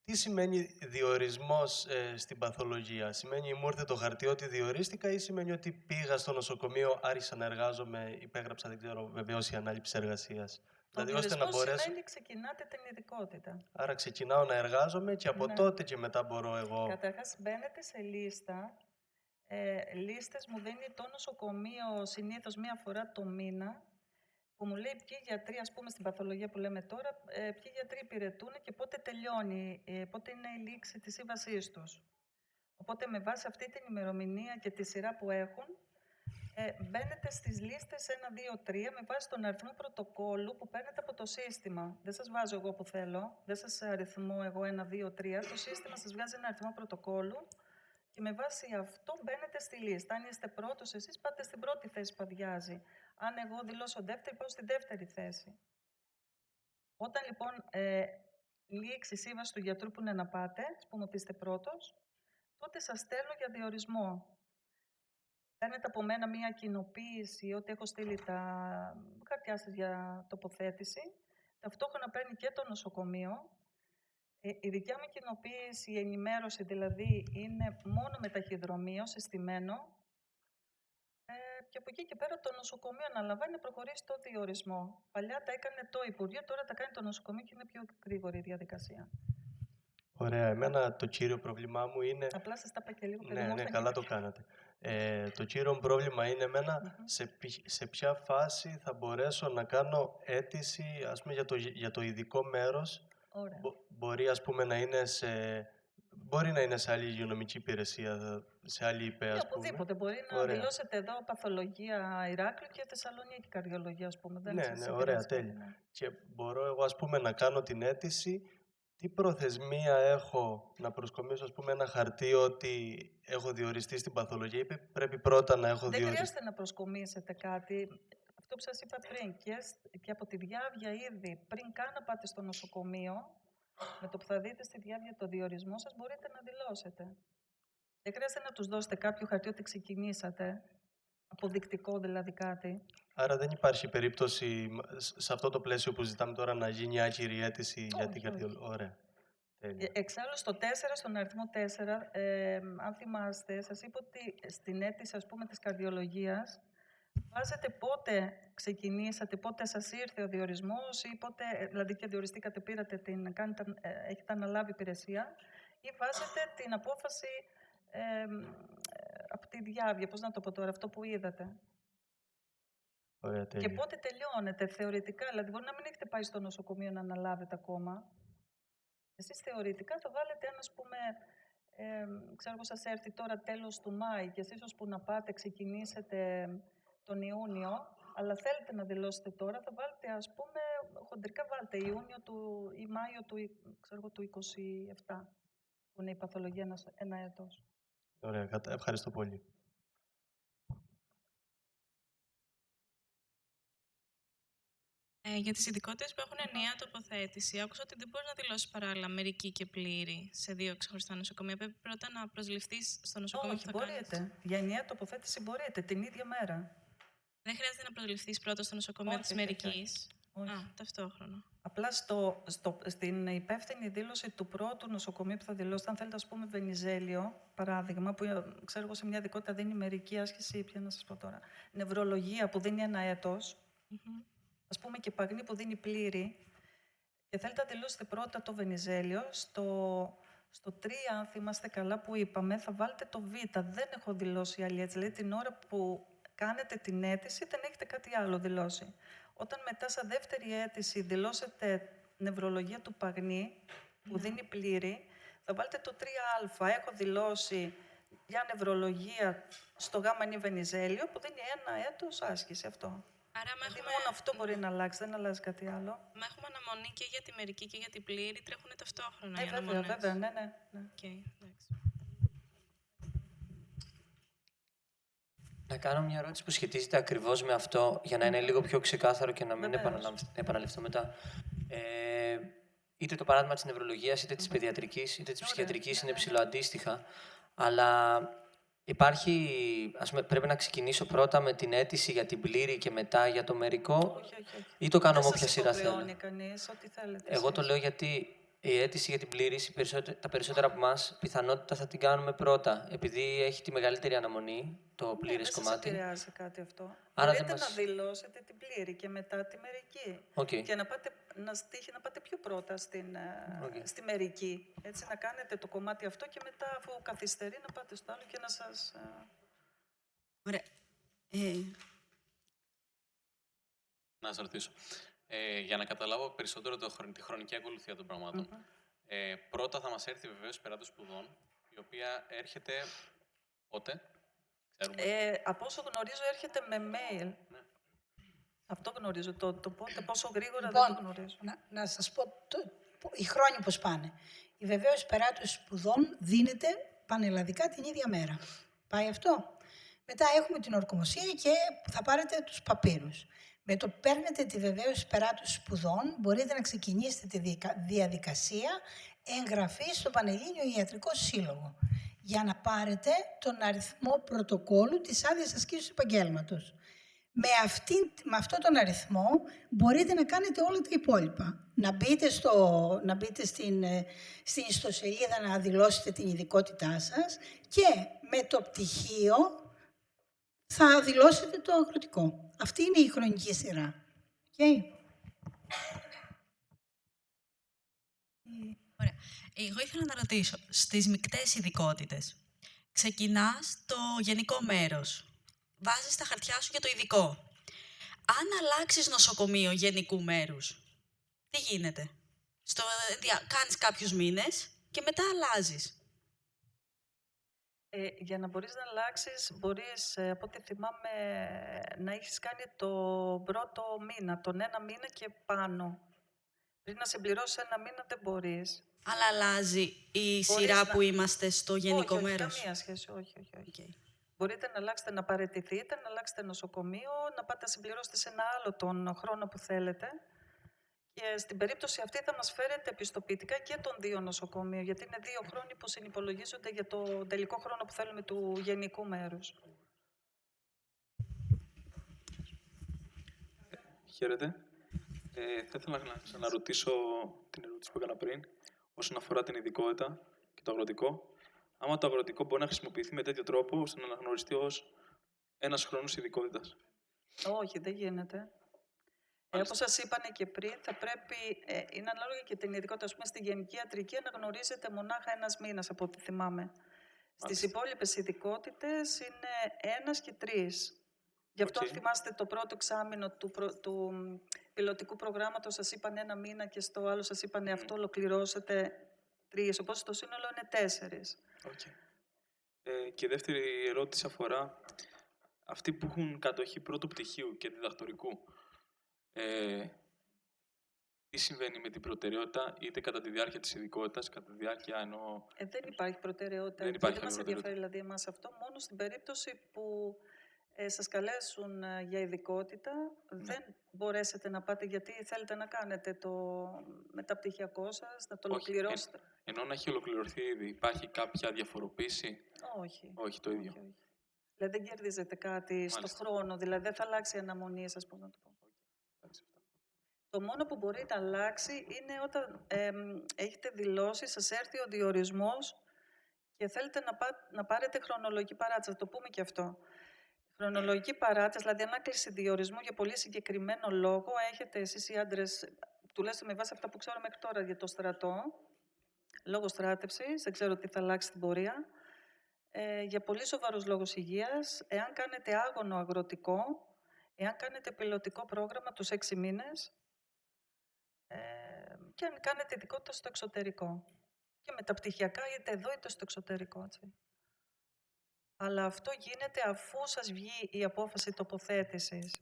Τι σημαίνει διορισμός στην παθολογία? Σημαίνει μου ήρθε το χαρτί ότι διορίστηκα ή σημαίνει ότι πήγα στο νοσοκομείο, άρχισα να εργάζομαι, υπέγραψα, δεν ξέρω, βεβαίως η ανάληψη εργασίας. Ο Δηλαδή, ώστε να μπορέσω... σημαίνει ξεκινάτε την ειδικότητα. Άρα ξεκινάω να εργάζομαι και από τότε και μετά μπορώ εγώ... Καταρχάς μπαίνετε σε λίστα. Λίστες μου δίνει το νοσοκομείο συνήθως μία φορά το μήνα, που μου λέει ποιοι γιατροί, ας πούμε στην παθολογία που λέμε τώρα, ποιοι γιατροί υπηρετούν και πότε τελειώνει, πότε είναι η λήξη της σύμβασής τους. Οπότε με βάση αυτή την ημερομηνία και τη σειρά που έχουν, μπαίνετε στις λίστες 1, 2, 3 με βάση τον αριθμό πρωτοκόλλου που παίρνετε από το σύστημα. Δεν σας βάζω εγώ που θέλω, δεν σας αριθμώ εγώ 1, 2, 3. Το σύστημα σας βγάζει ένα αριθμό πρωτοκόλλου και με βάση αυτό μπαίνετε στη λίστα. Αν είστε πρώτος εσείς, πάτε στην πρώτη θέση που αδειάζει. Αν εγώ δηλώσω δεύτερη, πάω στη δεύτερη θέση. Όταν λοιπόν λήξει η σύμβαση του γιατρού που είναι να πάτε, ας πούμε ότι είστε πρώτος, τότε σας στέλνω για διορισμό. Παίρνετε από μένα μία κοινοποίηση ότι έχω στείλει τα χαρτιά σας για τοποθέτηση. Ταυτόχρονα παίρνει και το νοσοκομείο. Η δικιά μου κοινοποίηση, η ενημέρωση δηλαδή, είναι μόνο με ταχυδρομείο, συστημένο. Και από εκεί και πέρα το νοσοκομείο αναλαμβάνει να προχωρήσει το διορισμό. Παλιά τα έκανε το Υπουργείο, τώρα τα κάνει το νοσοκομείο και είναι πιο γρήγορη η διαδικασία. Ωραία. Εμένα το κύριο πρόβλημά μου είναι... Απλά σας τα είπα και λίγο Ναι, καλά το κάνατε. Το κύριο πρόβλημα είναι εμένα σε ποια φάση θα μπορέσω να κάνω αίτηση, ας πούμε, για το ειδικό μέρος. Μπορεί, ας πούμε, να είναι σε... Μπορεί να είναι σε άλλη υγειονομική υπηρεσία, σε άλλη ΥΠΕ, ας πούμε. Οπουδήποτε. Μπορεί να δηλώσετε εδώ παθολογία Ηράκλειο και Θεσσαλονίκη καρδιολογία, ας πούμε. Ναι, ωραία, τέλεια. Και μπορώ εγώ, ας πούμε, να κάνω την αίτηση. Τι προθεσμία έχω να προσκομίσω, ας πούμε, ένα χαρτί ότι έχω διοριστεί στην παθολογία ή πρέπει πρώτα να έχω διοριστεί? Δεν χρειάζεται να προσκομίσετε κάτι. Αυτό που σας είπα πριν, και από τη διάβια ήδη, πριν καν να πάτε στο νοσοκομείο, με το που θα δείτε στη διάβια το διορισμό σας, μπορείτε να δηλώσετε. Δεν χρειάζεται να τους δώσετε κάποιο χαρτί ότι ξεκινήσατε, αποδεικτικό δηλαδή κάτι. Άρα δεν υπάρχει περίπτωση σε αυτό το πλαίσιο που ζητάμε τώρα να γίνει άκυρη αίτηση για την καρδιολογία? Ωραία. Εξάλλου στο 4, στον αριθμό 4, αν θυμάστε, σας είπα ότι στην αίτηση, ας πούμε, της καρδιολογίας βάζετε πότε ξεκινήσατε, πότε σας ήρθε ο διορισμός ή πότε, δηλαδή και διοριστήκατε, πήρατε έχετε αναλάβει υπηρεσία, ή βάζετε την απόφαση από τη διάβια, πώς να το πω τώρα, αυτό που είδατε. Ωραία, και πότε τελειώνετε θεωρητικά, δηλαδή μπορεί να μην έχετε πάει στο νοσοκομείο να αναλάβετε ακόμα. Εσείς θεωρητικά θα βάλετε ένα, ας πούμε, ξέρω εγώ, σας έρθει τώρα τέλος του Μάη και εσείς ώσπου να πάτε ξεκινήσετε τον Ιούνιο, αλλά θέλετε να δηλώσετε τώρα, θα βάλετε, ας πούμε, χοντρικά βάλτε Ιούνιο ή Μάιο του 27, που είναι η παθολογία ένα έτος. Ωραία, ευχαριστώ πολύ. Για τις ειδικότητες που έχουν ενιαία τοποθέτηση, άκουσα ότι δεν μπορεί να δηλώσει παράλληλα μερική και πλήρη σε 2 ξεχωριστά νοσοκομεία. Πρέπει πρώτα να προσληφθείς στο νοσοκομείο που θα μπορείτε. Για ενιαία τοποθέτηση μπορείτε την ίδια μέρα. Δεν χρειάζεται να προσληφθείς πρώτα στο νοσοκομείο της μερικής. Ταυτόχρονα. Απλά στην υπεύθυνη δήλωση του πρώτου νοσοκομείου που θα δηλώσετε, αν θέλετε, ας πούμε, Βενιζέλιο, παράδειγμα, που ξέρω εγώ σε μια ειδικότητα δίνει μερική άσκηση, ποια να σας πω τώρα, νευρολογία που δίνει 1 έτος, ας πούμε, και Παγνή που δίνει πλήρη, και θέλετε να δηλώσετε πρώτα το Βενιζέλιο, στο 3, αν θυμάστε καλά που είπαμε, θα βάλετε το Β. Δεν έχω δηλώσει άλλη έτσι, δηλαδή την ώρα που κάνετε την αίτηση δεν έχετε κάτι άλλο δηλώσει. Όταν μετά σαν δεύτερη αίτηση δηλώσετε νευρολογία του Παγνή, που δίνει πλήρη, θα βάλετε το 3α. Έχω δηλώσει για νευρολογία στο Γ Βενιζέλιο, που δίνει 1 έτος άσκηση αυτό. Άρα δηλαδή μόνο αυτό μπορεί να αλλάξει, δεν αλλάζει κάτι άλλο. Μα έχουμε αναμονή και για τη μερική και για την πλήρη, τρέχουν ταυτόχρονα οι βέβαια, αναμονές. βέβαια, ναι. Okay, εντάξει. Να κάνω μια ερώτηση που σχετίζεται ακριβώς με αυτό, για να είναι λίγο πιο ξεκάθαρο και να μην επαναληφθώ μετά. είτε το παράδειγμα της νευρολογίας, είτε της παιδιατρικής, είτε της ψυχιατρικής είναι ψηλοαντίστοιχα. Αλλά υπάρχει, ας πούμε, πρέπει να ξεκινήσω πρώτα με την αίτηση για την πλήρη και μετά για το μερικό, ή το κάνω με όποια σειρά θέλω. Δεν σας υποχρεώνει κανείς, ό,τι θέλετε. Εγώ το λέω γιατί η αίτηση για την πλήρηση, τα περισσότερα από εμάς, πιθανότητα θα την κάνουμε πρώτα, επειδή έχει τη μεγαλύτερη αναμονή, το πλήρες κομμάτι. Δεν σας επηρεάζει κάτι αυτό. Άρα Μπορείτε δεν μας... να δηλώσετε την πλήρη και μετά τη μερική. Okay. Και να στήχει να πάτε πιο πρώτα στη μερική. Έτσι, να κάνετε το κομμάτι αυτό και μετά, αφού καθυστερεί, να πάτε στο άλλο και να σας... Ωραία. Να σας ρωτήσω. Για να καταλάβω περισσότερο τη χρονική ακολουθία των πραγμάτων. Πρώτα θα μας έρθει βεβαίως η περάτωση σπουδών, η οποία έρχεται πότε, ξέρουμε. Από όσο γνωρίζω έρχεται με mail. Ναι. Αυτό γνωρίζω. Το πότε, πόσο γρήγορα Λοιπόν, δεν το γνωρίζω. Να σας πω οι χρόνοι πώς πάνε. Η βεβαίωση περάτωση σπουδών δίνεται πανελλαδικά την ίδια μέρα. Πάει αυτό. Μετά έχουμε την ορκομοσία και θα πάρετε τους παπύρους. Με το που παίρνετε τη βεβαίωση περάτωση σπουδών, μπορείτε να ξεκινήσετε τη διαδικασία εγγραφής στο Πανελλήνιο Ιατρικό Σύλλογο για να πάρετε τον αριθμό πρωτοκόλου της άδειας ασκήσεως επαγγέλματος. Με αυτόν τον αριθμό μπορείτε να κάνετε όλα τα υπόλοιπα. Να μπείτε στην ιστοσελίδα να δηλώσετε την ειδικότητά σας και με το πτυχίο θα δηλώσετε το αγροτικό. Αυτή είναι η χρονική σειρά. Okay. Ωραία. Εγώ ήθελα να ρωτήσω, στις μεικτές ειδικότητες, ξεκινάς το γενικό μέρος, βάζεις τα χαρτιά σου για το ειδικό. Αν αλλάξεις νοσοκομείο γενικού μέρους, τι γίνεται? Κάνεις κάποιους μήνες και μετά αλλάζεις. Για να μπορείς να αλλάξεις, μπορείς, από ό,τι θυμάμαι, να έχεις κάνει τον πρώτο μήνα, τον 1 μήνα και πάνω. Πριν να συμπληρώσεις 1 μήνα δεν μπορείς. Αλλά αλλάζει η σειρά που είμαστε στο γενικό μέρος. Όχι, καμία σχέση, όχι. Μπορείτε να αλλάξετε, να παραιτηθείτε, να αλλάξετε νοσοκομείο, να πάτε να συμπληρώσετε σε ένα άλλο τον χρόνο που θέλετε. Και στην περίπτωση αυτή θα μας φέρετε επιστοποιητικά και των 2 νοσοκομείων, γιατί είναι 2 χρόνοι που συνυπολογίζονται για το τελικό χρόνο που θέλουμε του γενικού μέρους. Χαίρετε. Θα ήθελα να ξαναρωτήσω την ερώτηση που έκανα πριν, όσον αφορά την ειδικότητα και το αγροτικό. Άμα το αγροτικό μπορεί να χρησιμοποιηθεί με τέτοιο τρόπο, ώστε να αναγνωριστεί ως ένας χρόνος ειδικότητας. Όχι, δεν γίνεται. Όπως σας είπανε και πριν, θα πρέπει, είναι ανάλογα και την ειδικότητα. Ας πούμε, στη γενική ιατρική αναγνωρίζεται μονάχα 1 μήνας, από ό,τι θυμάμαι. Στις υπόλοιπες ειδικότητες είναι 1 και 3. Γι' αυτό θυμάστε το πρώτο εξάμηνο του πιλωτικού προγράμματος, σας είπαν 1 μήνα και στο άλλο σας είπαν αυτό ολοκληρώσετε 3. Οπότε το σύνολο είναι 4. Και η δεύτερη ερώτηση αφορά αυτοί που έχουν κατοχή πρώτου πτυχίου και διδακτορικού. Τι συμβαίνει με την προτεραιότητα, είτε κατά τη διάρκεια της ειδικότητας, κατά τη διάρκεια εννοώ... Δεν υπάρχει προτεραιότητα. Δεν μας ενδιαφέρει δηλαδή εμάς αυτό. Μόνο στην περίπτωση που σας καλέσουν για ειδικότητα, δεν μπορέσετε να πάτε γιατί θέλετε να κάνετε το μεταπτυχιακό σας, να το ολοκληρώσετε. Ενώ να έχει ολοκληρωθεί ήδη, υπάρχει κάποια διαφοροποίηση? Όχι, το ίδιο. Όχι. Δηλαδή δεν κερδίζετε κάτι στον χρόνο, δηλαδή δεν θα αλλάξει η αναμονή σας, πώς να το πω. Το μόνο που μπορεί να αλλάξει είναι όταν έχετε δηλώσει, σας έρθει ο διορισμός και θέλετε να πάρετε χρονολογική παράταση. Θα το πούμε και αυτό. Χρονολογική παράταση, δηλαδή ανάκληση διορισμού για πολύ συγκεκριμένο λόγο, έχετε εσείς οι άντρες, τουλάχιστον με βάση αυτά που ξέρω μέχρι τώρα για το στρατό, λόγω στράτευσης, δεν ξέρω τι θα αλλάξει στην πορεία, για πολύ σοβαρούς λόγους υγείας, εάν κάνετε άγωνο αγροτικό, εάν κάνετε πιλωτικό πρόγραμμα τους 6 μήνες, και αν κάνετε ειδικότητα στο εξωτερικό. Και μεταπτυχιακά είτε εδώ είτε στο εξωτερικό. Έτσι. Αλλά αυτό γίνεται αφού σας βγει η απόφαση τοποθέτησης.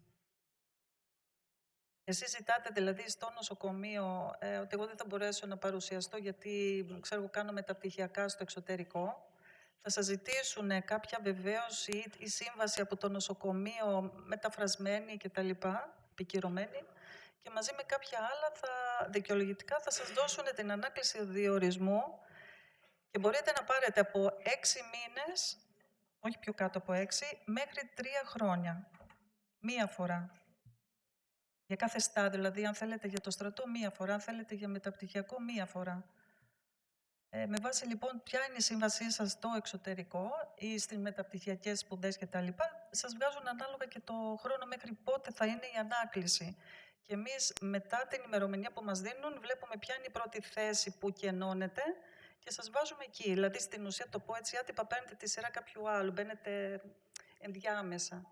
Εσείς ζητάτε δηλαδή στο νοσοκομείο ότι εγώ δεν θα μπορέσω να παρουσιαστώ γιατί ξέρω κάνω μεταπτυχιακά στο εξωτερικό. Θα σας ζητήσουν κάποια βεβαίωση ή σύμβαση από το νοσοκομείο μεταφρασμένη κτλ. Επικυρωμένη. και μαζί με κάποια άλλα δικαιολογητικά θα σας δώσουν την ανάκληση διορισμού και μπορείτε να πάρετε από 6 μήνες, όχι πιο κάτω από 6, μέχρι 3 χρόνια. Μία φορά. Για κάθε στάδιο, δηλαδή αν θέλετε για το στρατό μία φορά, αν θέλετε για μεταπτυχιακό μία φορά. Με βάση λοιπόν ποια είναι η σύμβασή σας στο εξωτερικό ή στις μεταπτυχιακές σπουδές κτλ. Σας βγάζουν ανάλογα και το χρόνο μέχρι πότε θα είναι η ανάκληση. Και εμείς μετά την ημερομηνία που μας δίνουν βλέπουμε ποια είναι η πρώτη θέση που κενώνεται και σας βάζουμε εκεί. Δηλαδή στην ουσία το πω έτσι άτυπα παίρνετε τη σειρά κάποιου άλλου, μπαίνετε ενδιάμεσα.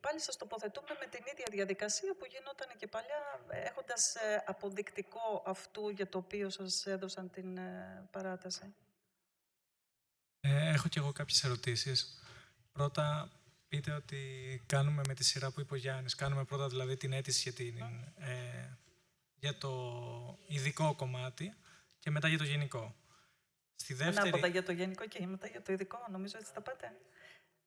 Πάλι σας τοποθετούμε με την ίδια διαδικασία που γινόταν και παλιά, έχοντας αποδεικτικό αυτού για το οποίο σας έδωσαν την παράταση. Έχω κι εγώ κάποιες ερωτήσεις. Πρώτα, πείτε ότι κάνουμε με τη σειρά που είπε ο Γιάννης. Κάνουμε πρώτα δηλαδή την αίτηση για το ειδικό κομμάτι και μετά για το γενικό. Στη δεύτερη... Ανάποδα για το γενικό και μετά για το ειδικό, νομίζω έτσι θα πάτε.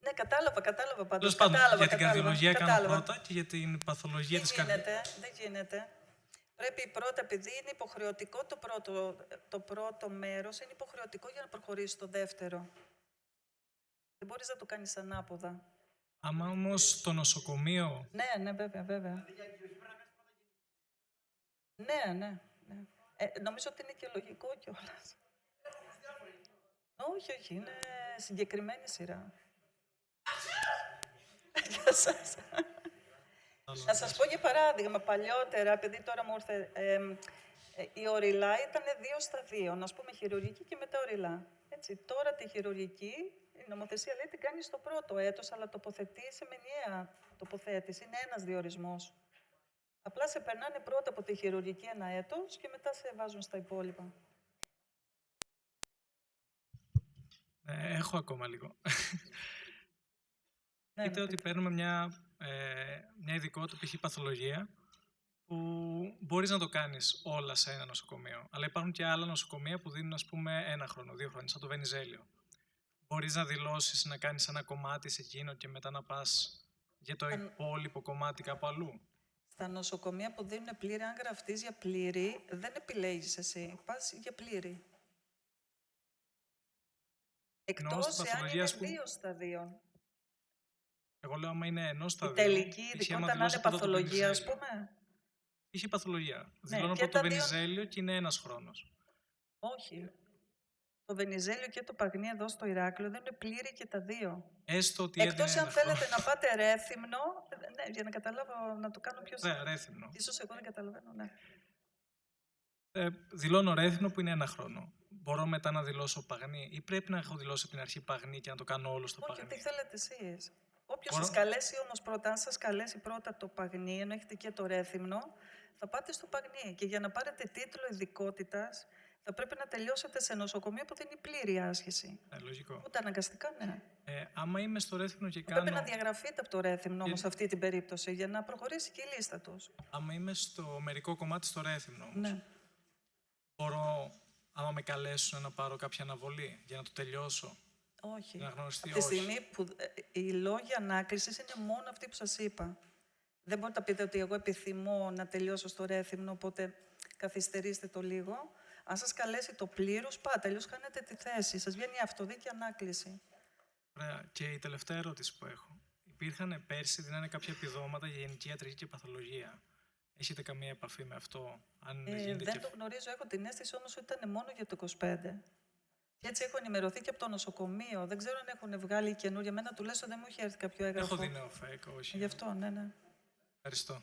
Ναι, κατάλαβα πάντως. Τέλος πάντων, για την καρδιολογία κάνω πρώτα και για την παθολογία της καρδιάς. Δεν γίνεται. Πρέπει πρώτα, επειδή είναι υποχρεωτικό το πρώτο μέρος, είναι υποχρεωτικό για να προχωρήσει το δεύτερο. Δεν μπορείς να το κάνεις ανάποδα. Άμα όμως το νοσοκομείο... Ναι, βέβαια. Ναι. Νομίζω ότι είναι και λογικό κιόλας. Όχι, είναι συγκεκριμένη σειρά. Να σας πω για παράδειγμα, παλιότερα, επειδή τώρα μου ήρθε, η οριλά ήταν 2 σταδίων, ας πούμε χειρουργική και μετά οριλά. Έτσι, τώρα τη χειρουργική, η νομοθεσία λέει την κάνει στο πρώτο έτος, αλλά τοποθετεί σε μηνιαία τοποθέτηση, είναι ένας διορισμός. Απλά σε περνάνε πρώτα από τη χειρουργική 1 έτος και μετά σε βάζουν στα υπόλοιπα. Έχω ακόμα λίγο. Πείτε ότι παίρνουμε μια ειδικότητα, π.χ. παθολογία, που μπορείς να το κάνεις όλα σε ένα νοσοκομείο. Αλλά υπάρχουν και άλλα νοσοκομεία που δίνουν, ας πούμε, 1 χρόνο, 2 χρόνια, σαν το Βενιζέλιο. Μπορείς να δηλώσεις να κάνεις ένα κομμάτι σε εκείνο και μετά να πας για το υπόλοιπο κομμάτι κάπου αλλού. Στα νοσοκομεία που δίνουν πλήρη, αν γραφτείς για πλήρη, δεν επιλέγεις εσύ. Πας για πλήρη. Εκτός εάν είναι 2 σταδίων. Εγώ λέω, άμα είναι 1 σταδίο. Η τελική ειδικότητα να είναι παθολογία, ας πούμε. Είχε παθολογία. Δηλώνω από το Βενιζέλιο και είναι 1 χρόνος. Όχι. Το Βενιζέλιο και το Παγνί εδώ στο Ηράκλειο δεν είναι πλήρη και τα 2. Έστω ότι εκτός αν θέλετε να πάτε Ρέθυμνο, ναι, για να καταλάβω, να το κάνω πιο Ναι, Ρέθυμνο. Ίσως εγώ δεν καταλαβαίνω, ναι. Δηλώνω Ρέθυμνο που είναι 1 χρόνο. Μπορώ μετά να δηλώσω Παγνί ή πρέπει να έχω δηλώσει από την αρχή Παγνί και να το κάνω όλο στο Παγνί? Όχι, τι θέλετε εσείς. Όποιος σας καλέσει όμως πρώτα, αν σας καλέσει πρώτα το Παγνί, ενώ έχετε και το Ρέθυμνο, θα πάτε στο Παγνί. Και για να πάρετε τίτλο ειδικότητας, θα πρέπει να τελειώσετε σε νοσοκομείο που δεν είναι πλήρη άσκηση. Λογικό. Ούτε αναγκαστικά, ναι. Άμα είμαι στο Ρέθυμνο και κάνω... Πρέπει να διαγραφείτε από το Ρέθυμνο όμως αυτή την περίπτωση, για να προχωρήσει και η λίστα τους. Άμα είμαι στο μερικό κομμάτι στο Ρέθυμνο όμως, ναι. Μπορώ, άμα με καλέσουν, να πάρω κάποια αναβολή για να το τελειώσω? Όχι. Να γνωριστεί, από τη στιγμή που οι λόγοι ανάκρισης είναι μόνο αυτοί που σας είπα. Δεν μπορείτε να πείτε ότι εγώ επιθυμώ να τελειώσω στο Ρέθυμνο, οπότε καθυστερήστε το λίγο. Αν σας καλέσει το πλήρως, πάτε, αλλιώς χάνετε τη θέση. Σας βγαίνει η αυτοδίκη ανάκληση. Ωραία. Και η τελευταία ερώτηση που έχω. Υπήρχαν πέρσι, δίνανε κάποια επιδόματα για γενική ιατρική και παθολογία. Έχετε καμία επαφή με αυτό? Δεν το γνωρίζω, έχω την αίσθηση όμως ότι ήταν μόνο για το 25. Και έτσι έχω ενημερωθεί και από το νοσοκομείο. Δεν ξέρω αν έχουν βγάλει καινούργια. Εμένα τουλάχιστον δεν μου έχει έρθει κάποιο έγγραφο. Έχω δει νέο φέκ, όχι. Γι' αυτό, ναι. Ευχαριστώ.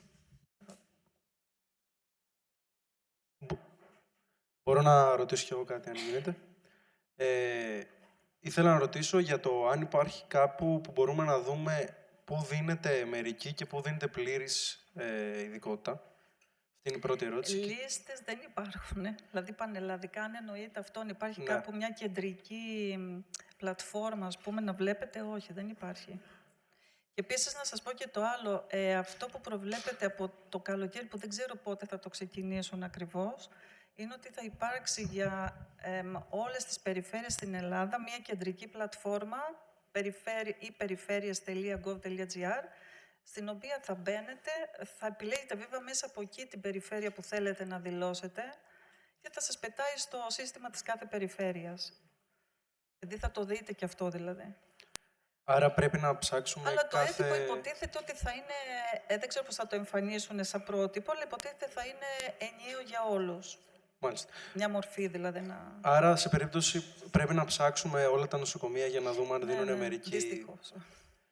Μπορώ να ρωτήσω κι εγώ κάτι, αν γίνεται? Ήθελα να ρωτήσω για το αν υπάρχει κάπου που μπορούμε να δούμε πού δίνεται μερική και πού δίνεται πλήρης ειδικότητα. Αυτή είναι η πρώτη ερώτηση. Λίστες δεν υπάρχουν. Δηλαδή πανελλαδικά, αν εννοείται αυτόν, υπάρχει κάπου μια κεντρική πλατφόρμα, ας πούμε, να βλέπετε? Όχι, δεν υπάρχει. Και επίσης να σας πω και το άλλο, αυτό που προβλέπετε από το καλοκαίρι, που δεν ξέρω πότε θα το ξεκινήσουν ακριβώς, είναι ότι θα υπάρξει για όλες τις περιφέρειες στην Ελλάδα μια κεντρική πλατφόρμα ή περιφέρειες.gov.gr, στην οποία θα μπαίνετε, θα επιλέγετε βέβαια μέσα από εκεί την περιφέρεια που θέλετε να δηλώσετε και θα σας πετάει στο σύστημα της κάθε περιφέρειας. Δηλαδή θα το δείτε και αυτό δηλαδή. Άρα πρέπει να ψάξουμε Αλλά το κάθε... έτυπο υποτίθεται ότι θα είναι, δεν ξέρω πώς θα το εμφανίσουν σαν πρότυπο, αλλά υποτίθεται θα είναι ενιαίο για όλους. Μάλιστα. Μια μορφή δηλαδή να... Άρα, σε περίπτωση πρέπει να ψάξουμε όλα τα νοσοκομεία για να δούμε αν δίνουν μερική... Δυστυχώς.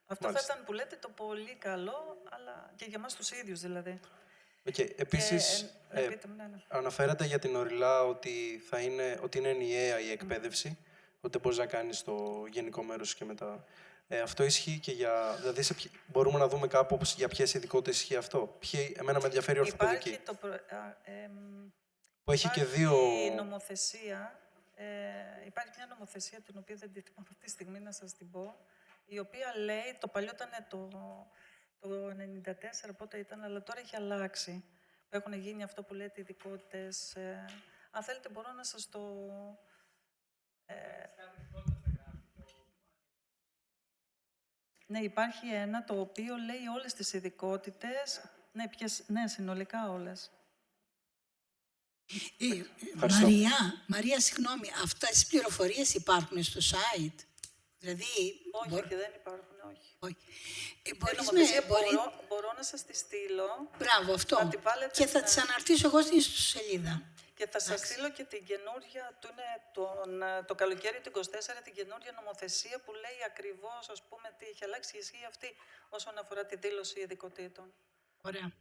Αυτό Μάλιστα. θα ήταν που λέτε το πολύ καλό, αλλά και για εμάς τους ίδιους δηλαδή. Επίσης, πείτε μου, ναι. αναφέρατε για την Ορειλά ότι είναι ενιαία η εκπαίδευση, ότι δεν μπορείς να κάνεις το γενικό μέρος και μετά. Αυτό ισχύει και για... Δηλαδή, μπορούμε να δούμε κάπου για ποιες ειδικότητες ισχύει αυτό. Εμένα με ενδιαφέρει η ορθοπαιδική. Που έχει και δύο... Νομοθεσία, υπάρχει μια νομοθεσία την οποία δεν τη θυμάμαι αυτή τη στιγμή να σας την πω, η οποία λέει, το παλιό ήταν το 94, πότε ήταν, αλλά τώρα έχει αλλάξει. Έχουν γίνει αυτό που λέτε ειδικότητες. Αν θέλετε μπορώ να σας το... Ναι, υπάρχει ένα το οποίο λέει όλες τις ειδικότητες, ναι, συνολικά όλες. Μαρία, συγγνώμη, αυτές τις πληροφορίες υπάρχουν στο site. Δηλαδή, όχι, δεν υπάρχουν, όχι. Μπορώ να σας τη στείλω. Μπράβο, αυτό. Να τη βάλετε και θα τις αναρτήσω εγώ στην ιστοσελίδα. Και θα σας στείλω και την καινούργια, το καλοκαίρι του 24, την καινούργια νομοθεσία που λέει ακριβώς, ας πούμε, τι έχει αλλάξει και ισχύει αυτή όσον αφορά τη δήλωση ειδικοτήτων. Ωραία.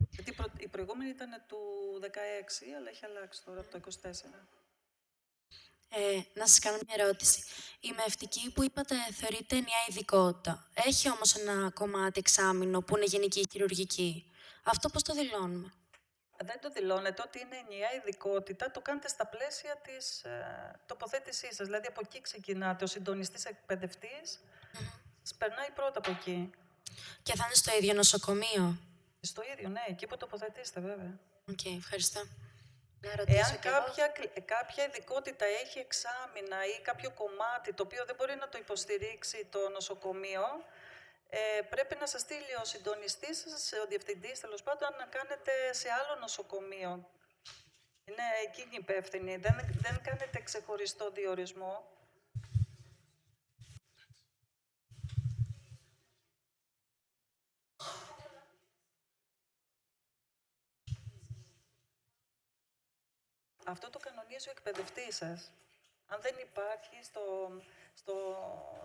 Γιατί η προηγούμενη ήταν του 16, αλλά έχει αλλάξει τώρα από το 24. Να σας κάνω μια ερώτηση. Η μευτική που είπατε θεωρείται ενιαία ειδικότητα. Έχει όμως ένα κομμάτι εξάμηνο που είναι γενική χειρουργική. Αυτό πώς το δηλώνουμε? Δεν το δηλώνετε ότι είναι ενιαία ειδικότητα, το κάνετε στα πλαίσια της τοποθέτησής σας. Δηλαδή από εκεί ξεκινάτε. Ο συντονιστής εκπαιδευτής περνάει πρώτα από εκεί. Και θα είναι στο ίδιο νοσοκομείο? Στο ίδιο, ναι, εκεί που τοποθετήσετε βέβαια. Οκ, ευχαριστώ. Εάν κάποια ειδικότητα έχει εξάμηνα ή κάποιο κομμάτι το οποίο δεν μπορεί να το υποστηρίξει το νοσοκομείο, πρέπει να σας στείλει ο συντονιστής σας, ο διευθυντής, τέλος πάντων, να κάνετε σε άλλο νοσοκομείο. Είναι εκείνη υπεύθυνη. Δεν κάνετε ξεχωριστό διορισμό. Αυτό το κανονίζει ο εκπαιδευτής σας. Αν δεν υπάρχει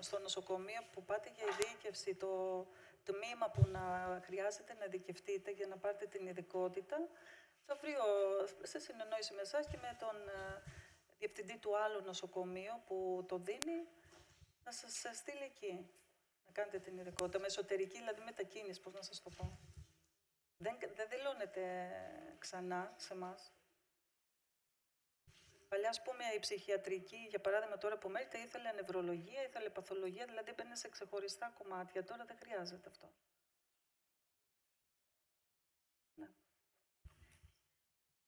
στο νοσοκομείο που πάτε για ειδίκευση, το τμήμα που να χρειάζεται να ειδικευτείτε για να πάρετε την ειδικότητα, θα βρει σε συνεννόηση με εσάς και με τον διευθυντή του άλλου νοσοκομείου που το δίνει, να σας στείλει εκεί, να κάνετε την ειδικότητα. Με εσωτερική, δηλαδή μετακίνηση, πώς να σας το πω. Δεν δηλώνεται ξανά σε εμάς. Παλιά, ας πούμε, η ψυχιατρική, για παράδειγμα, τώρα που μένετε, ήθελε νευρολογία, ήθελε παθολογία, δηλαδή μπαίνει σε ξεχωριστά κομμάτια. Τώρα δεν χρειάζεται αυτό. Ναι.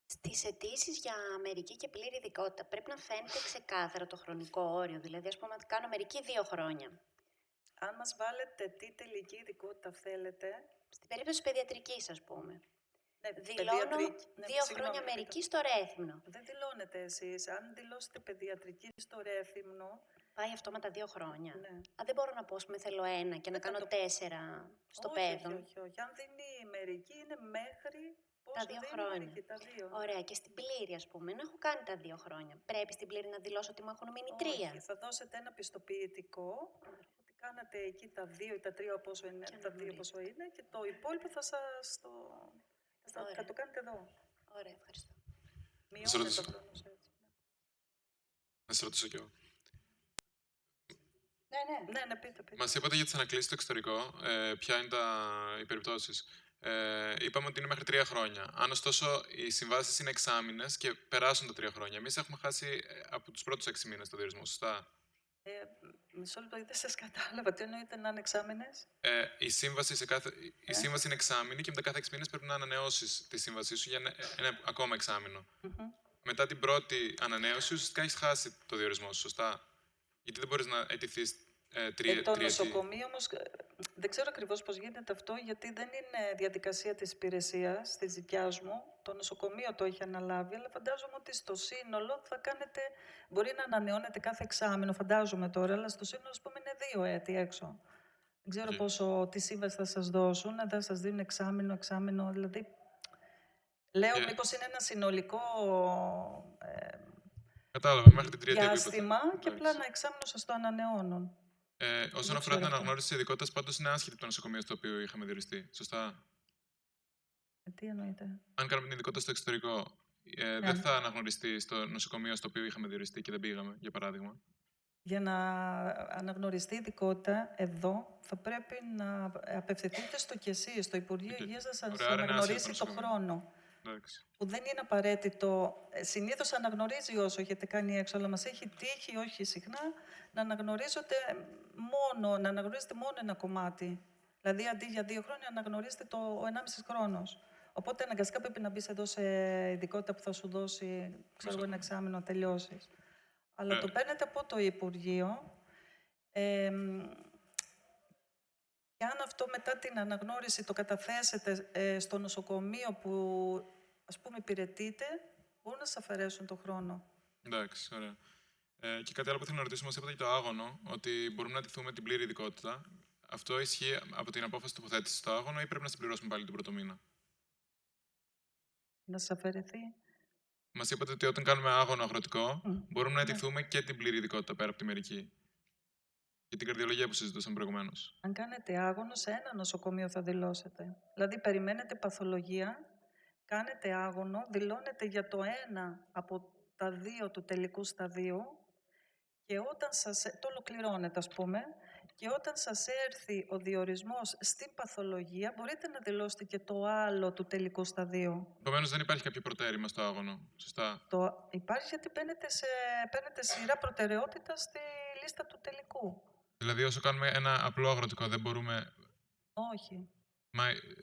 Στις αιτήσεις για μερική και πλήρη ειδικότητα πρέπει να φαίνεται ξεκάθαρα το χρονικό όριο. Δηλαδή, ας πούμε, ότι κάνω μερική 2 χρόνια. Αν μας βάλετε τι τελική ειδικότητα θέλετε... Στην περίπτωση παιδιατρικής, ας πούμε. Ναι, δηλώνω 2 χρόνια μερική στο Ρέθυμνο. Δεν δηλώνετε εσείς. Αν δηλώσετε παιδιατρική στο Ρέθυμνο... Πάει αυτόματα 2 χρόνια. Ναι. Δεν μπορώ να πω, ας πούμε, θέλω 1 και να κάνω 4 στο Πέδον. Όχι. Αν δίνει η μερική, είναι μέχρι... Τα 2 χρόνια. Μερική, τα 2. Ωραία. Και στην πλήρη, ας πούμε, να έχω κάνει τα 2 χρόνια. Πρέπει στην πλήρη να δηλώσω ότι μου έχουν μείνει 3. Όχι, θα δώσετε ένα πιστοποιητικό, ότι κάνατε εκεί τα 2 ή τα 3 πόσο είναι, πόσο είναι και το υπόλοιπο θα σας το... Θα το κάνετε εδώ. Ωραία, ευχαριστώ. Μειώνετε το χρόνο έτσι. Να σε ρωτήσω κι εγώ. Ναι, πείτε. Μας είπατε για τις ανακλήσεις στο εξωτερικό. Ποια είναι οι περιπτώσεις. Είπαμε ότι είναι μέχρι 3 χρόνια. Αν ωστόσο οι συμβάσεις είναι εξάμηνες και περάσουν τα 3 χρόνια, εμείς έχουμε χάσει από τους πρώτους 6 μήνες το διορισμό, σωστά? Μισό λεπτό, δεν σας κατάλαβα. Τι εννοείται να είναι εξάμηνες? Η σύμβαση είναι εξάμηνη και μετά κάθε 6 μήνες πρέπει να ανανεώσεις τη σύμβασή σου για ένα ακόμα εξάμηνο. Μετά την πρώτη ανανέωση, ουσιαστικά έχεις χάσει το διορισμό σου, σωστά? Γιατί δεν μπορείς να αιτηθείς Το νοσοκομείο όμως, δεν ξέρω ακριβώς πώς γίνεται αυτό, γιατί δεν είναι διαδικασία της υπηρεσίας, της δικιάς μου. Το νοσοκομείο το έχει αναλάβει, αλλά φαντάζομαι ότι στο σύνολο θα κάνετε, μπορεί να ανανεώνετε κάθε εξάμηνο, φαντάζομαι τώρα, αλλά στο σύνολο, ας πούμε, είναι 2 έτη έξω. Δεν ξέρω πόσο, τι σύμβαση θα σας δώσουν, αν θα σας δίνουν εξάμηνο, δηλαδή. Λέω, μήπως είναι ένα συνολικό Κατάλαβα, μέχρι την τριετία διάστημα και απλά ένα εξάμηνο σας το ανανεώνουν. Όσον αφορά την αναγνώριση της ειδικότητας, πάντως είναι άσχετη το νοσοκομείο στο οποίο είχαμε διοριστεί. Σωστά. Τι εννοείτε? Αν κάνουμε την ειδικότητα στο εξωτερικό, δεν θα αναγνωριστεί στο νοσοκομείο στο οποίο είχαμε διοριστεί και δεν πήγαμε, για παράδειγμα. Για να αναγνωριστεί η ειδικότητα εδώ, θα πρέπει να απευθυνθείτε στο ΚΕΣΥ, στο Υπουργείο Υγείας, να σας αναγνωρίσει το χρόνο. Που δεν είναι απαραίτητο. Συνήθως αναγνωρίζει όσο έχετε κάνει έξω, αλλά μας έχει τύχει, όχι συχνά, να αναγνωρίζετε μόνο ένα κομμάτι. Δηλαδή, αντί για 2 χρόνια, αναγνωρίζετε το 1,5 χρόνος. Οπότε, αναγκαστικά πρέπει να μπεις εδώ σε ειδικότητα που θα σου δώσει, ξέρω εγώ, ένα εξάμηνο να τελειώσεις. Αλλά το παίρνετε από το Υπουργείο. Και αν αυτό μετά την αναγνώριση το καταθέσετε στο νοσοκομείο που, ας πούμε, υπηρετείτε, μπορούν να σας αφαιρέσουν το χρόνο. Εντάξει, ωραία. Και κάτι άλλο που θέλω να ρωτήσω, μας είπατε για το άγωνο, ότι μπορούμε να ντυθούμε την πλήρη ειδικότητα. Αυτό ισχύει από την απόφαση τοποθέτηση στο άγωνο ή πρέπει να συμπληρώσουμε πάλι τον πρώτο μήνα? Να σας αφαιρεθεί. Μας είπατε ότι όταν κάνουμε άγωνο αγροτικό, μπορούμε να ντυθούμε και την πλήρη ειδικότητα πέρα από τη μερική. Και την καρδιολογία που συζητούσαμε προηγουμένως. Αν κάνετε άγωνο, σε ένα νοσοκομείο θα δηλώσετε. Δηλαδή, περιμένετε παθολογία, κάνετε άγωνο, δηλώνετε για το ένα από τα 2 του τελικού σταδίου και όταν το ολοκληρώνετε, ας πούμε, και όταν σας έρθει ο διορισμός στην παθολογία, μπορείτε να δηλώσετε και το άλλο του τελικού σταδίου. Επομένως, δεν υπάρχει κάποιο προτέρημα στο άγωνο. Σωστά. Υπάρχει γιατί παίρνετε σειρά προτεραιότητα στη λίστα του τελικού. Δηλαδή, όσο κάνουμε ένα απλό αγροτικό, δεν μπορούμε. Όχι.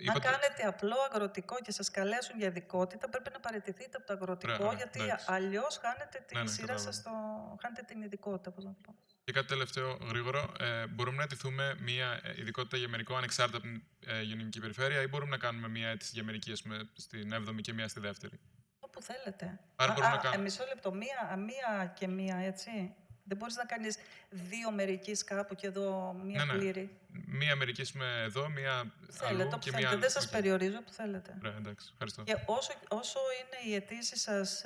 Αν κάνετε απλό αγροτικό και σας καλέσουν για ειδικότητα, πρέπει να παραιτηθείτε από το αγροτικό, γιατί αλλιώς χάνετε τη σειρά σας, χάνετε την ειδικότητα. Πώς να το πω. Και κάτι τελευταίο γρήγορο. Μπορούμε να αιτηθούμε μία ειδικότητα για μερικό ανεξάρτητα από την γενική περιφέρεια ή μπορούμε να κάνουμε μία αίτηση για μερική, ας πούμε, στην 7η και μία στη δεύτερη? Όπου θέλετε. Άρα μπορούμε να κάνουμε. Μισό λεπτό. Μία και μία, έτσι. Δεν μπορείς να κάνεις 2 μερικής κάπου και εδώ μία πλήρη. Μία μερικής με εδώ, μία θέλετε, αλλού και μία άλλη. Δεν σας περιορίζω που θέλετε. Ωραία, εντάξει, ευχαριστώ. Και όσο είναι οι αιτήσεις σας,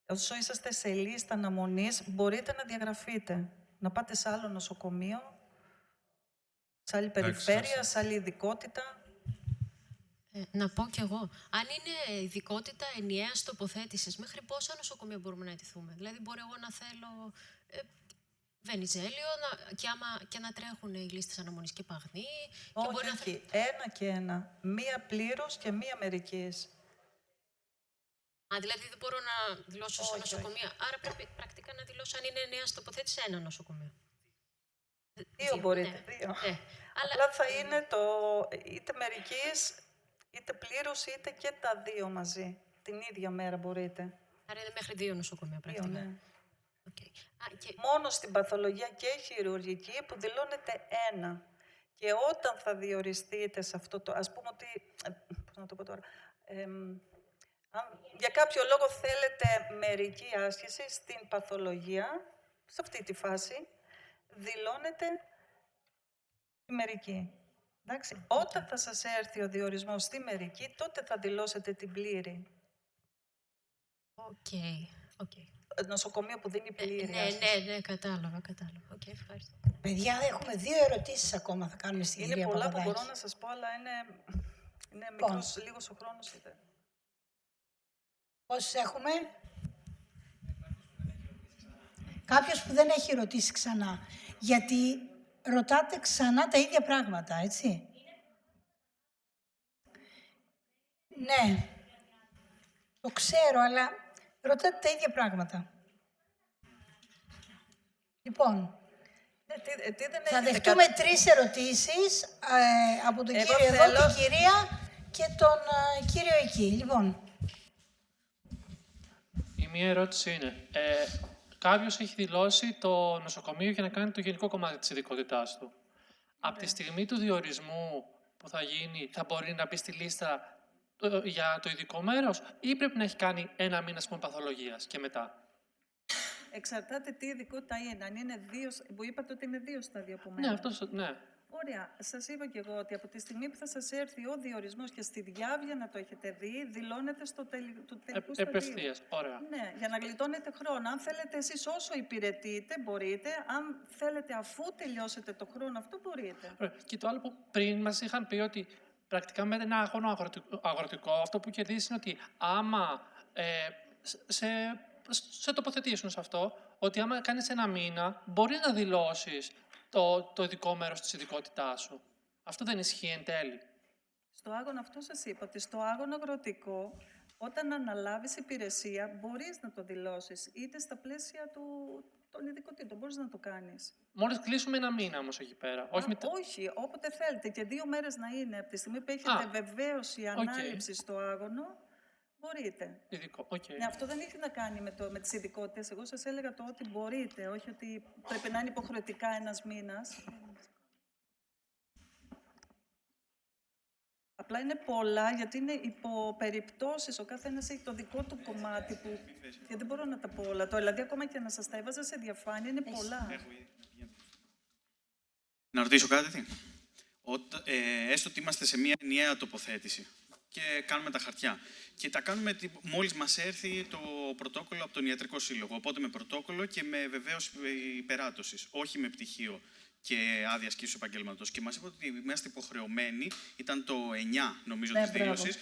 όσο είσαστε σε λίστα αναμονής, μπορείτε να διαγραφείτε. Να πάτε σε άλλο νοσοκομείο, σε άλλη περιφέρεια, σε άλλη ειδικότητα. Να πω κι εγώ, αν είναι ειδικότητα ενιαίας τοποθέτησης, μέχρι πόσα νοσοκομεία μπορούμε να αιτηθούμε? Δηλαδή, μπορεί εγώ να θέλω Βενιζέλιο και να τρέχουν οι λίστες αναμονής και Παγνή. Όχι, ένα και ένα. Μία πλήρως και μία μερικής. Δηλαδή δεν μπορώ να δηλώσω σε νοσοκομεία. Άρα πρέπει πρακτικά να δηλώσω αν είναι ενιαίας τοποθέτηση ένα νοσοκομείο. 2 μπορείτε, 2. Απλά θα είναι είτε μερικής, είτε πλήρως, είτε και τα 2 μαζί. Την ίδια μέρα μπορείτε. Άρα είναι μέχρι 2 νοσοκομεία πρακτικά. Ναι. Μόνο στην παθολογία και χειρουργική που δηλώνεται 1. Και όταν θα διοριστείτε σε αυτό το... Ας πούμε ότι... Πώς να το πω τώρα... αν για κάποιο λόγο θέλετε μερική άσκηση στην παθολογία, σε αυτή τη φάση, δηλώνετε τη μερική. Εντάξει. Όταν θα σας έρθει ο διορισμός στη μερική, τότε θα δηλώσετε την πλήρη. Νοσοκομείο που δίνει πλήρη. Ναι, κατάλαβα. Ευχαριστώ. Παιδιά, έχουμε 2 ερωτήσεις ακόμα θα κάνουμε στην κυρία Παπαδάκη. Είναι πολλά που μπορώ να σας πω, αλλά είναι μικρός, λίγος ο χρόνος. Πόσους έχουμε? Κάποιος που δεν έχει ρωτήσει ξανά. Γιατί ρωτάτε ξανά τα ίδια πράγματα, έτσι. Ναι, το ξέρω, αλλά ρωτάτε τα ίδια πράγματα. Λοιπόν, θα δεχτούμε 3 ερωτήσεις από τον κύριο εδώ, την κυρία και τον κύριο εκεί. Λοιπόν. Η μία ερώτηση είναι, κάποιος έχει δηλώσει το νοσοκομείο για να κάνει το γενικό κομμάτι της ειδικότητάς του. Από τη στιγμή του διορισμού που θα γίνει, θα μπορεί να μπει στη λίστα για το ειδικό μέρος ή πρέπει να έχει κάνει 1 μήνα παθολογίας και μετά. Εξαρτάται τι ειδικότητα είναι. Αν είναι 2, που είπατε ότι είναι 2 στάδια που μένουν. Ναι, αυτό, ναι. Ωραία. Σας είπα και εγώ ότι από τη στιγμή που θα σας έρθει ο διορισμός και στη διάβια να το έχετε δει, δηλώνετε στο τελικό σταδίο. Επευθείας. Ωραία. Ναι, για να γλιτώνετε χρόνο. Αν θέλετε εσείς όσο υπηρετείτε, μπορείτε. Αν θέλετε αφού τελειώσετε το χρόνο αυτό, μπορείτε. Ωραία. Και το άλλο που πριν μας είχαν πει ότι πρακτικά με ένα αγώνα αγροτικό, αυτό που κερδίζει είναι ότι άμα σε τοποθετήσουν σε αυτό, ότι άμα κάνεις 1 μήνα, μπορείς να δηλώσεις το ειδικό μέρος της ειδικότητάς σου. Αυτό δεν ισχύει εν τέλει. Στο άγωνο αυτό σας είπα, ότι στο άγωνο αγροτικό, όταν αναλάβεις υπηρεσία, μπορείς να το δηλώσεις, είτε στα πλαίσια των ειδικοτήτων, μπορείς να το κάνεις. Μόλις κλείσουμε 1 μήνα όμως εκεί πέρα. Όχι, όποτε θέλετε. Και 2 μέρες να είναι. Από τη στιγμή που έχετε βεβαίωση ανάληψη στο άγωνο, μπορείτε. Ειδικό, Ναι, αυτό δεν έχει να κάνει με τις ειδικότητες. Εγώ σας έλεγα το ότι μπορείτε, όχι ότι πρέπει να είναι υποχρεωτικά 1 μήνας. Απλά είναι πολλά, γιατί είναι υποπεριπτώσεις. Ο καθένας έχει το δικό του κομμάτι που... Γιατί δεν μπορώ να τα πω όλα. Δηλαδή, ακόμα και να σας τα έβαζα σε διαφάνεια, είναι πολλά. Να ρωτήσω κάτι. Έστω ότι είμαστε σε μια ενιαία τοποθέτηση και κάνουμε τα χαρτιά. Και τα κάνουμε μόλις μας έρθει το πρωτόκολλο από τον Ιατρικό Σύλλογο. Οπότε με πρωτόκολλο και με βεβαίωση υπεράτωσης, όχι με πτυχίο και άδεια ασκήσεως επαγγέλματος. Και μας είπατε ότι είμαστε υποχρεωμένοι, ήταν το 9 νομίζω της δήλωσης,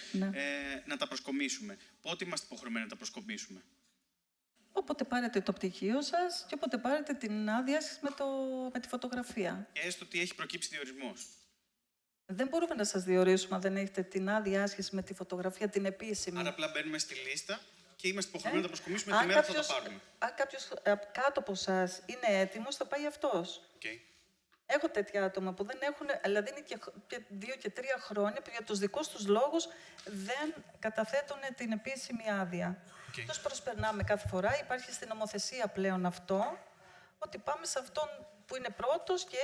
να τα προσκομίσουμε. Πότε είμαστε υποχρεωμένοι να τα προσκομίσουμε? Όποτε πάρετε το πτυχίο σας και όποτε πάρετε την άδεια με τη φωτογραφία. Και έστω ότι έχει προκύψει διορισμός. Δεν μπορούμε να σας διορίσουμε αν δεν έχετε την άδεια άσκηση με τη φωτογραφία, την επίσημη. Άρα απλά μπαίνουμε στη λίστα και είμαστε υποχρεωμένοι να τα προσκομίσουμε τη μέρα που θα τα πάρουμε. Αν κάποιος κάτω από εσάς είναι έτοιμος, θα πάει αυτός. Okay. Έχω τέτοια άτομα που δεν έχουν, δηλαδή είναι και 2 και 3 χρόνια που για τους δικούς τους λόγους δεν καταθέτουν την επίσημη άδεια. Τους προσπερνάμε κάθε φορά, υπάρχει στην νομοθεσία πλέον αυτό, ότι πάμε σε αυτόν που είναι πρώτος και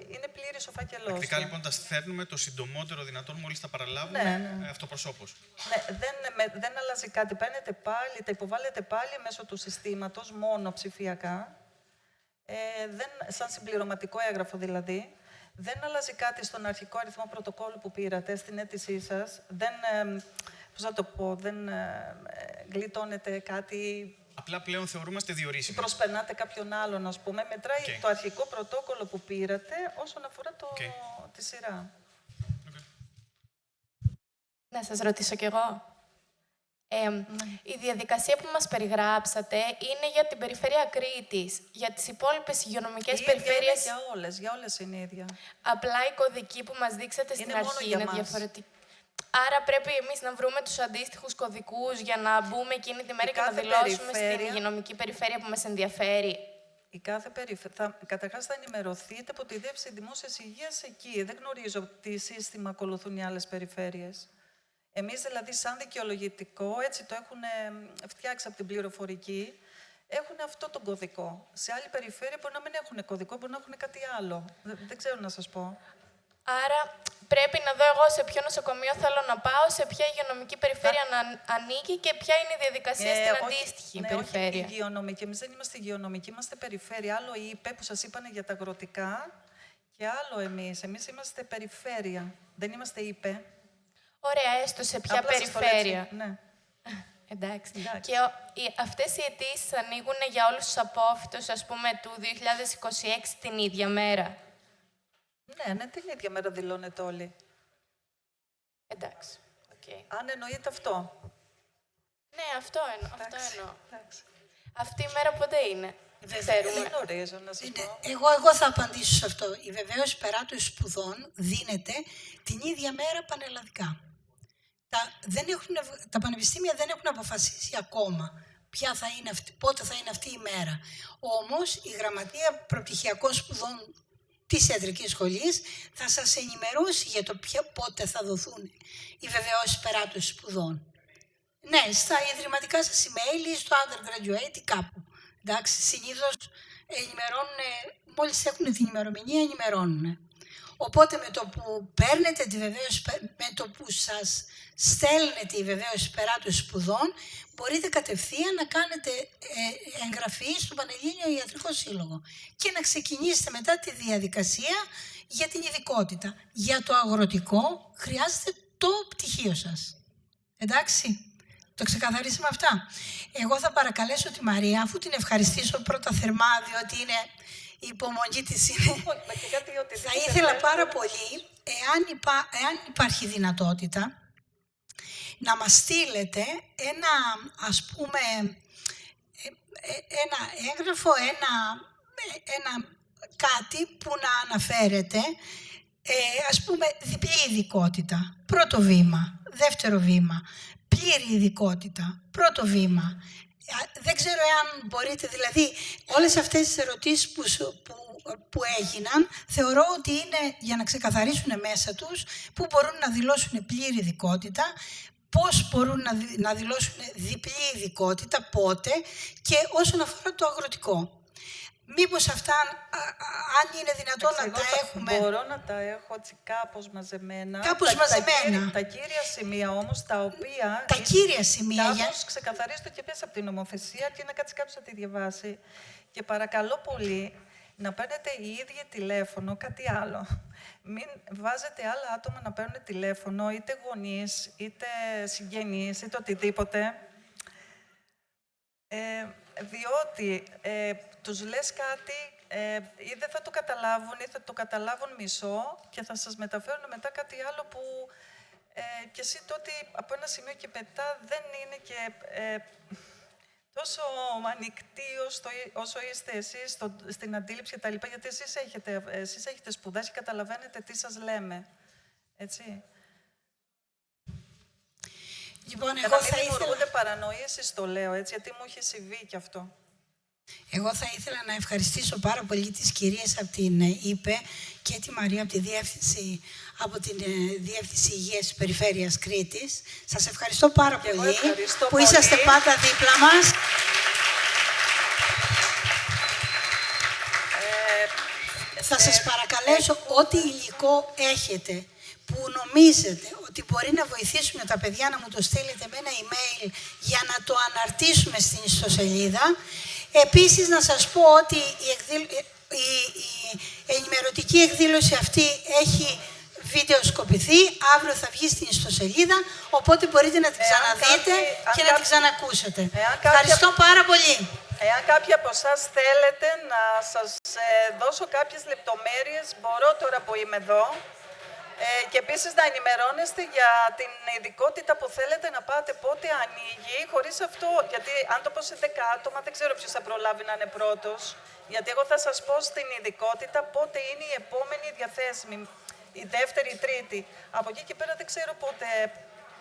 είναι πλήρης ο φάκελός. Πρακτικά λοιπόν τα στέλνουμε το συντομότερο δυνατόν μόλις τα παραλάβουμε αυτοπροσώπως. Ναι, δεν αλλάζει κάτι. Παίρνετε πάλι, τα υποβάλλετε πάλι μέσω του συστήματος, μόνο ψηφιακά. Σαν συμπληρωματικό έγγραφο δηλαδή. Δεν αλλάζει κάτι στον αρχικό αριθμό πρωτοκόλλου που πήρατε, στην αίτησή σας. Δεν γλιτώνετε κάτι. Απλά πλέον θεωρούμαστε διορίσιμοι. Προσπερνάτε κάποιον άλλον, ας πούμε. Μετράει το αρχικό πρωτόκολλο που πήρατε όσον αφορά τη σειρά. Να σας ρωτήσω κι εγώ. Η διαδικασία που μας περιγράψατε είναι για την περιφέρεια Κρήτης. Για τις υπόλοιπες υγειονομικές περιφέρειες... Για όλες είναι ίδια. Απλά η κωδική που μας δείξατε στην αρχή είναι διαφορετική. Άρα πρέπει εμείς να βρούμε τους αντίστοιχους κωδικούς για να μπούμε εκείνη τη μέρα και να δηλώσουμε στην υγειονομική περιφέρεια που μας ενδιαφέρει. Η κάθε περιφέρεια. Καταρχάς θα ενημερωθείτε από τη Διεύθυνση Δημόσιας Υγείας εκεί. Δεν γνωρίζω τι σύστημα ακολουθούν οι άλλες περιφέρειες. Εμείς δηλαδή σαν δικαιολογητικό, έτσι το έχουν φτιάξει από την πληροφορική, έχουν αυτό τον κωδικό. Σε άλλη περιφέρεια μπορεί να μην έχουν κωδικό, μπορεί να έχουν κάτι άλλο. Δεν ξέρω να σας πω. Άρα πρέπει να δω εγώ σε ποιο νοσοκομείο θέλω να πάω, σε ποια υγειονομική περιφέρεια να ανήκει και ποια είναι η διαδικασία στην αντίστοιχη περιφέρεια. Όχι υγειονομική. Εμείς δεν είμαστε υγειονομικοί, είμαστε περιφέρεια. Άλλο η ΙΠΕ που σας είπανε για τα αγροτικά και άλλο εμείς. Εμείς είμαστε περιφέρεια. Δεν είμαστε ΙΠΕ. Ωραία, έστω σε ποια περιφέρεια. Ναι. Εντάξει. Και αυτές οι αιτήσεις ανοίγουν για όλους τους απόφοιτους, ας πούμε, του 2026 την ίδια μέρα. Ναι, την ίδια μέρα δηλώνετε όλοι. Εντάξει. Okay. Αν εννοείται αυτό. Ναι, αυτό εννοώ. Αυτή η μέρα πότε είναι. Δεν γνωρίζω να σας πω. Εγώ θα απαντήσω σε αυτό. Η βεβαίωση περάτωσης σπουδών δίνεται την ίδια μέρα πανελλαδικά. Τα πανεπιστήμια δεν έχουν αποφασίσει ακόμα πότε θα είναι αυτή η μέρα. Όμως η Γραμματεία Προπτυχιακών Σπουδών της Ιατρικής Σχολής θα σας ενημερώσει για το πότε θα δοθούν οι βεβαιώσεις περάτωσης σπουδών. Ναι, στα ιδρυματικά σας email ή στο undergraduate ή κάπου. Εντάξει, συνήθως ενημερώνουν, μόλις έχουν την ημερομηνία, ενημερώνουν. Οπότε με το που παίρνετε τη βεβαίωση, με το που σας στέλνετε η βεβαίωση περάτωσης σπουδών, μπορείτε κατευθείαν να κάνετε εγγραφή στο Πανελλήνιο Ιατρικό Σύλλογο και να ξεκινήσετε μετά τη διαδικασία για την ειδικότητα. Για το αγροτικό χρειάζεται το πτυχίο σας. Εντάξει, το ξεκαθαρίσαμε αυτά. Εγώ θα παρακαλέσω τη Μαρία, αφού την ευχαριστήσω πρώτα θερμά, διότι είναι η υπομονή της είναι. Θα ήθελα πάρα πολύ, εάν υπάρχει δυνατότητα, να μας στείλετε ένα, ας πούμε, ένα έγγραφο, ένα κάτι που να αναφέρεται, ας πούμε, διπλή ειδικότητα, πρώτο βήμα, δεύτερο βήμα, πλήρη ειδικότητα, πρώτο βήμα. Δεν ξέρω εάν μπορείτε, δηλαδή, όλες αυτές τις ερωτήσεις που έγιναν, θεωρώ ότι είναι για να ξεκαθαρίσουν μέσα τους που μπορούν να δηλώσουν πλήρη ειδικότητα, πώς μπορούν να δηλώσουν διπλή ειδικότητα, πότε και όσον αφορά το αγροτικό. Μήπως αυτά, αν είναι δυνατόν να τα έχουμε... Μπορώ να τα έχω έτσι κάπως μαζεμένα. Κάπως μαζεμένα. Τα κύρια σημεία όμως, τα οποία... Τα κύρια σημεία, κάπως ξεκαθαρίζονται και μέσα από την νομοθεσία και να κάτσει κάποιος να τη διαβάσει. Και παρακαλώ πολύ να παίρνετε οι ίδιοι τηλέφωνο, κάτι άλλο. Μην βάζετε άλλα άτομα να παίρνουν τηλέφωνο, είτε γονείς, είτε συγγενείς, είτε οτιδήποτε. Διότι τους λες κάτι ή δεν θα το καταλάβουν ή θα το καταλάβουν μισό και θα σας μεταφέρουν μετά κάτι άλλο που και εσύ τότε από ένα σημείο και μετά δεν είναι και τόσο ανοιχτοί όσο είστε εσείς στην αντίληψη κτλ. Γιατί εσείς έχετε σπουδάσει και καταλαβαίνετε τι σας λέμε. Έτσι. Λοιπόν, εγώ θα ήθελα... παρανοήσεις, το λέω έτσι, γιατί μου έχει συμβεί και αυτό. Εγώ θα ήθελα να ευχαριστήσω πάρα πολύ τις κυρίες από την ΥΠΕ και τη Μαρία από από την Διεύθυνση Υγείας της Περιφέρειας Κρήτης. Σας ευχαριστώ πάρα πολύ που είσαστε πάντα δίπλα μας. Θα σας παρακαλέσω ό,τι υλικό έχετε που νομίζετε ότι μπορεί να βοηθήσουμε τα παιδιά, να μου το στείλετε με ένα email για να το αναρτήσουμε στην ιστοσελίδα. Επίσης, να σας πω ότι η ενημερωτική εκδήλωση αυτή έχει βιντεοσκοπηθεί, αύριο θα βγει στην ιστοσελίδα, οπότε μπορείτε να την ξαναδείτε και να την ξανακούσετε. Ευχαριστώ πάρα πολύ. Εάν κάποιοι από εσάς θέλετε να σας δώσω κάποιες λεπτομέρειες, μπορώ τώρα που είμαι εδώ. Και επίσης να ενημερώνεστε για την ειδικότητα που θέλετε να πάτε, πότε ανοίγει, χωρίς αυτό, γιατί αν το πω σε 10 άτομα δεν ξέρω ποιος θα προλάβει να είναι πρώτος, γιατί εγώ θα σας πω στην ειδικότητα πότε είναι η επόμενη διαθέσιμη, η δεύτερη, η τρίτη. Από εκεί και πέρα δεν ξέρω πότε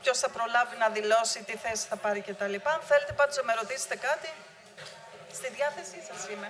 ποιος θα προλάβει να δηλώσει, τι θέση θα πάρει κτλ. Αν θέλετε πάντως να με ρωτήσετε κάτι, στη διάθεσή σας είμαι.